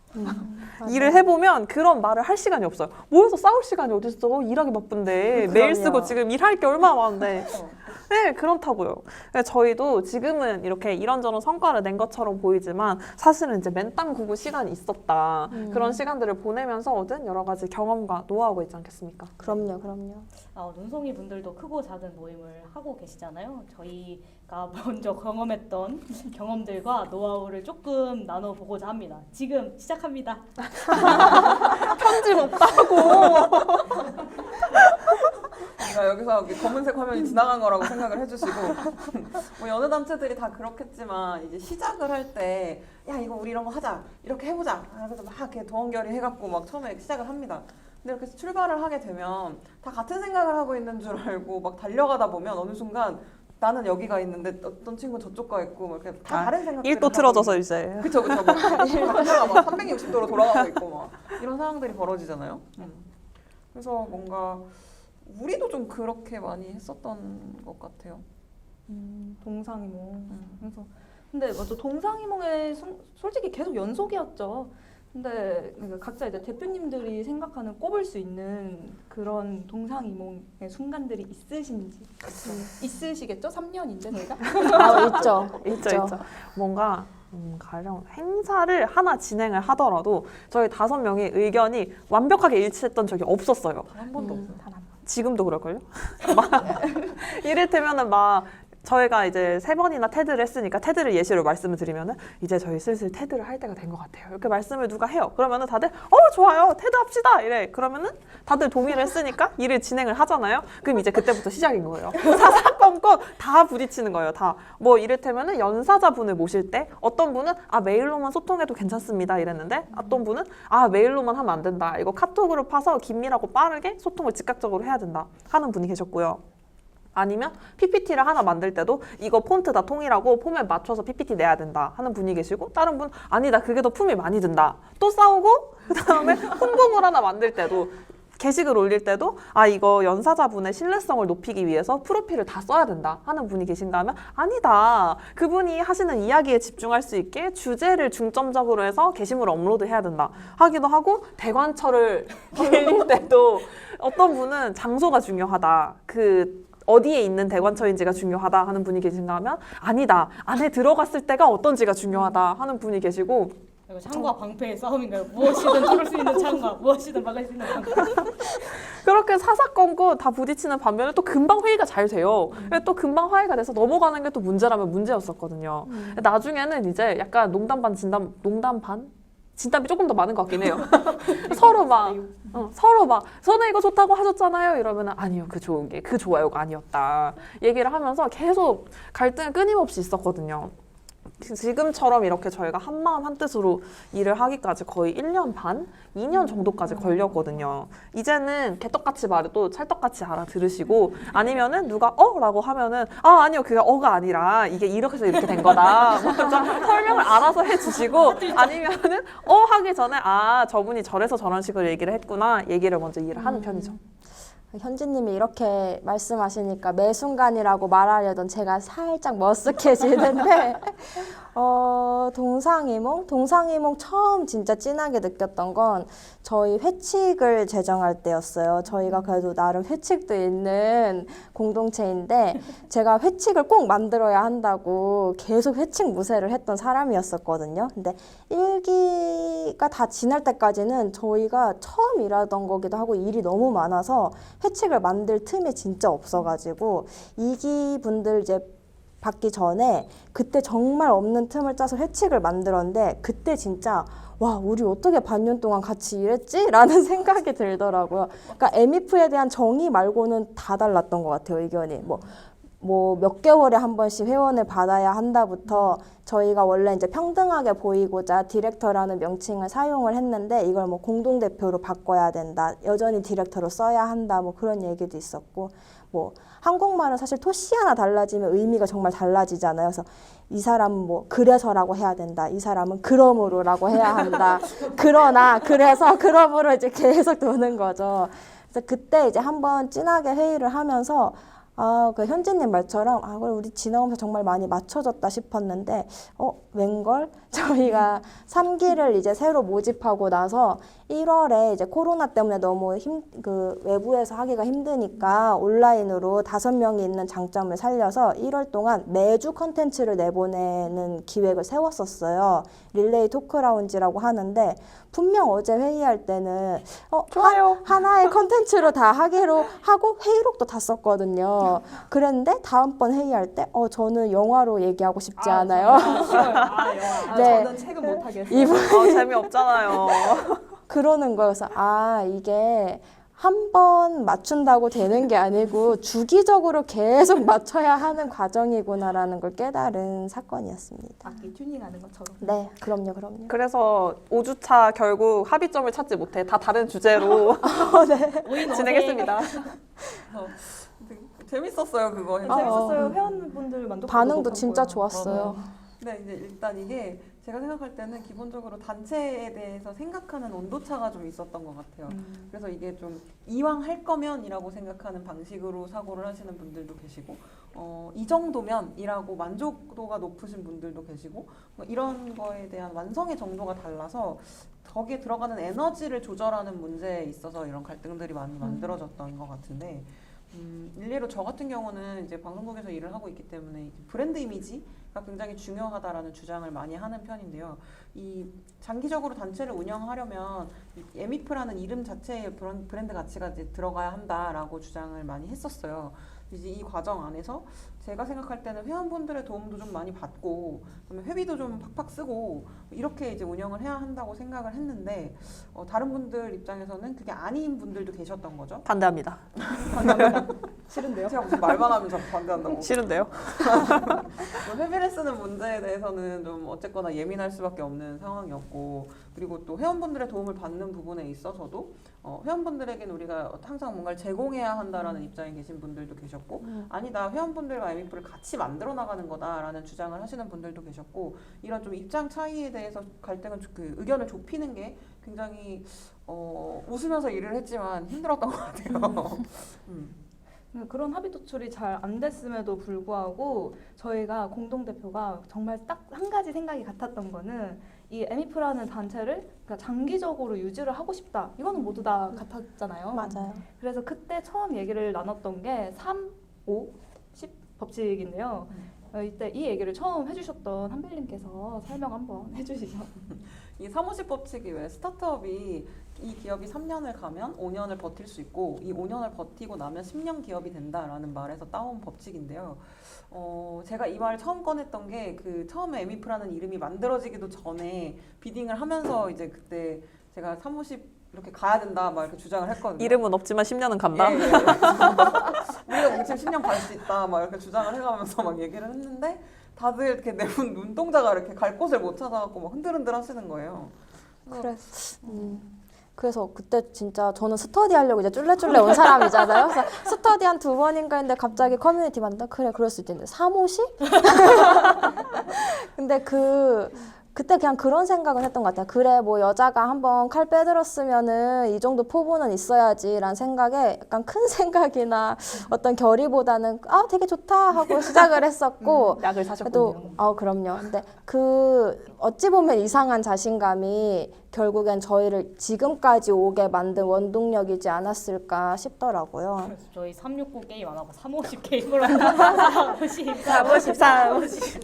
일을 해보면 그런 말을 할 시간이 없어요. 모여서 싸울 시간이 어딨어. 일하기 바쁜데. 메일 쓰고 지금 일할 게 얼마나 많은데. 네, 그렇다고요. 저희도 지금은 이렇게 이런저런 성과를 낸 것처럼 보이지만 사실은 이제 맨땅 구구 시간이 있었다. 그런 시간들을 보내면서 얻은 여러 가지 경험과 노하우가 있지 않겠습니까? 그럼요, 그럼요. 눈송이 분들도 크고 작은 모임을 하고 계시잖아요. 저희가 먼저 경험했던 경험들과 노하우를 조금 나눠보고자 합니다. 지금 시작합니다. 편집 없다고. 제가 여기서 이렇게 검은색 화면이 지나간 거라고 생각을 해주시고 뭐 여느 단체들이 다 그렇겠지만 이제 시작을 할 때 야 이거 우리 이런 거 하자 이렇게 해보자 그래서 막 이렇게 도원결의 해갖고 막 처음에 시작을 합니다. 근데 이렇게 출발을 하게 되면 다 같은 생각을 하고 있는 줄 알고 막 달려가다 보면 어느 순간 나는 여기가 있는데 어떤 친구는 저쪽 가 있고 막 이렇게 다 다른 생각들을 일 또 하고 틀어져서 이제. 그쵸 막 카메라가 막 360도로 돌아가고 있고 막 이런 상황들이 벌어지잖아요. 그래서 뭔가 우리도 좀 그렇게 많이 했었던 것 같아요. 동상이몽. 그래서 근데 맞아 동상이몽의 솔직히 계속 연속이었죠. 근데 그러니까 각자 이제 대표님들이 생각하는 꼽을 수 있는 그런 동상이몽의 순간들이 있으신지 있으시겠죠? 3년인데 저희가 있죠. 있죠. 뭔가 가령 행사를 하나 진행을 하더라도 저희 5명의 의견이 완벽하게 일치했던 적이 없었어요. 단 한 번도 없어요. 단 한 번. 지금도 그럴걸요? 이를테면은 막 저희가 이제 3번이나 테드를 했으니까 테드를 예시로 말씀을 드리면은 이제 저희 슬슬 테드를 할 때가 된 것 같아요. 이렇게 말씀을 누가 해요. 그러면은 다들 좋아요. 테드 합시다. 이래. 그러면은 다들 동의를 했으니까 일을 진행을 하잖아요. 그럼 이제 그때부터 시작인 거예요. 사사건건 다 부딪히는 거예요. 다. 뭐 이를테면은 연사자분을 모실 때 어떤 분은 메일로만 소통해도 괜찮습니다. 이랬는데 어떤 분은 메일로만 하면 안 된다. 이거 카톡으로 파서 긴밀하고 빠르게 소통을 즉각적으로 해야 된다. 하는 분이 계셨고요. 아니면 PPT를 하나 만들 때도 이거 폰트 다 통일하고 폼에 맞춰서 PPT 내야 된다 하는 분이 계시고 다른 분 아니다 그게 더 품이 많이 든다 또 싸우고 그 다음에 홍보물 하나 만들 때도 게시글 올릴 때도 이거 연사자분의 신뢰성을 높이기 위해서 프로필을 다 써야 된다 하는 분이 계신가 하면 아니다 그분이 하시는 이야기에 집중할 수 있게 주제를 중점적으로 해서 게시물을 업로드해야 된다 하기도 하고 대관철을 빌릴 때도 어떤 분은 장소가 중요하다 어디에 있는 대관처인지가 중요하다 하는 분이 계신가 하면 아니다. 안에 들어갔을 때가 어떤지가 중요하다 하는 분이 계시고 이거 창과 방패의 싸움인가요? 무엇이든 뚫을 수 있는 창과 무엇이든 막을 수 있는 방패. 그렇게 사사건건 다 부딪히는 반면에 또 금방 회의가 잘 돼요. 또 금방 화해가 돼서 넘어가는 게 또 문제라면 문제였었거든요. 나중에는 이제 약간 농담 반 진담이 조금 더 많은 것 같긴 해요. 서로 막 전에 이거 좋다고 하셨잖아요. 이러면 아니요 그 좋은 게 그 좋아요가 아니었다. 얘기를 하면서 계속 갈등은 끊임없이 있었거든요. 지금처럼 이렇게 저희가 한마음 한뜻으로 일을 하기까지 거의 1년 반? 2년 정도까지 걸렸거든요. 이제는 개떡같이 말해도 찰떡같이 알아들으시고 아니면은 누가 라고 하면은 아니요 그게 어가 아니라 이게 이렇게 해서 이렇게 된 거다. 먼저 설명을 알아서 해주시고 아니면은 하기 전에 저분이 저래서 저런 식으로 얘기를 했구나 얘기를 먼저 이해를 하는 편이죠. 현지님이 이렇게 말씀하시니까 매 순간이라고 말하려던 제가 살짝 머쓱해지는데 동상이몽 처음 진짜 진하게 느꼈던 건 저희 회칙을 제정할 때였어요. 저희가 그래도 나름 회칙도 있는 공동체인데 제가 회칙을 꼭 만들어야 한다고 계속 회칙 무새를 했던 사람이었었거든요. 근데 1기가 다 지날 때까지는 저희가 처음 일하던 거기도 하고 일이 너무 많아서 회칙을 만들 틈이 진짜 없어가지고 2기 분들 이제 받기 전에 그때 정말 없는 틈을 짜서 회칙을 만들었는데 그때 진짜 와 우리 어떻게 반년 동안 같이 일했지? 라는 생각이 들더라고요. 그러니까 MEF에 대한 정의 말고는 다 달랐던 것 같아요. 의견이 뭐 몇 개월에 한 번씩 회원을 받아야 한다부터 저희가 원래 이제 평등하게 보이고자 디렉터라는 명칭을 사용을 했는데 이걸 뭐 공동대표로 바꿔야 된다. 여전히 디렉터로 써야 한다. 뭐 그런 얘기도 있었고 뭐 한국말은 사실 토시 하나 달라지면 의미가 정말 달라지잖아요. 그래서 이 사람은 뭐 그래서라고 해야 된다. 이 사람은 그러므로라고 해야 한다. 그러나 그래서 그러므로 이제 계속 도는 거죠. 그래서 그때 이제 한번 진하게 회의를 하면서 그 현진님 말처럼 그래 우리 지나오면서 정말 많이 맞춰졌다 싶었는데 웬걸? 저희가 3기를 이제 새로 모집하고 나서 1월에 이제 코로나 때문에 너무 외부에서 하기가 힘드니까 온라인으로 5명이 있는 장점을 살려서 1월 동안 매주 컨텐츠를 내보내는 기획을 세웠었어요. 릴레이 토크 라운지라고 하는데 분명 어제 회의할 때는 좋아요. 하나의 컨텐츠로 다 하기로 하고 회의록도 다 썼거든요. 그랬는데 다음번 회의할 때 저는 영화로 얘기하고 싶지 않아요. 네. 저는 책은 못 하겠어요. 재미없잖아요. 그러는 거예요. 그래서 이게 한 번 맞춘다고 되는 게 아니고 주기적으로 계속 맞춰야 하는 과정이구나라는 걸 깨달은 사건이었습니다. 악기 튜닝하는 것처럼. 네, 그럼요. 그래서 5주차 결국 합의점을 찾지 못해 다 다른 주제로 진행했습니다. 재밌었어요 그거. 재밌었어요. 회원분들 만족. 반응도 진짜 좋았어요. 근데 이제 일단 이게 제가 생각할 때는 기본적으로 단체에 대해서 생각하는 온도차가 좀 있었던 것 같아요. 그래서 이게 좀 이왕 할 거면이라고 생각하는 방식으로 사고를 하시는 분들도 계시고 이 정도면이라고 만족도가 높으신 분들도 계시고 이런 거에 대한 완성의 정도가 달라서 거기에 들어가는 에너지를 조절하는 문제에 있어서 이런 갈등들이 많이 만들어졌던 것 같은데 일례로 저 같은 경우는 이제 방송국에서 일을 하고 있기 때문에 브랜드 이미지가 굉장히 중요하다라는 주장을 많이 하는 편인데요. 이 장기적으로 단체를 운영하려면 이 에미프라는 이름 자체에 브랜드 가치가 이제 들어가야 한다라고 주장을 많이 했었어요. 이제 이 과정 안에서 제가 생각할 때는 회원분들의 도움도 좀 많이 받고 그다음에 회비도 좀 팍팍 쓰고 이렇게 이제 운영을 해야 한다고 생각을 했는데 다른 분들 입장에서는 그게 아닌 분들도 계셨던 거죠. 반대합니다. 싫은데요? 제가 무슨 말만 하면 자꾸 반대한다고. 싫은데요? 회비를 쓰는 문제에 대해서는 좀 어쨌거나 예민할 수밖에 없는 상황이었고 그리고 또 회원분들의 도움을 받는 부분에 있어서도 회원분들에게는 우리가 항상 뭔가를 제공해야 한다라는 입장에 계신 분들도 계셨고 아니다 회원분들과 에미프를 같이 만들어 나가는 거다라는 주장을 하시는 분들도 계셨고 이런 좀 입장 차이에 대해서 갈등을 그 의견을 좁히는 게 굉장히 웃으면서 일을 했지만 힘들었던 것 같아요. 그런 합의 도출이 잘 안 됐음에도 불구하고 저희가 공동대표가 정말 딱 한 가지 생각이 같았던 거는 이 에미프라는 단체를 그러니까 장기적으로 유지를 하고 싶다. 이거는 모두 다 같았잖아요. 맞아요. 그래서 그때 처음 얘기를 나눴던 게 3, 5, 10 법칙인데요. 이때 이 얘기를 처음 해주셨던 한빌님께서 설명 한번 해주시죠. 이 350 법칙이 왜 스타트업이 이 기업이 3년을 가면 5년을 버틸 수 있고 이 5년을 버티고 나면 10년 기업이 된다라는 말에서 따온 법칙인데요. 제가 이 말을 처음 꺼냈던 게 그 처음에 에미프라는 이름이 만들어지기도 전에 비딩을 하면서 이제 그때 제가 350 이렇게 가야 된다 막 이렇게 주장을 했거든요. 이름은 없지만 10년은 간다. 예. 우리가 뭉치면 10년 갈 수 있다 막 이렇게 주장을 해가면서 막 얘기를 했는데 다들 이렇게 눈동자가 이렇게 갈 곳을 못 찾아갖고 막 흔들흔들 하시는 거예요. 그래서 그때 진짜 저는 스터디 하려고 이제 쫄래쫄래 온 사람이잖아요. 그래서 스터디 한 2번인가 했는데 갑자기 커뮤니티 만든다? 그래, 그럴 수 있겠는데 350? 근데 그때 그냥 그런 생각을 했던 것 같아요. 그래, 뭐 여자가 한번 칼 빼들었으면은 이 정도 포부는 있어야지라는 생각에 약간 큰 생각이나 어떤 결의보다는 되게 좋다 하고 시작을 했었고 약을 사셨군요. 그럼요. 근데 어찌 보면 이상한 자신감이 결국엔 저희를 지금까지 오게 만든 원동력이지 않았을까 싶더라고요. 그래서 저희 369 게임 안 하고 350 게임으로 350.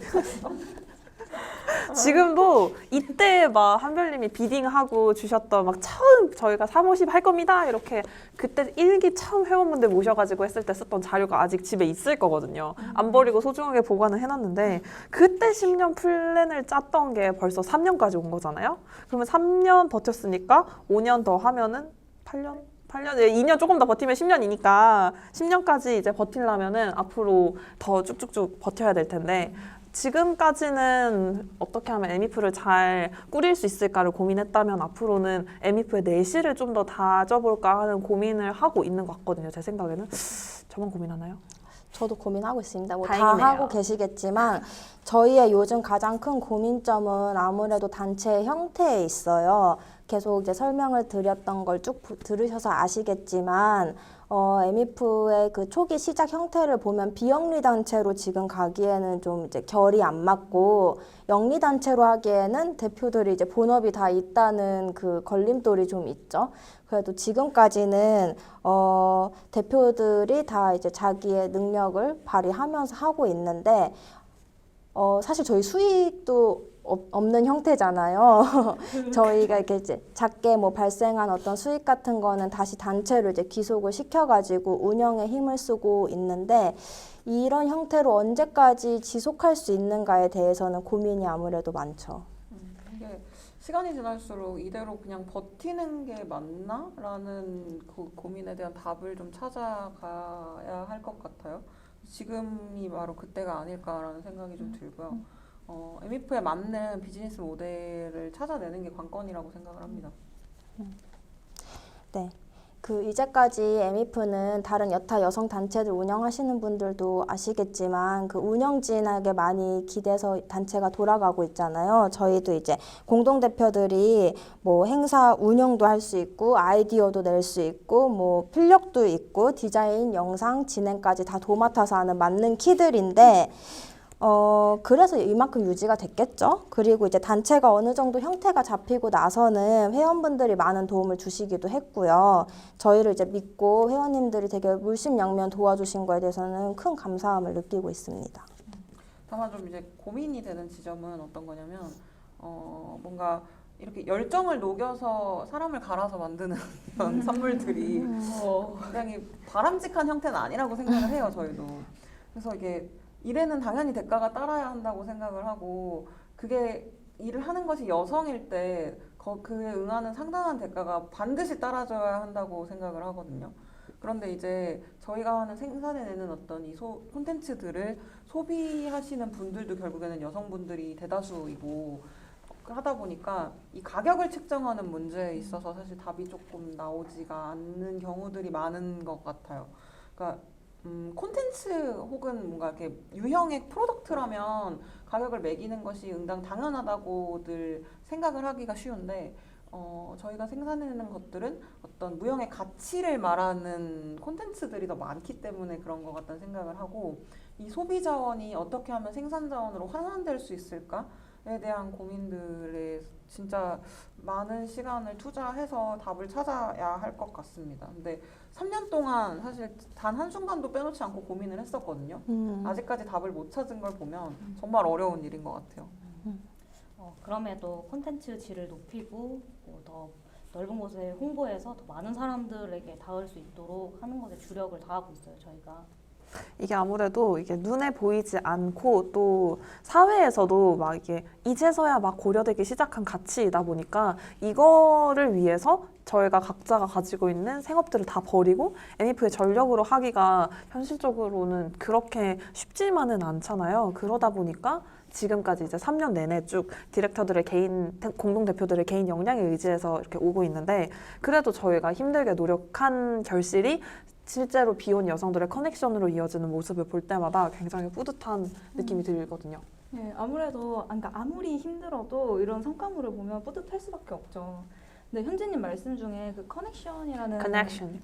지금도 이때 막 한별님이 비딩하고 주셨던 막 처음 저희가 350 할 겁니다 이렇게 그때 일기 처음 회원분들 모셔가지고 했을 때 썼던 자료가 아직 집에 있을 거거든요. 안 버리고 소중하게 보관을 해놨는데 그때 10년 플랜을 짰던 게 벌써 3년까지 온 거잖아요. 그러면 3년 버텼으니까 5년 더 하면은 8년? 2년 조금 더 버티면 10년이니까 10년까지 이제 버틸려면은 앞으로 더 쭉쭉쭉 버텨야 될 텐데 지금까지는 어떻게 하면 에미프를 잘 꾸릴 수 있을까를 고민했다면 앞으로는 에미프의 내실을 좀 더 다져볼까 하는 고민을 하고 있는 것 같거든요. 제 생각에는. 저만 고민하나요? 저도 고민하고 있습니다. 다 다행이네요. 하고 계시겠지만 저희의 요즘 가장 큰 고민점은 아무래도 단체의 형태에 있어요. 계속 이제 설명을 드렸던 걸 쭉 들으셔서 아시겠지만 에미프의 그 초기 시작 형태를 보면 비영리 단체로 지금 가기에는 좀 이제 결이 안 맞고 영리 단체로 하기에는 대표들이 이제 본업이 다 있다는 그 걸림돌이 좀 있죠. 그래도 지금까지는 대표들이 다 이제 자기의 능력을 발휘하면서 하고 있는데 사실 저희 수익도 없는 형태잖아요. 저희가 이렇게 이제 작게 뭐 발생한 어떤 수익 같은 거는 다시 단체로 이제 귀속을 시켜가지고 운영에 힘을 쓰고 있는데 이런 형태로 언제까지 지속할 수 있는가에 대해서는 고민이 아무래도 많죠. 이게 시간이 지날수록 이대로 그냥 버티는 게 맞나? 라는 그 고민에 대한 답을 좀 찾아가야 할 것 같아요. 지금이 바로 그때가 아닐까라는 생각이 좀 들고요. 에미프에 맞는 비즈니스 모델을 찾아내는 게 관건이라고 생각을 합니다. 네. 그 이제까지 에미프는 다른 여타 여성 단체들 운영하시는 분들도 아시겠지만 그 운영진에게 많이 기대서 단체가 돌아가고 있잖아요. 저희도 이제 공동대표들이 뭐 행사 운영도 할 수 있고 아이디어도 낼 수 있고 뭐 필력도 있고 디자인, 영상, 진행까지 다 도맡아서 하는 맞는 키들인데 그래서 이만큼 유지가 됐겠죠. 그리고 이제 단체가 어느 정도 형태가 잡히고 나서는 회원분들이 많은 도움을 주시기도 했고요. 저희를 이제 믿고 회원님들이 되게 물심양면 도와주신 거에 대해서는 큰 감사함을 느끼고 있습니다. 다만 좀 이제 고민이 되는 지점은 어떤 거냐면, 뭔가 이렇게 열정을 녹여서 사람을 갈아서 만드는 이런 선물들이 굉장히 바람직한 형태는 아니라고 생각을 해요, 저희도. 그래서 이게 일에는 당연히 대가가 따라야 한다고 생각을 하고 그게 일을 하는 것이 여성일 때 그에 응하는 상당한 대가가 반드시 따라줘야 한다고 생각을 하거든요. 그런데 이제 저희가 하는 생산해내는 어떤 이 콘텐츠들을 소비하시는 분들도 결국에는 여성분들이 대다수이고 하다 보니까 이 가격을 측정하는 문제에 있어서 사실 답이 조금 나오지가 않는 경우들이 많은 것 같아요. 그러니까 콘텐츠 혹은 뭔가 이렇게 유형의 프로덕트라면 가격을 매기는 것이 응당 당연하다고들 생각을 하기가 쉬운데 저희가 생산해내는 것들은 어떤 무형의 가치를 말하는 콘텐츠들이 더 많기 때문에 그런 것 같다는 생각을 하고 이 소비 자원이 어떻게 하면 생산 자원으로 환원될 수 있을까에 대한 고민들에 진짜 많은 시간을 투자해서 답을 찾아야 할 것 같습니다. 근데 3년 동안 사실 단 한순간도 빼놓지 않고 고민을 했었거든요. 아직까지 답을 못 찾은 걸 보면 정말 어려운 일인 것 같아요. 그럼에도 콘텐츠 질을 높이고 더 넓은 곳에 홍보해서 더 많은 사람들에게 닿을 수 있도록 하는 것에 주력을 다하고 있어요, 저희가. 이게 아무래도 이게 눈에 보이지 않고 또 사회에서도 막 이게 이제서야 막 고려되기 시작한 가치이다 보니까 이거를 위해서 저희가 각자가 가지고 있는 생업들을 다 버리고 에미프에 전력으로 하기가 현실적으로는 그렇게 쉽지만은 않잖아요. 그러다 보니까 지금까지 이제 3년 내내 쭉 디렉터들의 공동대표들의 개인 역량에 의지해서 이렇게 오고 있는데 그래도 저희가 힘들게 노력한 결실이 실제로 비혼 여성들의 커넥션으로 이어지는 모습을 볼 때마다 굉장히 뿌듯한 느낌이 들거든요. 네, 아무래도 그러니까 아무리 힘들어도 이런 성과물을 보면 뿌듯할 수밖에 없죠. 근데 현진님 말씀 중에 그 커넥션이라는 커넥션.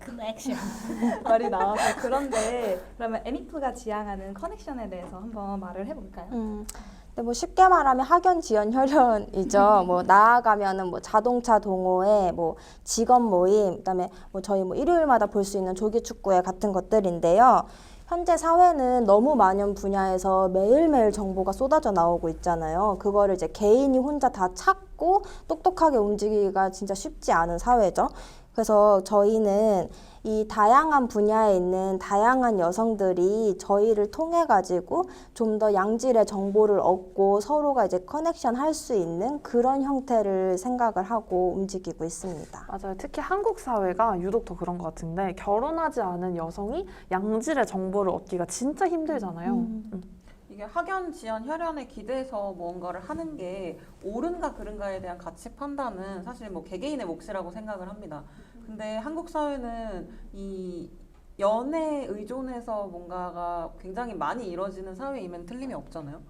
말이 나와서 그런데 그러면 에미프가 지향하는 커넥션에 대해서 한번 말을 해볼까요? 근데 뭐 쉽게 말하면 학연, 지연, 혈연이죠. 뭐 나아가면은 뭐 자동차 동호회, 뭐 직업 모임, 그다음에 뭐 저희 뭐 일요일마다 볼 수 있는 조기 축구회 같은 것들인데요. 현재 사회는 너무 많은 분야에서 매일매일 정보가 쏟아져 나오고 있잖아요. 그거를 이제 개인이 혼자 다 찾고 똑똑하게 움직이기가 진짜 쉽지 않은 사회죠. 그래서 저희는 이 다양한 분야에 있는 다양한 여성들이 저희를 통해 가지고 좀 더 양질의 정보를 얻고 서로가 이제 커넥션 할 수 있는 그런 형태를 생각을 하고 움직이고 있습니다. 맞아요. 특히 한국 사회가 유독 더 그런 것 같은데 결혼하지 않은 여성이 양질의 정보를 얻기가 진짜 힘들잖아요. 이게 학연, 지연, 혈연에 기대서 무언가를 하는 게 옳은가 그른가에 대한 가치 판단은 사실 뭐 개개인의 몫이라고 생각을 합니다. 근데 한국 사회는 이 연애에 의존해서 뭔가가 굉장히 많이 이루어지는 사회임엔 틀림이 없잖아요.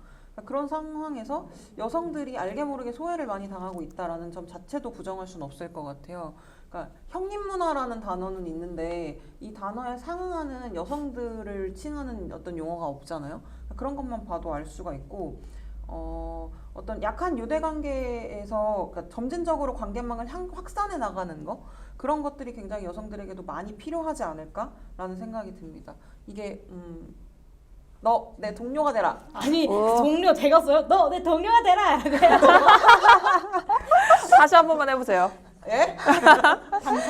그런 상황에서 여성들이 알게 모르게 소외를 많이 당하고 있다라는 점 자체도 부정할 수는 없을 것 같아요. 그러니까 형님 문화라는 단어는 있는데 이 단어에 상응하는 여성들을 칭하는 어떤 용어가 없잖아요. 그런 것만 봐도 알 수가 있고 어떤 약한 유대 관계에서 그러니까 점진적으로 관계망을 확산해 나가는 거 그런 것들이 굉장히 여성들에게도 많이 필요하지 않을까라는 생각이 듭니다. 이게 너 내 동료가 되라. 아니 동료 되겠어요? 너 내 동료가 되라. 다시 한 번만 해보세요. 예?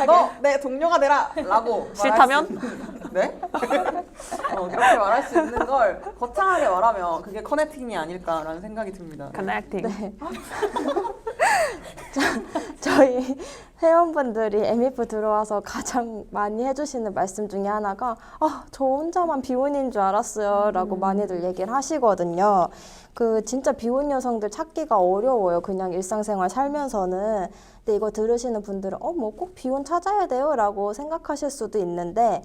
너 내 동료가 되라 라고 싫다면? 네? 그렇게 말할 수 있는 걸 거창하게 말하면 그게 커넥팅이 아닐까라는 생각이 듭니다. Connecting. 저희 회원분들이 MF 들어와서 가장 많이 해주시는 말씀 중에 하나가 저 혼자만 비혼인 줄 알았어요 라고 많이들 얘기를 하시거든요. 그 진짜 비혼 여성들 찾기가 어려워요. 그냥 일상생활 살면서는. 근데 이거 들으시는 분들은 뭐 꼭 비혼 찾아야 돼요 라고 생각하실 수도 있는데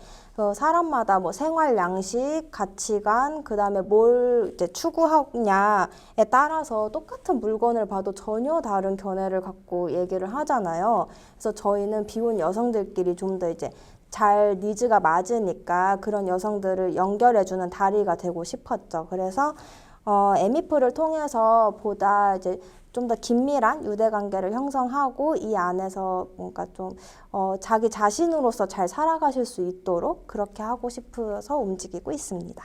사람마다 뭐 생활 양식, 가치관, 그 다음에 뭘 이제 추구하냐에 따라서 똑같은 물건을 봐도 전혀 다른 견해를 갖고 얘기를 하잖아요. 그래서 저희는 비혼 여성들끼리 좀 더 이제 잘 니즈가 맞으니까 그런 여성들을 연결해주는 다리가 되고 싶었죠. 그래서 MEF를 통해서 보다 이제 좀 더 긴밀한 유대관계를 형성하고 이 안에서 뭔가 좀 자기 자신으로서 잘 살아가실 수 있도록 그렇게 하고 싶어서 움직이고 있습니다.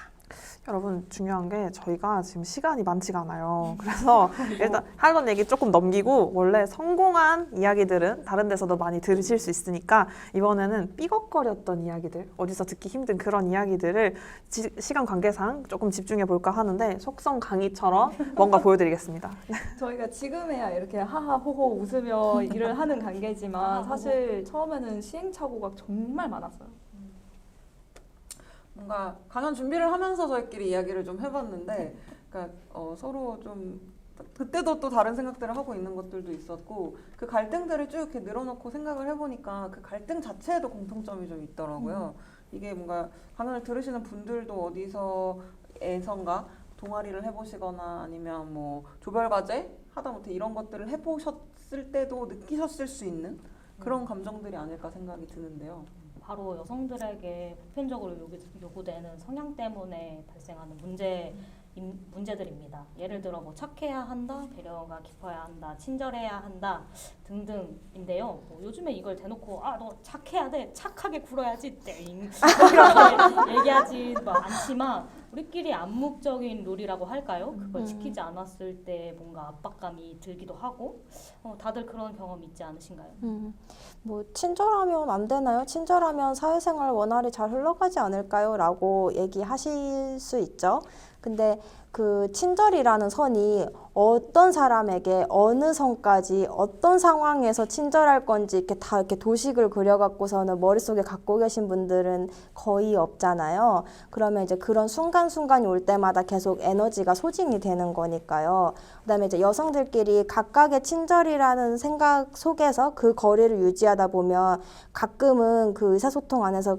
여러분 중요한 게 저희가 지금 시간이 많지가 않아요. 그래서 일단 하던 얘기 조금 넘기고 원래 성공한 이야기들은 다른 데서도 많이 들으실 수 있으니까 이번에는 삐걱거렸던 이야기들, 어디서 듣기 힘든 그런 이야기들을 시간 관계상 조금 집중해 볼까 하는데 속성 강의처럼 뭔가 보여드리겠습니다. 저희가 지금에야 이렇게 하하호호 웃으며 일을 하는 관계지만 사실 처음에는 시행착오가 정말 많았어요. 뭔가 강연 준비를 하면서 저희끼리 이야기를 좀 해봤는데, 그러니까 서로 좀 그때도 또 다른 생각들을 하고 있는 것들도 있었고, 그 갈등들을 쭉 이렇게 늘어놓고 생각을 해보니까 그 갈등 자체에도 공통점이 좀 있더라고요. 이게 뭔가 강연을 들으시는 분들도 어디서에선가 동아리를 해보시거나 아니면 뭐 조별과제 하다못해 이런 것들을 해보셨을 때도 느끼셨을 수 있는 그런 감정들이 아닐까 생각이 드는데요. 바로 여성들에게 보편적으로 요구되는 성향 때문에 발생하는 문제들입니다. 예를 들어 뭐 착해야 한다, 배려가 깊어야 한다, 친절해야 한다 등등인데요. 뭐 요즘에 이걸 대놓고 너 착해야 돼, 착하게 굴어야지 땡 이렇게 얘기하지 않지만 우리끼리 암묵적인 룰이라고 할까요? 그걸 지키지 않았을 때 뭔가 압박감이 들기도 하고 다들 그런 경험 있지 않으신가요? 뭐 친절하면 안 되나요? 친절하면 사회생활 원활히 잘 흘러가지 않을까요? 라고 얘기하실 수 있죠. 근데 그 친절이라는 선이 어떤 사람에게 어느 선까지 어떤 상황에서 친절할 건지 이렇게 다 이렇게 도식을 그려갖고서는 머릿속에 갖고 계신 분들은 거의 없잖아요. 그러면 이제 그런 순간순간이 올 때마다 계속 에너지가 소진이 되는 거니까요. 그다음에 이제 여성들끼리 각각의 친절이라는 생각 속에서 그 거리를 유지하다 보면 가끔은 그 의사소통 안에서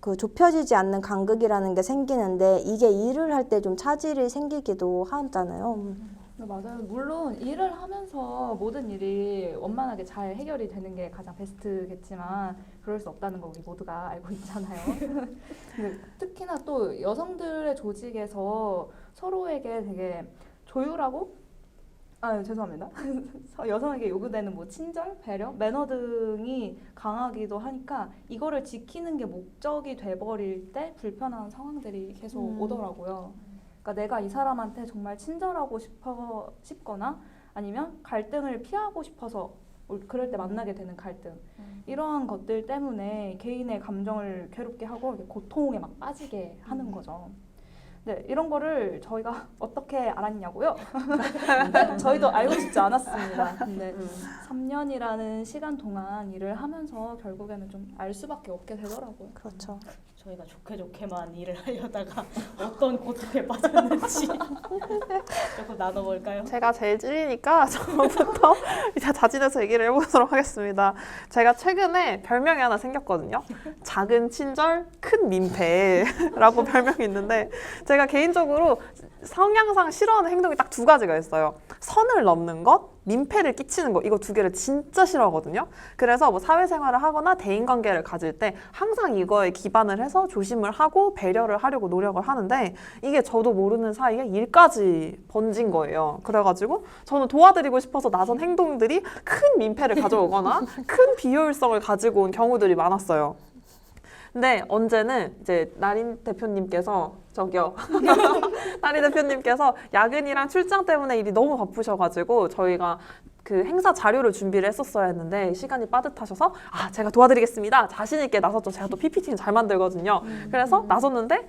그 좁혀지지 않는 간극이라는 게 생기는데 이게 일을 할 때 좀 차질이 생기기도 하잖아요. 맞아요. 물론 일을 하면서 모든 일이 원만하게 잘 해결이 되는 게 가장 베스트겠지만 그럴 수 없다는 거 우리 모두가 알고 있잖아요. 근데 특히나 또 여성들의 조직에서 서로에게 되게 조율하고 죄송합니다. 여성에게 요구되는 뭐 친절, 배려, 매너 등이 강하기도 하니까 이거를 지키는 게 목적이 돼버릴 때 불편한 상황들이 계속 오더라고요. 그러니까 내가 이 사람한테 정말 친절하고 싶거나 아니면 갈등을 피하고 싶어서 그럴 때 만나게 되는 갈등 이러한 것들 때문에 개인의 감정을 괴롭게 하고 고통에 막 빠지게 하는 거죠. 네, 이런 거를 저희가 어떻게 알았냐고요? 저희도 알고 싶지 않았습니다. 근데 3년이라는 시간 동안 일을 하면서 결국에는 좀 알 수밖에 없게 되더라고요. 그렇죠. 저희가 좋게만 일을 하려다가 어떤 고통에 빠졌는지 조금 나눠볼까요? 제가 제일 찔리니까 저부터 이제 자진해서 얘기를 해보도록 하겠습니다. 제가 최근에 별명이 하나 생겼거든요. 작은 친절, 큰 민폐라고 별명이 있는데 제가 제가 개인적으로 성향상 싫어하는 행동이 딱 두 가지가 있어요. 선을 넘는 것, 민폐를 끼치는 것, 이거 두 개를 진짜 싫어하거든요. 그래서 뭐 사회생활을 하거나 대인관계를 가질 때 항상 이거에 기반을 해서 조심을 하고 배려를 하려고 노력을 하는데 이게 저도 모르는 사이에 일까지 번진 거예요. 그래가지고 저는 도와드리고 싶어서 나선 행동들이 큰 민폐를 가져오거나 큰 비효율성을 가지고 온 경우들이 많았어요. 근데 언제는 이제 나린 대표님께서 저기요. 나린 대표님께서 야근이랑 출장 때문에 일이 너무 바쁘셔가지고 저희가 그 행사 자료를 준비를 했었어야 했는데 시간이 빠듯하셔서 제가 도와드리겠습니다. 자신 있게 나섰죠. 제가 또 PPT는 잘 만들거든요. 그래서 나섰는데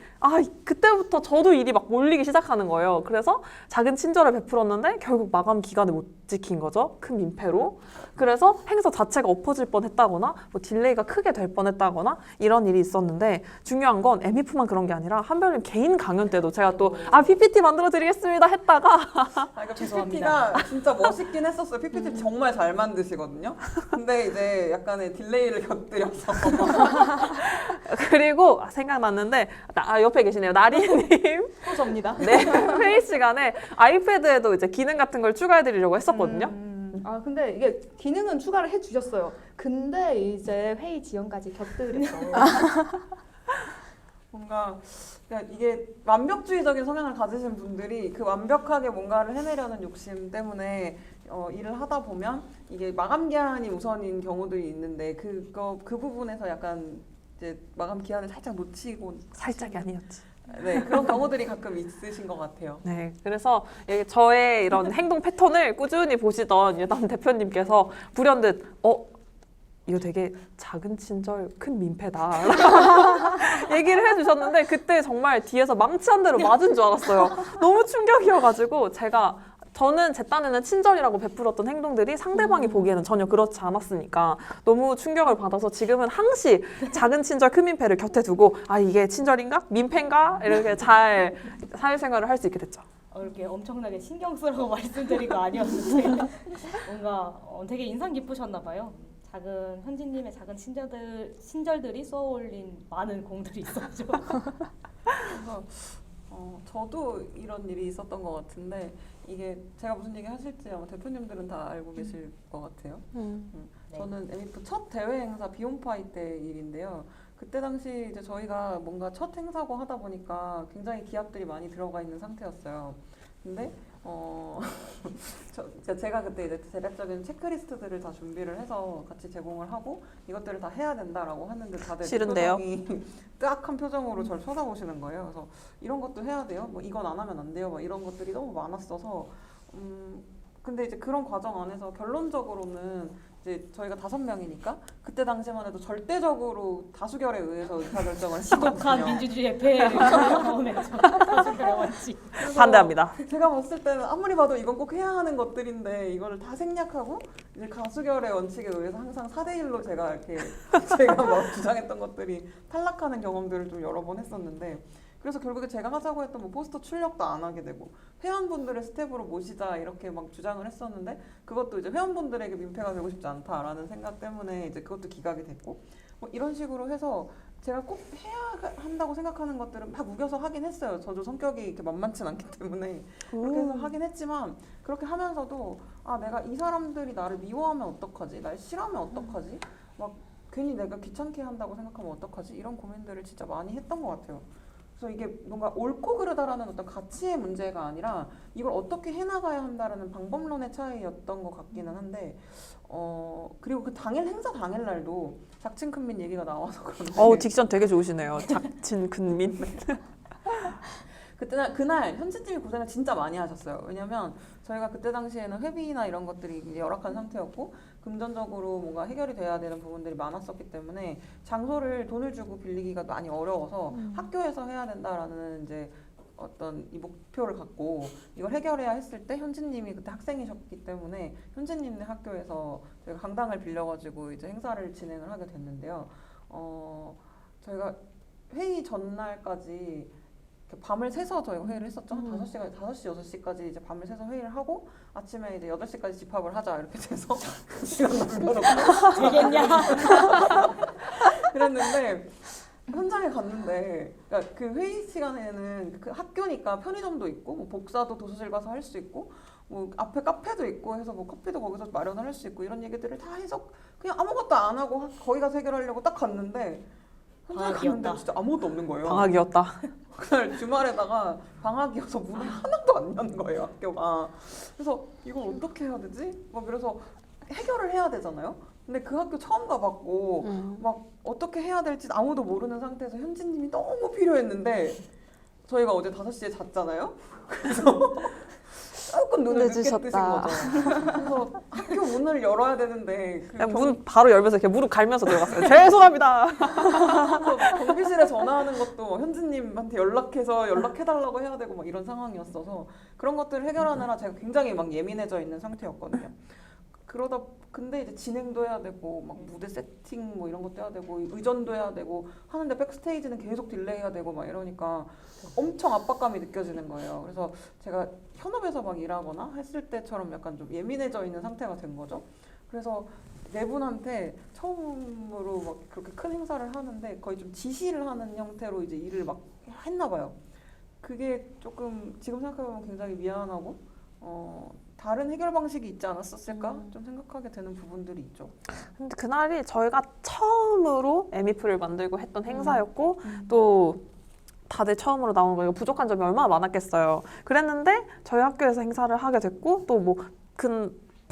그때부터 저도 일이 막 몰리기 시작하는 거예요. 그래서 작은 친절을 베풀었는데 결국 마감 기간을 못 지킨 거죠. 큰 민폐로. 그래서 행사 자체가 엎어질 뻔했다거나 뭐 딜레이가 크게 될 뻔했다거나 이런 일이 있었는데 중요한 건 MEF만 그런 게 아니라 한별님 개인 강연 때도 제가 또 PPT 만들어드리겠습니다 했다가 그러니까 죄송합니다. PPT가 진짜 멋있긴 했었어요. PPT 정말 잘 만드시거든요. 근데 이제 약간의 딜레이를 곁들여서 그리고 생각났는데 옆에 계시네요. 나리님. 접니다. 네, 회의 시간에 아이패드에도 이제 기능 같은 걸 추가해드리려고 했었거든요. 근데 이게 기능은 추가를 해주셨어요. 근데 이제 회의 지연까지 곁들여서 뭔가 그러니까 이게 완벽주의적인 성향을 가지신 분들이 그 완벽하게 뭔가를 해내려는 욕심 때문에 일을 하다 보면 이게 마감 기한이 우선인 경우들이 있는데 그 부분에서 약간 이제 마감 기한을 살짝 놓치고 살짝이 아니었지. 네, 그런 경우들이 가끔 있으신 것 같아요. 네, 그래서 저의 이런 행동 패턴을 꾸준히 보시던 예담 대표님께서 불현듯 이거 되게 작은 친절 큰 민폐다 얘기를 해주셨는데 그때 정말 뒤에서 망치 한 대로 맞은 줄 알았어요. 너무 충격이어가지고 저는 제 딴에는 친절이라고 베풀었던 행동들이 상대방이 보기에는 전혀 그렇지 않았으니까 너무 충격을 받아서 지금은 항시 작은 친절 큰 민폐를 곁에 두고 이게 친절인가? 민폐인가? 이렇게 잘 사회생활을 할 수 있게 됐죠. 이렇게 엄청나게 신경 쓰라고 말씀드린 거 아니었는데 뭔가 되게 인상 깊으셨나 봐요. 현진님의 작은 친절들이 쏘아올린 많은 공들이 있었죠. 그래서 저도 이런 일이 있었던 것 같은데 이게 제가 무슨 얘기 하실지 아마 대표님들은 다 알고 계실 것 같아요. 네. 저는 MEF 첫 대회 행사 비온파이 때 일인데요. 그때 당시 이제 저희가 뭔가 첫 행사고 하다 보니까 굉장히 기합들이 많이 들어가 있는 상태였어요. 근데 제가 그때 이제 대략적인 체크리스트들을 다 준비를 해서 같이 제공을 하고 이것들을 다 해야 된다라고 하는데 다들 싫은데요? 표정이 뜨악한 표정으로 저를 쳐다보시는 거예요. 그래서 이런 것도 해야 돼요? 뭐 이건 안 하면 안 돼요? 막 이런 것들이 너무 많았어서 근데 이제 그런 과정 안에서 결론적으로는 이제 저희가 5명이니까 그때 당시만 해도 절대적으로 다수결에 의해서 의사결정을 지독한 했거든요. 민주주의의 폐해를 경험했죠. 다수결의 원칙. 반대합니다. 제가 봤을 때는 아무리 봐도 이건 꼭 해야 하는 것들인데 이거를 다 생략하고 이제 가수결의 원칙에 의해서 항상 4대1로 제가 막 주장했던 것들이 탈락하는 경험들을 좀 여러 번 했었는데 그래서 결국에 제가 하자고 했던 뭐 포스터 출력도 안 하게 되고 회원분들을 스텝으로 모시자 이렇게 막 주장을 했었는데 그것도 이제 회원분들에게 민폐가 되고 싶지 않다라는 생각 때문에 이제 그것도 기각이 됐고 뭐 이런 식으로 해서 제가 꼭 해야 한다고 생각하는 것들은 막 우겨서 하긴 했어요. 저도 성격이 이렇게 만만치 않기 때문에 그렇게 해서 하긴 했지만 그렇게 하면서도 내가 이 사람들이 나를 미워하면 어떡하지? 날 싫어하면 어떡하지? 막 괜히 내가 귀찮게 한다고 생각하면 어떡하지? 이런 고민들을 진짜 많이 했던 것 같아요. 그래서 이게 뭔가 옳고 그르다라는 어떤 가치의 문제가 아니라 이걸 어떻게 해나가야 한다라는 방법론의 차이였던 것 같기는 한데 그리고 그 행사 당일날도 작친 큰민 얘기가 나와서 그런데 딕션 되게 좋으시네요. 작친 큰민. 그날 현진님이 고생을 진짜 많이 하셨어요. 왜냐면 저희가 그때 당시에는 회비나 이런 것들이 이제 열악한 상태였고 금전적으로 뭔가 해결이 돼야 되는 부분들이 많았었기 때문에 장소를 돈을 주고 빌리기가 많이 어려워서 학교에서 해야 된다라는 이제 어떤 이 목표를 갖고 이걸 해결해야 했을 때 현진님이 그때 학생이셨기 때문에 현진님네 학교에서 저희가 강당을 빌려가지고 이제 행사를 진행을 하게 됐는데요. 저희가 회의 전날까지 밤을 새서 저희가 회의를 했었죠. 한 5시, 6시까지 이제 밤을 새서 회의를 하고 아침에 이제 8시까지 집합을 하자 이렇게 돼서 시간 남겨놓고 되겠냐? 그랬는데 현장에 갔는데 그러니까 그 회의 시간에는 그 학교니까 편의점도 있고 뭐 복사도 도서실 가서 할 수 있고 뭐 앞에 카페도 있고 해서 뭐 커피도 거기서 마련을 할 수 있고 이런 얘기들을 다 해서 그냥 아무것도 안 하고 거기 가서 해결하려고 딱 갔는데 현장에 방학이었다. 갔는데 진짜 아무것도 없는 거예요. 방학이었다. 그날 주말에다가 방학이어서 문을 하나도 안 연 거예요, 학교가. 그래서 이걸 어떻게 해야 되지? 막 그래서 해결을 해야 되잖아요. 근데 그 학교 처음 가봤고 막 어떻게 해야 될지 아무도 모르는 상태에서 현진님이 너무 필요했는데 저희가 어제 5시에 잤잖아요. 그래서 조금 눈을 늦게 뜨신 늦으셨다. 거죠. 그래서 학교 문을 열어야 되는데 그 그냥 문 바로 열면서 이렇게 무릎 갈면서 들어갔어요. 죄송합니다. 경비실에 전화하는 것도 현진님한테 연락해달라고 해야 되고 막 이런 상황이었어서 그런 것들을 해결하느라 제가 굉장히 막 예민해져 있는 상태였거든요. 그러다 근데 이제 진행도 해야 되고 막 무대 세팅 뭐 이런 것도 해야 되고 의전도 해야 되고 하는데 백스테이지는 계속 딜레이해야 되고 막 이러니까 엄청 압박감이 느껴지는 거예요. 그래서 제가 현업에서 막 일하거나 했을 때처럼 약간 좀 예민해져 있는 상태가 된 거죠. 그래서 네 분한테 처음으로 막 그렇게 큰 행사를 하는데 거의 좀 지시를 하는 형태로 이제 일을 막 했나 봐요. 그게 조금 지금 생각해보면 굉장히 미안하고 다른 해결 방식이 있지 않았었을까 좀 생각하게 되는 부분들이 있죠. 근데 그날이 저희가 처음으로 에미프를 만들고 했던 행사였고 또 다들 처음으로 나온 거예요. 부족한 점이 얼마나 많았겠어요. 그랬는데 저희 학교에서 행사를 하게 됐고 또 뭐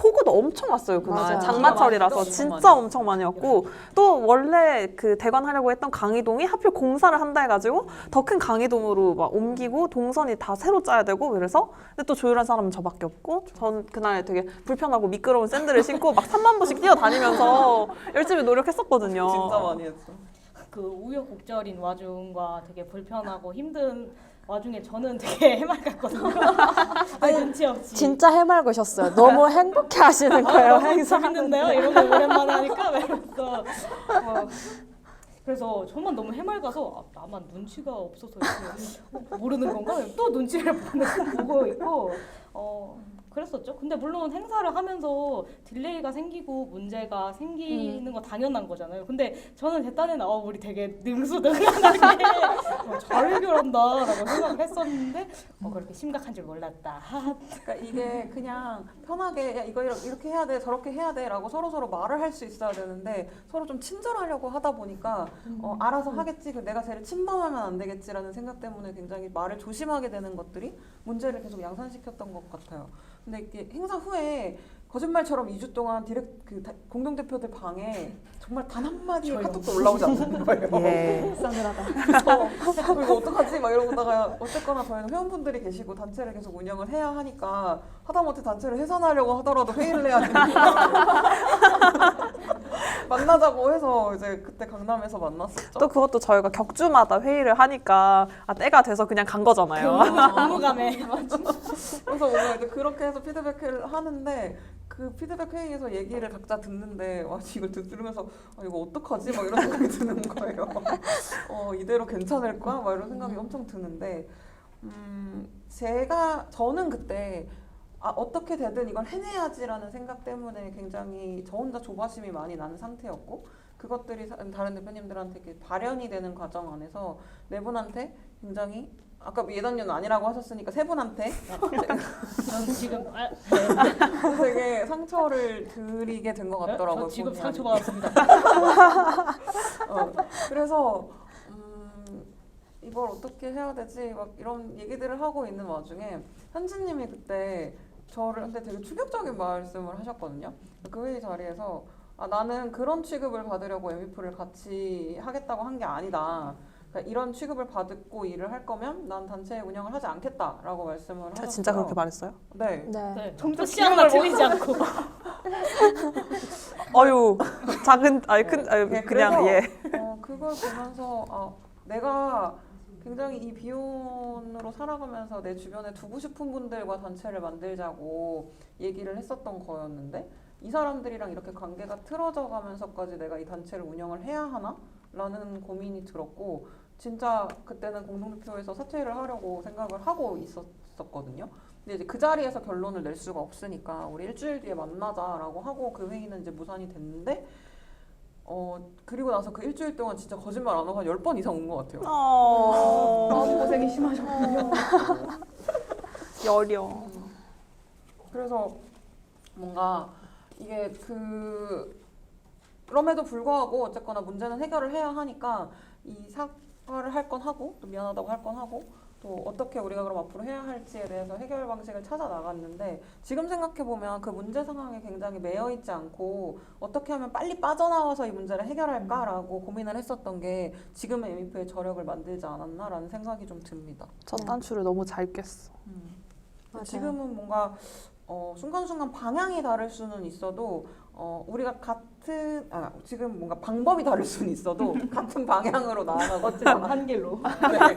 폭우도 엄청 왔어요. 그날 맞아요. 장마철이라서 진짜 진짜 엄청 많이 왔고 또 원래 그 대관하려고 했던 강의동이 하필 공사를 한다 해가지고 더 큰 강의동으로 막 옮기고 동선이 다 새로 짜야 되고 그래서 근데 또 조율한 사람은 저밖에 없고 전 그날 되게 불편하고 미끄러운 샌들을 신고 막 3만 보씩 뛰어다니면서 열심히 노력했었거든요. 진짜 많이 했어. 그 우여곡절인 와중과 되게 불편하고 힘든 와중에 저는 되게 해맑았거든요. 눈치 없이. 진짜 해맑으셨어요. 너무 행복해 하시는 거예요. 행사. 재밌는데요? 이런 거 오랜만에 하니까 왜 이러면서 그래서 저만 너무 해맑아서 나만 눈치가 없어서 이렇게 모르는 건가? 또 눈치를 보고 있고 그랬었죠. 근데 물론 행사를 하면서 딜레이가 생기고 문제가 생기는 거 당연한 거잖아요. 근데 저는 제 딴에는 우리 되게 능수능란하게 잘 해결한다라고 생각을 했었는데 그렇게 심각한 줄 몰랐다. 그러니까 이게 그냥 편하게 야 이거 이렇게 해야 돼 저렇게 해야 돼라고 서로 말을 할 수 있어야 되는데 서로 좀 친절하려고 하다 보니까 알아서 하겠지 내가 쟤를 침범하면 안 되겠지라는 생각 때문에 굉장히 말을 조심하게 되는 것들이 문제를 계속 양산시켰던 것 같아요. 근데 이게 행사 후에 거짓말처럼 2주 동안 공동대표들 방에 정말 단 한마디의 카톡도 올라오지 않는 거예요. 예. 싸늘하다. 그래서 이거 어떡하지? 막 이러다가 어쨌거나 저희는 회원분들이 계시고 단체를 계속 운영을 해야 하니까 하다못해 단체를 해산하려고 하더라도 회의를 해야 되니까 만나자고 해서 이제 그때 강남에서 만났었죠. 또 그것도 저희가 격주마다 회의를 하니까 때가 돼서 그냥 간 거잖아요. 업무감에 그래서 오늘 이제 그렇게 해서 피드백을 하는데 그 피드백 회의에서 얘기를 각자 듣는데 와 이걸 들으면서 이거 어떡하지? 막 이런 생각이 드는 거예요. 이대로 괜찮을까? 막 이런 생각이 엄청 드는데 저는 그때 어떻게 되든 이걸 해내야지라는 생각 때문에 굉장히 저 혼자 조바심이 많이 나는 상태였고 그것들이 다른 대표님들한테 이렇게 발현이 되는 과정 안에서 네 분한테 굉장히 아까 예단료는 아니라고 하셨으니까 세 분한테 저는 지금 되게 상처를 드리게 된 것 같더라고요. 저 지금 본의 상처 아니게. 받았습니다. 그래서 이걸 어떻게 해야 되지? 막 이런 얘기들을 하고 있는 와중에 현진님이 그때 저한테 되게 충격적인 말씀을 하셨거든요. 그 회의 자리에서 나는 그런 취급을 받으려고 에미프를 같이 하겠다고 한 게 아니다. 그러니까 이런 취급을 받고 일을 할 거면 난 단체 운영을 하지 않겠다라고 말씀을 하셨어요. 진짜 그렇게 말했어요? 네. 네. 네, 정작 시 하나 틀리지 않고 어유 작은 네, 그냥 그래서, 예. 그걸 보면서 내가 굉장히 이 비혼으로 살아가면서 내 주변에 두고 싶은 분들과 단체를 만들자고 얘기를 했었던 거였는데 이 사람들이랑 이렇게 관계가 틀어져 가면서까지 내가 이 단체를 운영을 해야 하나? 라는 고민이 들었고 진짜 그때는 공동대표에서 사퇴를 하려고 생각을 하고 있었거든요. 근데 이제 그 자리에서 결론을 낼 수가 없으니까 우리 일주일 뒤에 만나자라고 하고 그 회의는 이제 무산이 됐는데 그리고 나서 그 일주일 동안 진짜 거짓말 안 하고 한 10번 이상 온 것 같아요. 마음고생이 심하셨군요. 여려. 그래서 뭔가 이게 그럼에도 불구하고 어쨌거나 문제는 해결을 해야 하니까 이 사과를 할 건 하고 또 미안하다고 할 건 하고 또 어떻게 우리가 그럼 앞으로 해야 할지에 대해서 해결 방식을 찾아 나갔는데 지금 생각해 보면 그 문제 상황에 굉장히 매여 있지 않고 어떻게 하면 빨리 빠져나와서 이 문제를 해결할까라고 고민을 했었던 게 지금의 에미프의 저력을 만들지 않았나라는 생각이 좀 듭니다. 첫 단추를 너무 잘 깼어. 맞아요. 지금은 뭔가 순간순간 방향이 다를 수는 있어도 우리가 지금 뭔가 방법이 다를 수는 있어도 같은 방향으로 나아가고 어쨌든 한 길로. 네.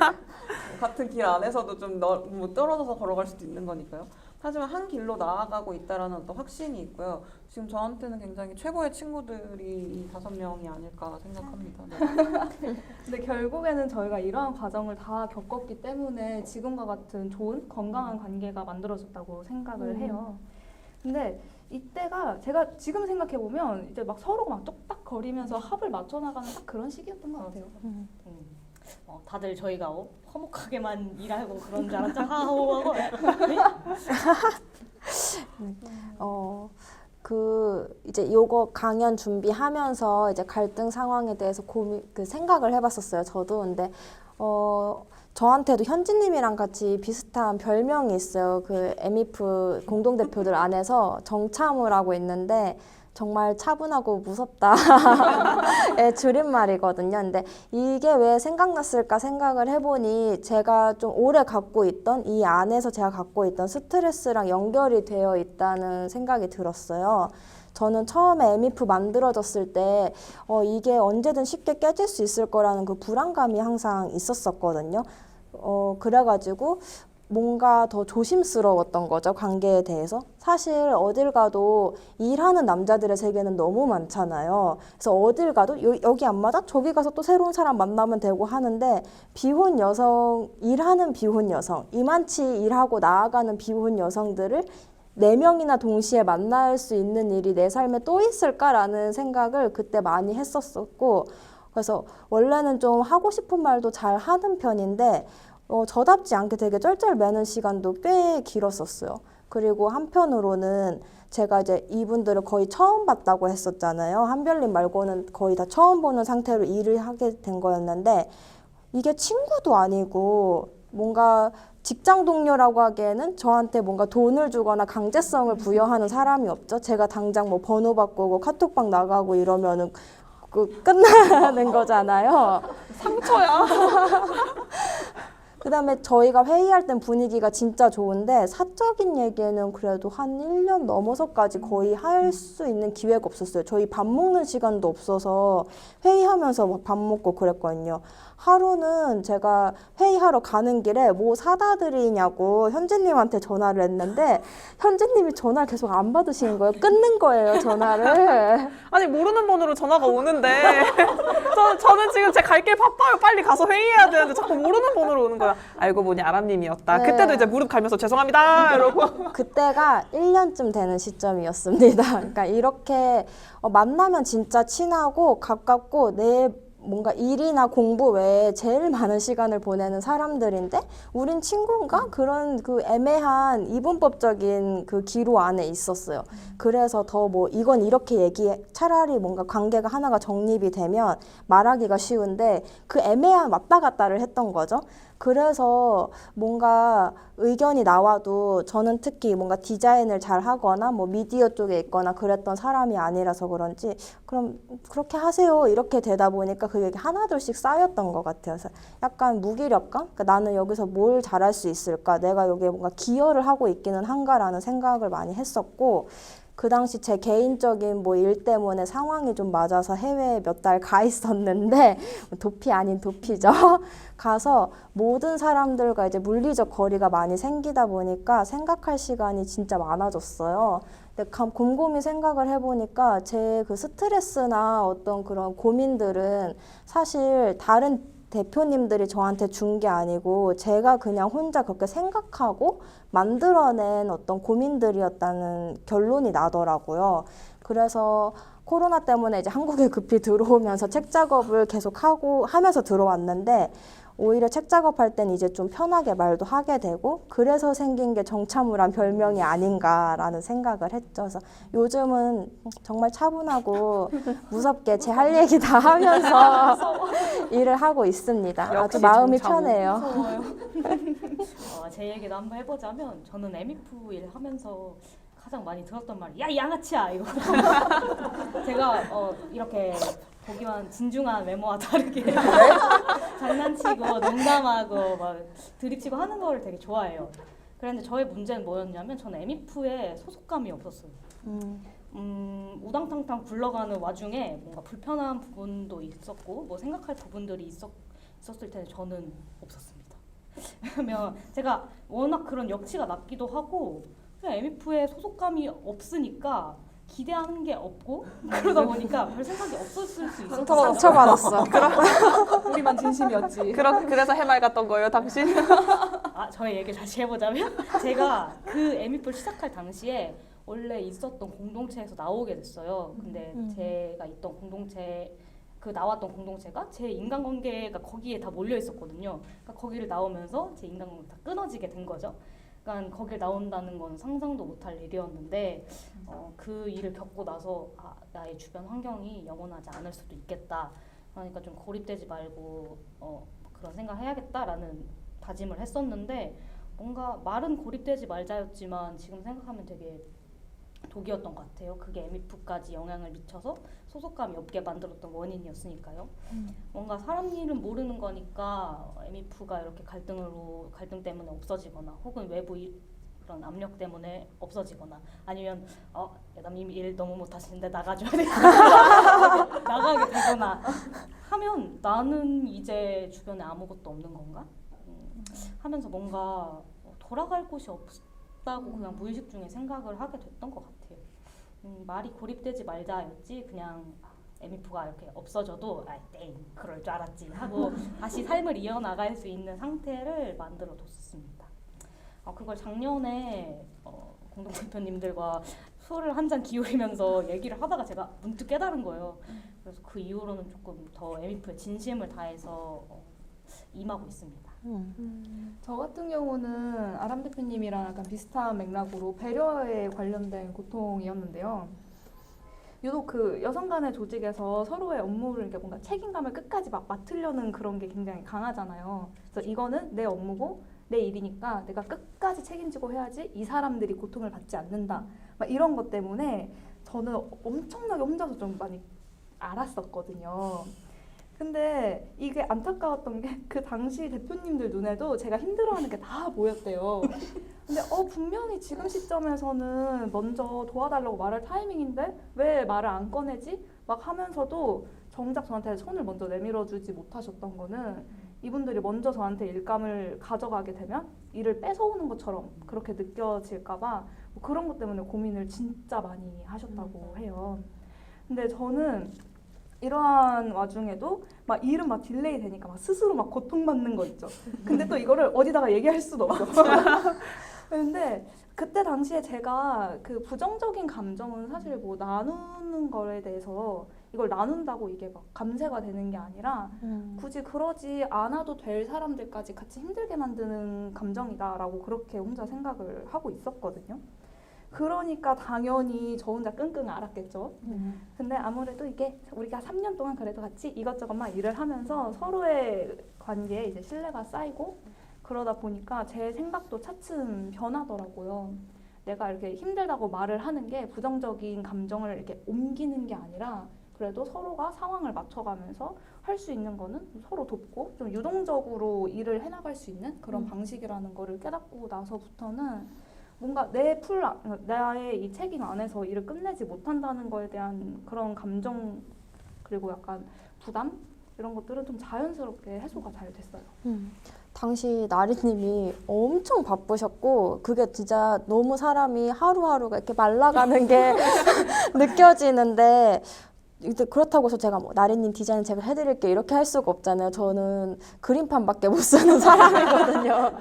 같은 길 안에서도 좀 뭐 떨어져서 걸어갈 수도 있는 거니까요. 하지만 한 길로 나아가고 있다라는 어떤 확신이 있고요. 지금 저한테는 굉장히 최고의 친구들이 이 5명이 아닐까 생각합니다. 네. 근데 결국에는 저희가 이러한 과정을 다 겪었기 때문에 지금과 같은 좋은 건강한 관계가 만들어졌다고 생각을 해요. 근데 이때가 제가 지금 생각해 보면 이제 막 서로가 막 뚝딱거리면서 합을 맞춰 나가는 딱 그런 시기였던 것 같아요. 다들 저희가 화목하게만 일하고 그런 줄 알았죠. 하하호하고. 이제 요거 강연 준비하면서 이제 갈등 상황에 대해서 생각을 해봤었어요. 저도. 근데, 저한테도 현진님이랑 같이 비슷한 별명이 있어요. 그 에미프 공동대표들 안에서 정차무라고 있는데, 정말 차분하고 무섭다의 줄임말이거든요. 근데 이게 왜 생각났을까 생각을 해보니 제가 좀 오래 갖고 있던 이 안에서 제가 갖고 있던 스트레스랑 연결이 되어 있다는 생각이 들었어요. 저는 처음에 에미프 만들어졌을 때 이게 언제든 쉽게 깨질 수 있을 거라는 그 불안감이 항상 있었었거든요. 그래가지고 뭔가 더 조심스러웠던 거죠, 관계에 대해서. 사실 어딜 가도 일하는 남자들의 세계는 너무 많잖아요. 그래서 어딜 가도 여기 안 맞아? 저기 가서 또 새로운 사람 만나면 되고 하는데 비혼 여성, 일하는 비혼 여성, 이만치 일하고 나아가는 비혼 여성들을 4명이나 동시에 만날 수 있는 일이 내 삶에 또 있을까라는 생각을 그때 많이 했었었고, 그래서 원래는 좀 하고 싶은 말도 잘 하는 편인데 저답지 않게 되게 쩔쩔매는 시간도 꽤 길었었어요. 그리고 한편으로는 제가 이제 이분들을 거의 처음 봤다고 했었잖아요. 한별님 말고는 거의 다 처음 보는 상태로 일을 하게 된 거였는데 이게 친구도 아니고 뭔가 직장 동료라고 하기에는 저한테 뭔가 돈을 주거나 강제성을 부여하는 사람이 없죠. 제가 당장 뭐 번호 바꾸고 카톡방 나가고 이러면은 끝나는 거잖아요. 상처야. 그다음에 저희가 회의할 땐 분위기가 진짜 좋은데 사적인 얘기는 그래도 한 1년 넘어서까지 거의 할 수 있는 기회가 없었어요. 저희 밥 먹는 시간도 없어서 회의하면서 막 밥 먹고 그랬거든요. 하루는 제가 회의하러 가는 길에 뭐 사다 드리냐고 현진님한테 전화를 했는데 현진님이 전화를 계속 안 받으시는 거예요. 끊는 거예요, 전화를. 아니 모르는 번호로 전화가 오는데 저는 지금 제 갈 길 바빠요. 빨리 가서 회의해야 되는데 자꾸 모르는 번호로 오는 거야. 알고 보니 아람님이었다. 네. 그때도 이제 무릎 갈면서 죄송합니다 이러고. 그때가 1년쯤 되는 시점이었습니다. 그러니까 이렇게 만나면 진짜 친하고 가깝고 내 뭔가 일이나 공부 외에 제일 많은 시간을 보내는 사람들인데 우린 친구인가? 그런 그 애매한 이분법적인 그 기로 안에 있었어요. 그래서 더 뭐 이건 이렇게 얘기해 차라리 뭔가 관계가 하나가 정립이 되면 말하기가 쉬운데 그 애매한 왔다 갔다를 했던 거죠. 그래서 뭔가 의견이 나와도 저는 특히 뭔가 디자인을 잘 하거나 뭐 미디어 쪽에 있거나 그랬던 사람이 아니라서 그런지 그럼 그렇게 하세요 이렇게 되다 보니까 그게 하나둘씩 쌓였던 것 같아요. 그래서 약간 무기력감? 그러니까 나는 여기서 뭘 잘할 수 있을까? 내가 여기에 뭔가 기여를 하고 있기는 한가라는 생각을 많이 했었고 그 당시 제 개인적인 뭐 일 때문에 상황이 좀 맞아서 해외에 몇 달 가 있었는데 도피 아닌 도피죠. 가서 모든 사람들과 이제 물리적 거리가 많이 생기다 보니까 생각할 시간이 진짜 많아졌어요. 근데 곰곰이 생각을 해보니까 제 그 스트레스나 어떤 그런 고민들은 사실 다른 대표님들이 저한테 준 게 아니고 제가 그냥 혼자 그렇게 생각하고 만들어낸 어떤 고민들이었다는 결론이 나더라고요. 그래서 코로나 때문에 이제 한국에 급히 들어오면서 책 작업을 계속 하면서 들어왔는데 오히려 책 작업할 땐 이제 좀 편하게 말도 하게 되고 그래서 생긴 게 정차무란 별명이 아닌가라는 생각을 했죠. 그래서 요즘은 정말 차분하고 무섭게 제 할 얘기 다 하면서 일을 하고 있습니다. 아주 역시 마음이 정차무. 편해요. 제 얘기도 한번 해보자면 저는 에미프 일 하면서 가장 많이 들었던 말이 야 양아치야 이거. 제가 이렇게 보기만 진중한 외모와 다르게 장난치고 농담하고 막 드립치고 하는 거를 되게 좋아해요. 그런데 저의 문제는 뭐였냐면 저는 에미프에 소속감이 없었어요. 우당탕탕 굴러가는 와중에 뭔가 불편한 부분도 있었고 뭐 생각할 부분들이 있었을 텐데 저는 없었습니다. 왜냐면 제가 워낙 그런 역치가 낮기도 하고 그냥 에미프에 소속감이 없으니까 기대하는 게 없고 그러다 보니까 별 생각이 없었을 수 있어요. 상처받았어. 우리만 진심이었지. 그래서 해맑았던 거예요, 당신? 저의 얘기를 다시 해보자면 제가 그 에미프를 시작할 당시에 원래 있었던 공동체에서 나오게 됐어요. 근데 제가 있던 공동체 나왔던 공동체가 제 인간관계가 거기에 다 몰려 있었거든요. 그러니까 거기를 나오면서 제 인간관계가 다 끊어지게 된 거죠. 그러니까 거길 나온다는 건 상상도 못할 일이었는데 그 일을 겪고 나서 나의 주변 환경이 영원하지 않을 수도 있겠다. 그러니까 좀 고립되지 말고 그런 생각을 해야겠다라는 다짐을 했었는데 뭔가 말은 고립되지 말자였지만 지금 생각하면 되게 독이었던 것 같아요. 그게 에미프까지 영향을 미쳐서 소속감이 없게 만들었던 원인이었으니까요. 뭔가 사람 일은 모르는 거니까 에미프가 이렇게 갈등 때문에 없어지거나 혹은 외부 이런 압력 때문에 없어지거나 아니면 여담님 일 너무 못하시는데 나가줘야 돼 나가게 되거나 하면 나는 이제 주변에 아무것도 없는 건가? 하면서 뭔가 돌아갈 곳이 없다고 그냥 무의식 중에 생각을 하게 됐던 것 같아요. 말이 고립되지 말자였지 그냥 에미프가 이렇게 없어져도 땡 그럴 줄 알았지 하고 다시 삶을 이어나갈 수 있는 상태를 만들어 뒀습니다. 그걸 작년에 공동대표님들과 술을 한 잔 기울이면서 얘기를 하다가 제가 문득 깨달은 거예요. 그래서 그 이후로는 조금 더 에미프에 진심을 다해서 임하고 있습니다. 저 같은 경우는 아람 대표님이랑 약간 비슷한 맥락으로 배려에 관련된 고통이었는데요. 유독 그 여성 간의 조직에서 서로의 업무를 이렇게 뭔가 책임감을 끝까지 막 맡으려는 그런 게 굉장히 강하잖아요. 그래서 이거는 내 업무고 내 일이니까 내가 끝까지 책임지고 해야지 이 사람들이 고통을 받지 않는다. 막 이런 것 때문에 저는 엄청나게 혼자서 좀 많이 알았었거든요. 근데 이게 안타까웠던 게 그 당시 대표님들 눈에도 제가 힘들어하는 게 다 보였대요. 근데 분명히 지금 시점에서는 먼저 도와달라고 말할 타이밍인데 왜 말을 안 꺼내지? 막 하면서도 정작 저한테 손을 먼저 내밀어주지 못하셨던 거는 이분들이 먼저 저한테 일감을 가져가게 되면 일을 뺏어오는 것처럼 그렇게 느껴질까 봐 뭐 그런 것 때문에 고민을 진짜 많이 하셨다고 해요. 근데 저는 이러한 와중에도 막 일은 막 딜레이 되니까 막 스스로 막 고통받는 거 있죠. 근데 또 이거를 어디다가 얘기할 수도 없죠. 근데 그때 당시에 제가 그 부정적인 감정은 사실 뭐 나누는 거에 대해서 이걸 나눈다고 이게 막 감쇄가 되는 게 아니라 굳이 그러지 않아도 될 사람들까지 같이 힘들게 만드는 감정이다라고 그렇게 혼자 생각을 하고 있었거든요. 그러니까 당연히 저 혼자 끙끙 앓았겠죠. 근데 아무래도 이게 우리가 3년 동안 그래도 같이 이것저것 막 일을 하면서 서로의 관계에 이제 신뢰가 쌓이고 그러다 보니까 제 생각도 차츰 변하더라고요. 내가 이렇게 힘들다고 말을 하는 게 부정적인 감정을 이렇게 옮기는 게 아니라 그래도 서로가 상황을 맞춰가면서 할 수 있는 거는 서로 돕고 좀 유동적으로 일을 해나갈 수 있는 그런 방식이라는 거를 깨닫고 나서부터는 뭔가 나의 이 책임 안에서 일을 끝내지 못한다는 거에 대한 그런 감정 그리고 약간 부담 이런 것들은 좀 자연스럽게 해소가 잘 됐어요. 당시 나리님이 엄청 바쁘셨고 그게 진짜 너무 사람이 하루하루가 이렇게 말라가는 게 느껴지는데 그렇다고 해서 제가 뭐 나리님 디자인 제가 해드릴게 이렇게 할 수가 없잖아요. 저는 그림판밖에 못 쓰는 사람이거든요.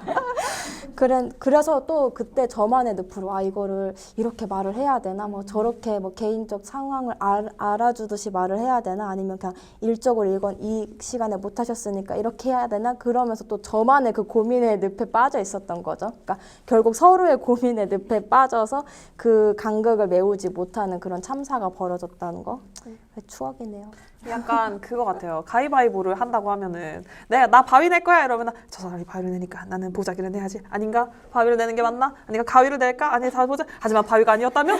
그래서 또 그때 저만의 늪으로 이거를 이렇게 말을 해야 되나 뭐 저렇게 뭐 개인적 상황을 알아주듯이 말을 해야 되나 아니면 그냥 일적으로 이건 이 시간에 못 하셨으니까 이렇게 해야 되나 그러면서 또 저만의 그 고민의 늪에 빠져 있었던 거죠. 그러니까 결국 서로의 고민의 늪에 빠져서 그 간극을 메우지 못하는 그런 참사가 벌어졌다는 거 추억이네요. 약간 그거 같아요. 가위바위보를 한다고 하면은 나 바위 낼 거야 이러면 저 사람이 바위를 내니까 나는 보자기를 내야지. 아닌가? 바위를 내는 게 맞나? 아닌가? 가위를 낼까? 아니 다 보자. 하지만 바위가 아니었다면?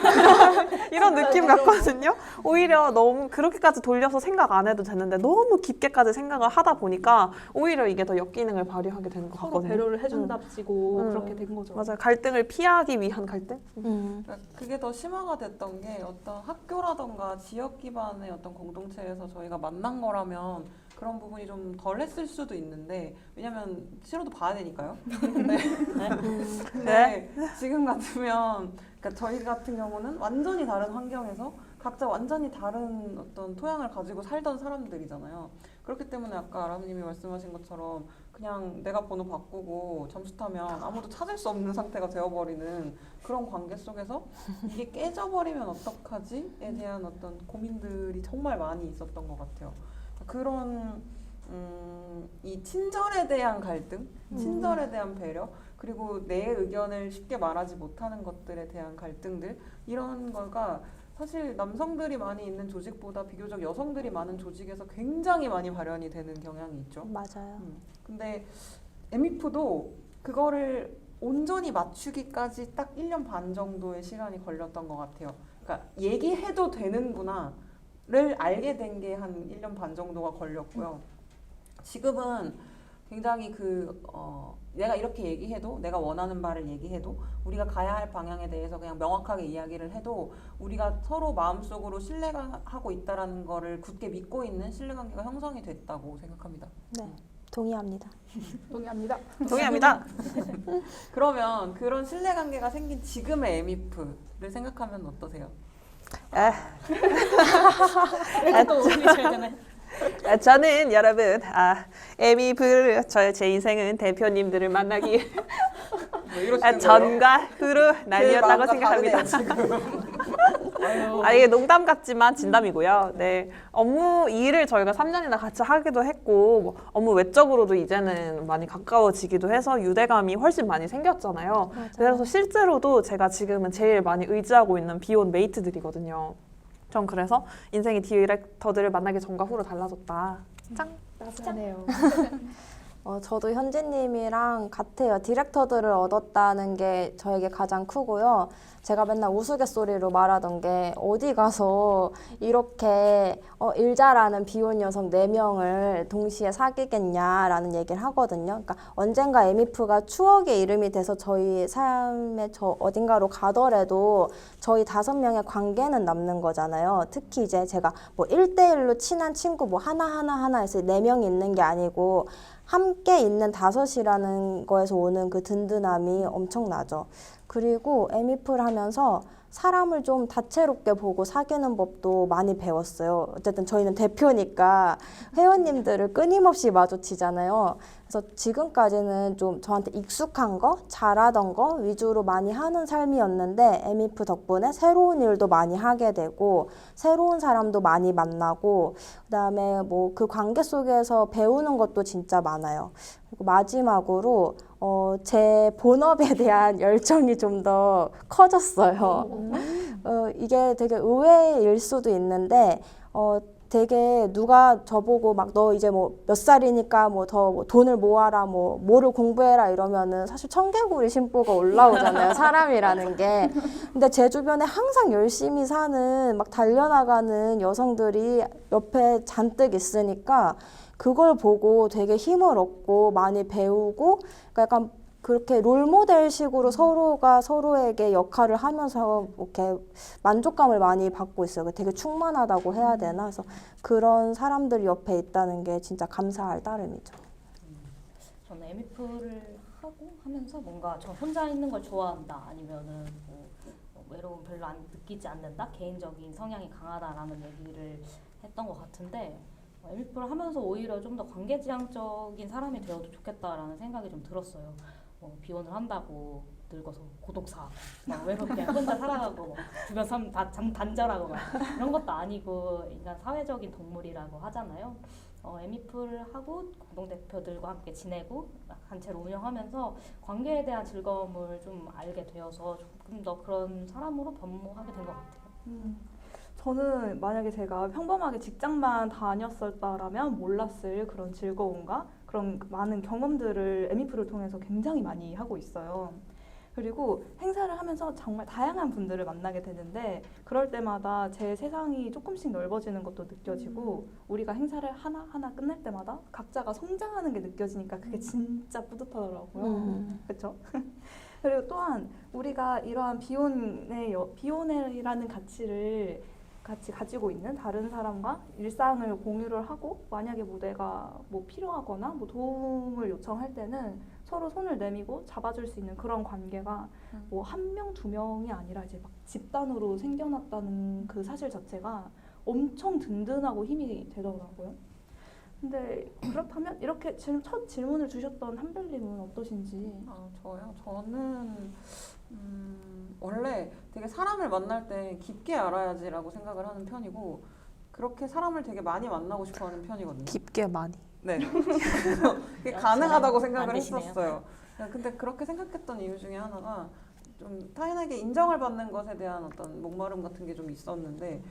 이런 느낌 같거든요. 오히려 너무 그렇게까지 돌려서 생각 안 해도 되는데 너무 깊게까지 생각을 하다 보니까 오히려 이게 더 역기능을 발휘하게 되는 것 서로 같거든요. 배려를 해준답시고 음. 그렇게 된 거죠. 맞아요. 갈등을 피하기 위한 갈등? 그러니까 그게 더 심화가 됐던 게 어떤 학교라던가 지역 기반의 어떤 공동체에서 저희가 만난 거라면 그런 부분이 좀 덜 했을 수도 있는데 왜냐면 싫어도 봐야 되니까요. 근데 지금 같으면 그러니까 저희 같은 경우는 완전히 다른 환경에서 각자 완전히 다른 어떤 토양을 가지고 살던 사람들이잖아요. 그렇기 때문에 아까 아람님이 말씀하신 것처럼 그냥 내가 번호 바꾸고 점수 타면 아무도 찾을 수 없는 상태가 되어버리는 그런 관계 속에서 이게 깨져버리면 어떡하지에 대한 어떤 고민들이 정말 많이 있었던 것 같아요. 그런 이 친절에 대한 갈등, 친절에 대한 배려, 그리고 내 의견을 쉽게 말하지 못하는 것들에 대한 갈등들 이런 거가 사실 남성들이 많이 있는 조직보다 비교적 여성들이 많은 조직에서 굉장히 많이 발현이 되는 경향이 있죠. 맞아요. 근데 에미프도 그거를 온전히 맞추기까지 딱 1년 반 정도의 시간이 걸렸던 것 같아요. 그러니까 얘기해도 되는구나를 알게 된 게 한 1년 반 정도가 걸렸고요. 지금은 굉장히 내가 이렇게 얘기해도 내가 원하는 바를 얘기해도 우리가 가야 할 방향에 대해서 그냥 명확하게 이야기를 해도 우리가 서로 마음속으로 신뢰가 하고 있다라는 거를 굳게 믿고 있는 신뢰관계가 형성이 됐다고 생각합니다. 네, 동의합니다. 동의합니다. 동의합니다. 그러면 그런 신뢰관계가 생긴 지금의 에미프를 생각하면 어떠세요? 이렇게 또 올리셔야 되네. 저는 여러분 제 인생은 대표님들을 만나기 왜 이러시는 거예요? 전과 후로 제 나뉘었다고 마음과 생각합니다. 다르네요, 지금. 이게 농담 같지만 진담이고요. 네, 업무 일을 저희가 3년이나 같이 하기도 했고 뭐 업무 외적으로도 이제는 많이 가까워지기도 해서 유대감이 훨씬 많이 생겼잖아요. 그래서 실제로도 제가 지금은 제일 많이 의지하고 있는 비혼 메이트들이거든요. 전 그래서 인생의 디렉터들을 만나기 전과 후로 달라졌다. 짱! 따뜻하네요. 저도 현지님이랑 같아요. 디렉터들을 얻었다는 게 저에게 가장 크고요. 제가 맨날 우스갯소리로 말하던 게 어디 가서 이렇게 일 잘하는 비혼 여성 4명을 동시에 사귀겠냐라는 얘기를 하거든요. 그러니까 언젠가 에미프가 추억의 이름이 돼서 저희 삶의 어딘가로 가더라도 저희 5명의 관계는 남는 거잖아요. 특히 이제 제가 뭐 1대1로 친한 친구 뭐 하나 해서 4명이 있는 게 아니고 함께 있는 5이라는 거에서 오는 그 든든함이 엄청나죠. 그리고 에미프를 하면서 사람을 좀 다채롭게 보고 사귀는 법도 많이 배웠어요. 어쨌든 저희는 대표니까 회원님들을 끊임없이 마주치잖아요. 그래서 지금까지는 좀 저한테 익숙한 거, 잘하던 거 위주로 많이 하는 삶이었는데 에미프 덕분에 새로운 일도 많이 하게 되고 새로운 사람도 많이 만나고 그다음에 뭐 그 관계 속에서 배우는 것도 진짜 많아요. 그리고 마지막으로 제 본업에 대한 열정이 좀 더 커졌어요. 이게 되게 의외일 수도 있는데 되게 누가 저보고 막 너 이제 뭐 몇 살이니까 뭐 더 돈을 모아라 뭐를 공부해라 이러면은 사실 청개구리 심보가 올라오잖아요. 사람이라는 게. 근데 제 주변에 항상 열심히 사는 막 달려나가는 여성들이 옆에 잔뜩 있으니까 그걸 보고 되게 힘을 얻고 많이 배우고 그러니까 약간 그렇게 롤모델식으로 서로가 서로에게 역할을 하면서 이렇게 만족감을 많이 받고 있어요. 되게 충만하다고 해야 되나? 그래서 그런 사람들이 옆에 있다는 게 진짜 감사할 따름이죠. 저는 에미프를 하고 하면서 뭔가 저 혼자 있는 걸 좋아한다 아니면은 뭐 외로움 별로 안 느끼지 않는다 개인적인 성향이 강하다라는 얘기를 했던 것 같은데 에미프를 하면서 오히려 좀 더 관계지향적인 사람이 되어도 좋겠다라는 생각이 좀 들었어요. 비혼을 한다고 늙어서 고독사, 막 외롭게 혼자 살아가고 뭐 주변 사람 다 단절하고 막 이런 것도 아니고 인간 사회적인 동물이라고 하잖아요. 에미플을 하고 공동대표들과 함께 지내고 단체를 운영하면서 관계에 대한 즐거움을 좀 알게 되어서 조금 더 그런 사람으로 변모하게 된 것 같아요. 저는 만약에 제가 평범하게 직장만 다녔었다라면 몰랐을 그런 즐거움과 그런 많은 경험들을 에미프를 통해서 굉장히 많이 하고 있어요. 그리고 행사를 하면서 정말 다양한 분들을 만나게 되는데 그럴 때마다 제 세상이 조금씩 넓어지는 것도 느껴지고 우리가 행사를 하나하나 끝낼 때마다 각자가 성장하는 게 느껴지니까 그게 진짜 뿌듯하더라고요. 그렇죠? 그리고 또한 우리가 이러한 비혼이라는 가치를 같이 가지고 있는 다른 사람과 일상을 공유를 하고 만약에 내가 뭐 필요하거나 뭐 도움을 요청할 때는 서로 손을 내밀고 잡아줄 수 있는 그런 관계가 뭐 한 명, 두 명이 아니라 이제 막 집단으로 생겨났다는 그 사실 자체가 엄청 든든하고 힘이 되더라고요. 근데 그렇다면 이렇게 첫 질문을 주셨던 한별님은 어떠신지? 저요? 저는 원래 되게 사람을 만날 때 깊게 알아야지라고 생각을 하는 편이고 그렇게 사람을 되게 많이 만나고 싶어 하는 편이거든요. 깊게 많이. 네. 그게 가능하다고 안 생각을 되시네요. 했었어요. 근데 그렇게 생각했던 이유 중에 하나가 좀 타인에게 인정을 받는 것에 대한 어떤 목마름 같은 게 좀 있었는데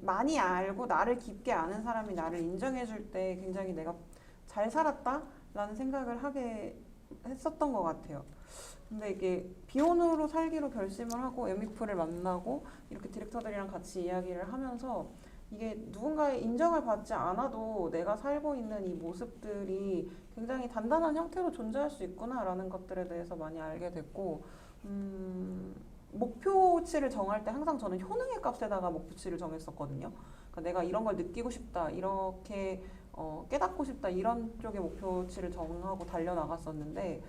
많이 알고 나를 깊게 아는 사람이 나를 인정해 줄 때 굉장히 내가 잘 살았다라는 생각을 하게 했었던 것 같아요. 근데 이게 비혼으로 살기로 결심을 하고 에미프를 만나고 이렇게 디렉터들이랑 같이 이야기를 하면서 이게 누군가의 인정을 받지 않아도 내가 살고 있는 이 모습들이 굉장히 단단한 형태로 존재할 수 있구나라는 것들에 대해서 많이 알게 됐고 목표치를 정할 때 항상 저는 효능의 값에다가 목표치를 정했었거든요. 그러니까 내가 이런 걸 느끼고 싶다, 이렇게 깨닫고 싶다 이런 쪽의 목표치를 정하고 달려나갔었는데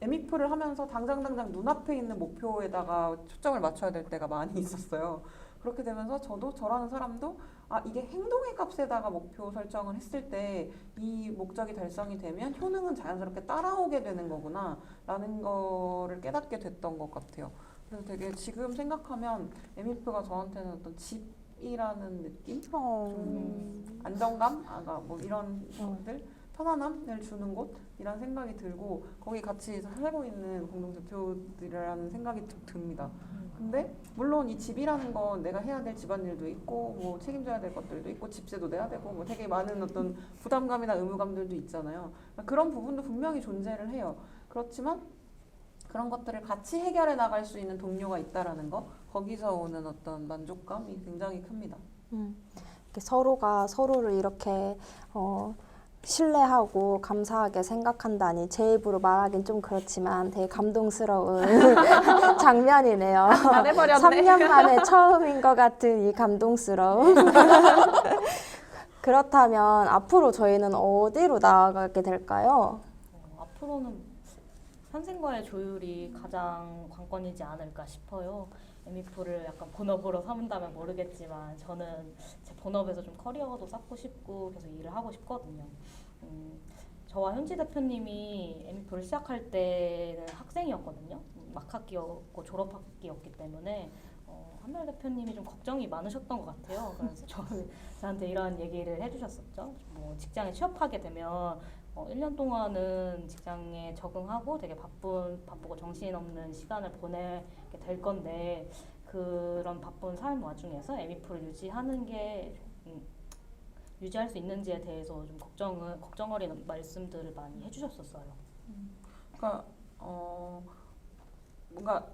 에미프를 하면서 당장 눈앞에 있는 목표에다가 초점을 맞춰야 될 때가 많이 있었어요. 그렇게 되면서 저도 저라는 사람도 이게 행동의 값에다가 목표 설정을 했을 때 이 목적이 달성이 되면 효능은 자연스럽게 따라오게 되는 거구나 라는 거를 깨닫게 됐던 것 같아요. 그래서 되게 지금 생각하면 에미프가 저한테는 어떤 집이라는 느낌? 좀 안정감? 뭐 이런 것들? 편안함을 주는 곳이라는 생각이 들고 거기 같이 살고 있는 공동대표들이라는 생각이 듭니다. 근데 물론 이 집이라는 건 내가 해야 될 집안일도 있고 뭐 책임져야 될 것들도 있고 집세도 내야 되고 뭐 되게 많은 어떤 부담감이나 의무감들도 있잖아요. 그런 부분도 분명히 존재를 해요. 그렇지만 그런 것들을 같이 해결해 나갈 수 있는 동료가 있다라는 거 거기서 오는 어떤 만족감이 굉장히 큽니다. 이렇게 서로가 서로를 이렇게 신뢰하고 감사하게 생각한다니 제 입으로 말하긴 좀 그렇지만 되게 감동스러운 장면이네요. 안 해버렸네. 3년 만에 처음인 것 같은 이 감동스러움. 그렇다면 앞으로 저희는 어디로 나아가게 될까요? 앞으로는 선생과의 조율이 가장 관건이지 않을까 싶어요. 에미프를 약간 본업으로 삼은다면 모르겠지만 저는 제 본업에서 좀 커리어도 쌓고 싶고 계속 일을 하고 싶거든요. 저와 현지 대표님이 에미프를 시작할 때는 학생이었거든요. 막학기였고 졸업학기였기 때문에 한별 대표님이 좀 걱정이 많으셨던 것 같아요. 그래서 저한테 이런 얘기를 해주셨었죠. 뭐 직장에 취업하게 되면 1년 동안은 직장에 적응하고 되게 바쁘고 정신없는 시간을 보내게 될 건데 그런 바쁜 삶 와중에서 에미프를 유지할 수 있는지에 대해서 좀 걱정 어린 말씀들을 많이 해주셨었어요. 그러니까 뭔가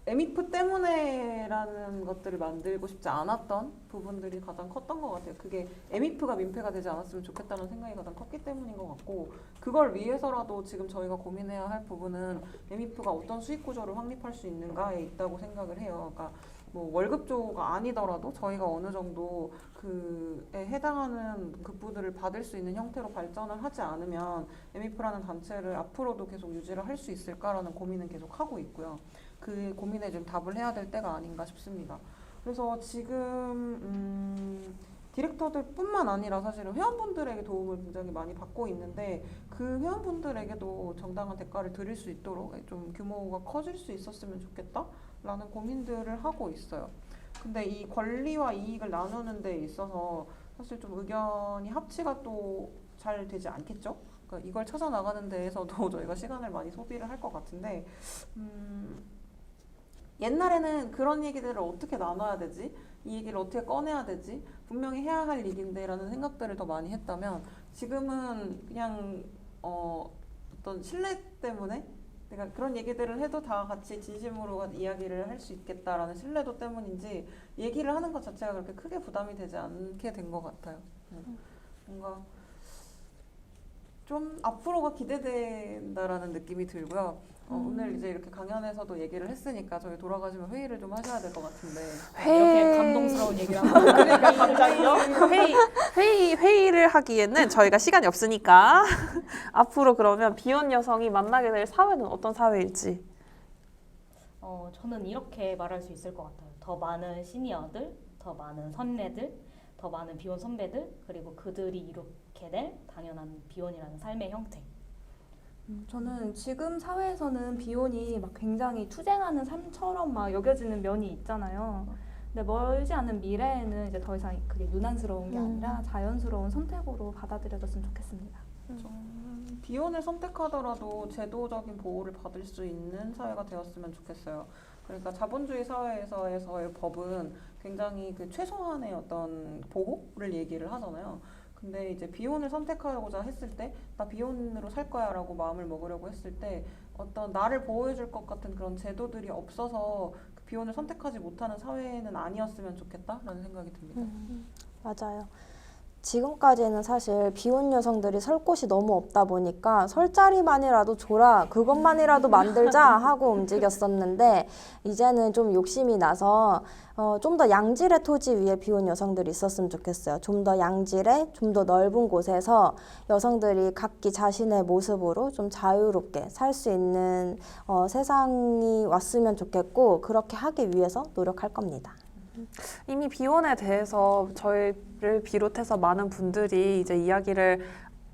에미프 때문에라는 것들을 만들고 싶지 않았던 부분들이 가장 컸던 것 같아요. 그게 에미프가 민폐가 되지 않았으면 좋겠다는 생각이 가장 컸기 때문인 것 같고 그걸 위해서라도 지금 저희가 고민해야 할 부분은 에미프가 어떤 수익 구조를 확립할 수 있는가에 있다고 생각을 해요. 그러니까 뭐 월급조가 아니더라도 저희가 어느 정도 그에 해당하는 급부들을 받을 수 있는 형태로 발전을 하지 않으면 에미프라는 단체를 앞으로도 계속 유지를 할 수 있을까라는 고민은 계속 하고 있고요. 그 고민에 좀 답을 해야 될 때가 아닌가 싶습니다. 그래서 지금 디렉터들뿐만 아니라 사실은 회원분들에게 도움을 굉장히 많이 받고 있는데 그 회원분들에게도 정당한 대가를 드릴 수 있도록 좀 규모가 커질 수 있었으면 좋겠다라는 고민들을 하고 있어요. 근데 이 권리와 이익을 나누는 데 있어서 사실 좀 의견이 합치가 또 잘 되지 않겠죠? 그러니까 이걸 찾아 나가는 데에서도 저희가 시간을 많이 소비를 할 것 같은데 옛날에는 그런 얘기들을 어떻게 나눠야 되지? 이 얘기를 어떻게 꺼내야 되지? 분명히 해야 할 일인데 라는 생각들을 더 많이 했다면 지금은 그냥 어떤 신뢰 때문에 내가 그런 얘기들을 해도 다 같이 진심으로 이야기를 할 수 있겠다라는 신뢰도 때문인지 얘기를 하는 것 자체가 그렇게 크게 부담이 되지 않게 된 것 같아요. 뭔가 좀 앞으로가 기대된다라는 느낌이 들고요. 오늘 이제 이렇게 강연에서도 얘기를 했으니까 저희 돌아가시면 회의를 좀 하셔야 될 것 같은데. 이렇게 감동스러운 얘기를 하고 그러니까 갑자기요? 회의를 하기에는 저희가 시간이 없으니까 앞으로 그러면 비혼 여성이 만나게 될 사회는 어떤 사회일지. 저는 이렇게 말할 수 있을 것 같아요. 더 많은 시니어들, 더 많은 선배들, 더 많은 비혼 선배들, 그리고 그들이 이렇게 될 당연한 비혼이라는 삶의 형태. 저는 지금 사회에서는 비혼이 막 굉장히 투쟁하는 삶처럼 막 여겨지는 면이 있잖아요. 근데 멀지 않은 미래에는 이제 더 이상 그게 유난스러운 게 아니라 자연스러운 선택으로 받아들여졌으면 좋겠습니다. 비혼을 선택하더라도 제도적인 보호를 받을 수 있는 사회가 되었으면 좋겠어요. 그러니까 자본주의 사회에서의 법은 굉장히 그 최소한의 어떤 보호를 얘기를 하잖아요. 근데 이제 비혼을 선택하고자 했을 때 나 비혼으로 살 거야 라고 마음을 먹으려고 했을 때 어떤 나를 보호해 줄 것 같은 그런 제도들이 없어서 그 비혼을 선택하지 못하는 사회는 아니었으면 좋겠다라는 생각이 듭니다. 맞아요. 지금까지는 사실 비혼 여성들이 설 곳이 너무 없다 보니까 설 자리만이라도 줘라, 그것만이라도 만들자 하고 움직였었는데 이제는 좀 욕심이 나서 좀 더 양질의 토지 위에 비혼 여성들이 있었으면 좋겠어요. 좀 더 양질의, 좀 더 넓은 곳에서 여성들이 각기 자신의 모습으로 좀 자유롭게 살 수 있는 세상이 왔으면 좋겠고 그렇게 하기 위해서 노력할 겁니다. 이미 비혼에 대해서 저희를 비롯해서 많은 분들이 이제 이야기를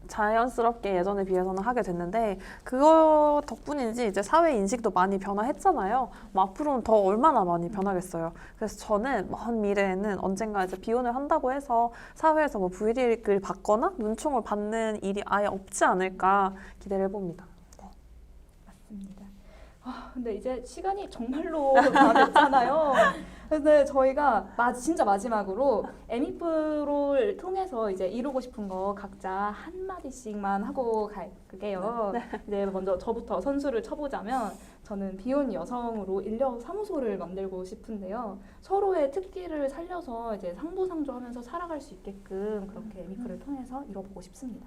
자연스럽게 예전에 비해서는 하게 됐는데 그거 덕분인지 이제 사회 인식도 많이 변화했잖아요. 뭐 앞으로는 더 얼마나 많이 변하겠어요. 그래서 저는 먼 미래에는 언젠가 이제 비혼을 한다고 해서 사회에서 뭐 불이익을 받거나 눈총을 받는 일이 아예 없지 않을까 기대를 해봅니다. 맞습니다. 근데 이제 시간이 정말로 다 됐잖아요. 근데 저희가 진짜 마지막으로 에미프를 통해서 이제 이루고 싶은 거 각자 한 마디씩만 하고 갈게요. 이제 먼저 저부터 선수를 쳐보자면 저는 비혼 여성으로 인력 사무소를 만들고 싶은데요. 서로의 특기를 살려서 이제 상부상조하면서 살아갈 수 있게끔 그렇게 에미프를 통해서 이뤄보고 싶습니다.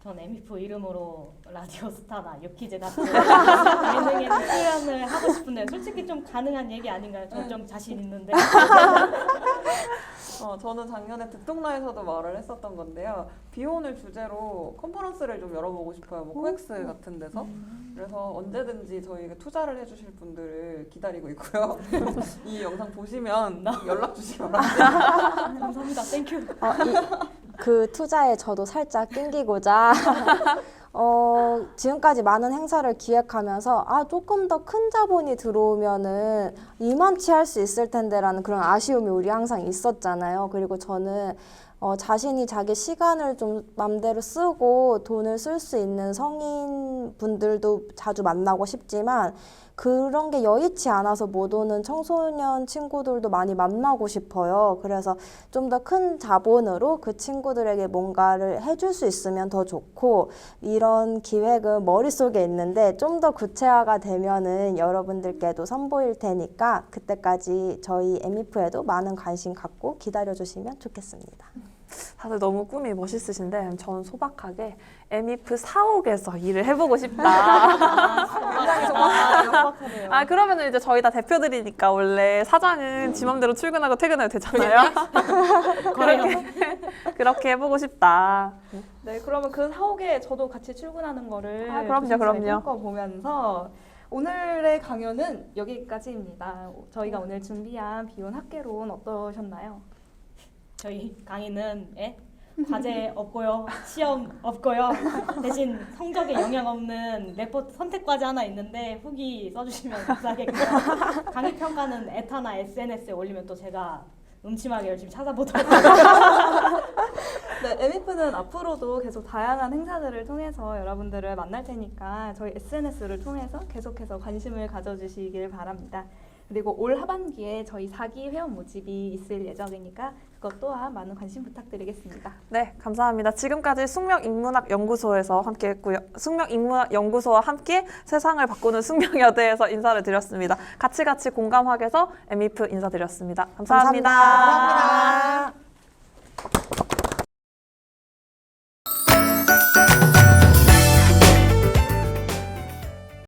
전 에미프 이름으로 라디오스타나 유퀴즈 같은 예능에 출연을 하고 싶은데 솔직히 좀 가능한 얘기 아닌가요? 저 좀 자신 있는데. 저는 작년에 듣동라에서도 말을 했었던 건데요. 비혼을 주제로 컨퍼런스를 좀 열어보고 싶어요. 뭐 코엑스 같은 데서. 그래서 언제든지 저희에게 투자를 해주실 분들을 기다리고 있고요. 이 영상 보시면 연락 주시기 바랍니다. 감사합니다. 땡큐. 그 투자에 저도 살짝 낑기고자 지금까지 많은 행사를 기획하면서 조금 더 큰 자본이 들어오면은 이만치 할 수 있을 텐데라는 그런 아쉬움이 우리 항상 있었잖아요. 그리고 저는 자신이 자기 시간을 좀 맘대로 쓰고 돈을 쓸 수 있는 성인분들도 자주 만나고 싶지만 그런 게 여의치 않아서 못 오는 청소년 친구들도 많이 만나고 싶어요. 그래서 좀 더 큰 자본으로 그 친구들에게 뭔가를 해줄 수 있으면 더 좋고 이런 기획은 머릿속에 있는데 좀 더 구체화가 되면은 여러분들께도 선보일 테니까 그때까지 저희 에미프에도 많은 관심 갖고 기다려주시면 좋겠습니다. 다들 너무 꿈이 멋있으신데 전 소박하게 에미프 사옥에서 일을 해보고 싶다. 굉장히 소박하네요. 그러면은 이제 저희 다 대표들이니까 원래 사장은 지 맘대로 출근하고 퇴근해도 되잖아요. 그렇게 해보고 싶다. 네, 그러면 그 사옥에 저도 같이 출근하는 거를 그럼요. 보면서 오늘의 강연은 여기까지입니다. 저희가 오늘 준비한 비혼 학개론 어떠셨나요? 저희 강의는 과제 없고요, 시험 없고요. 대신 성적에 영향 없는 레포트 선택 과제 하나 있는데 후기 써주시면 감사하겠고요. 강의 평가는 에타나 SNS에 올리면 또 제가 음침하게 열심히 찾아보도록 하겠습니다. 네, 에미프는 앞으로도 계속 다양한 행사들을 통해서 여러분들을 만날 테니까 저희 SNS를 통해서 계속해서 관심을 가져주시길 바랍니다. 그리고 올 하반기에 저희 4기 회원 모집이 있을 예정이니까 그것 또한 많은 관심 부탁드리겠습니다. 네, 감사합니다. 지금까지 숙명인문학연구소에서 함께했고요. 숙명인문학연구소와 함께 세상을 바꾸는 숙명여대에서 인사를 드렸습니다. 같이 공감하게서 에미프 인사드렸습니다. 감사합니다. 감사합니다.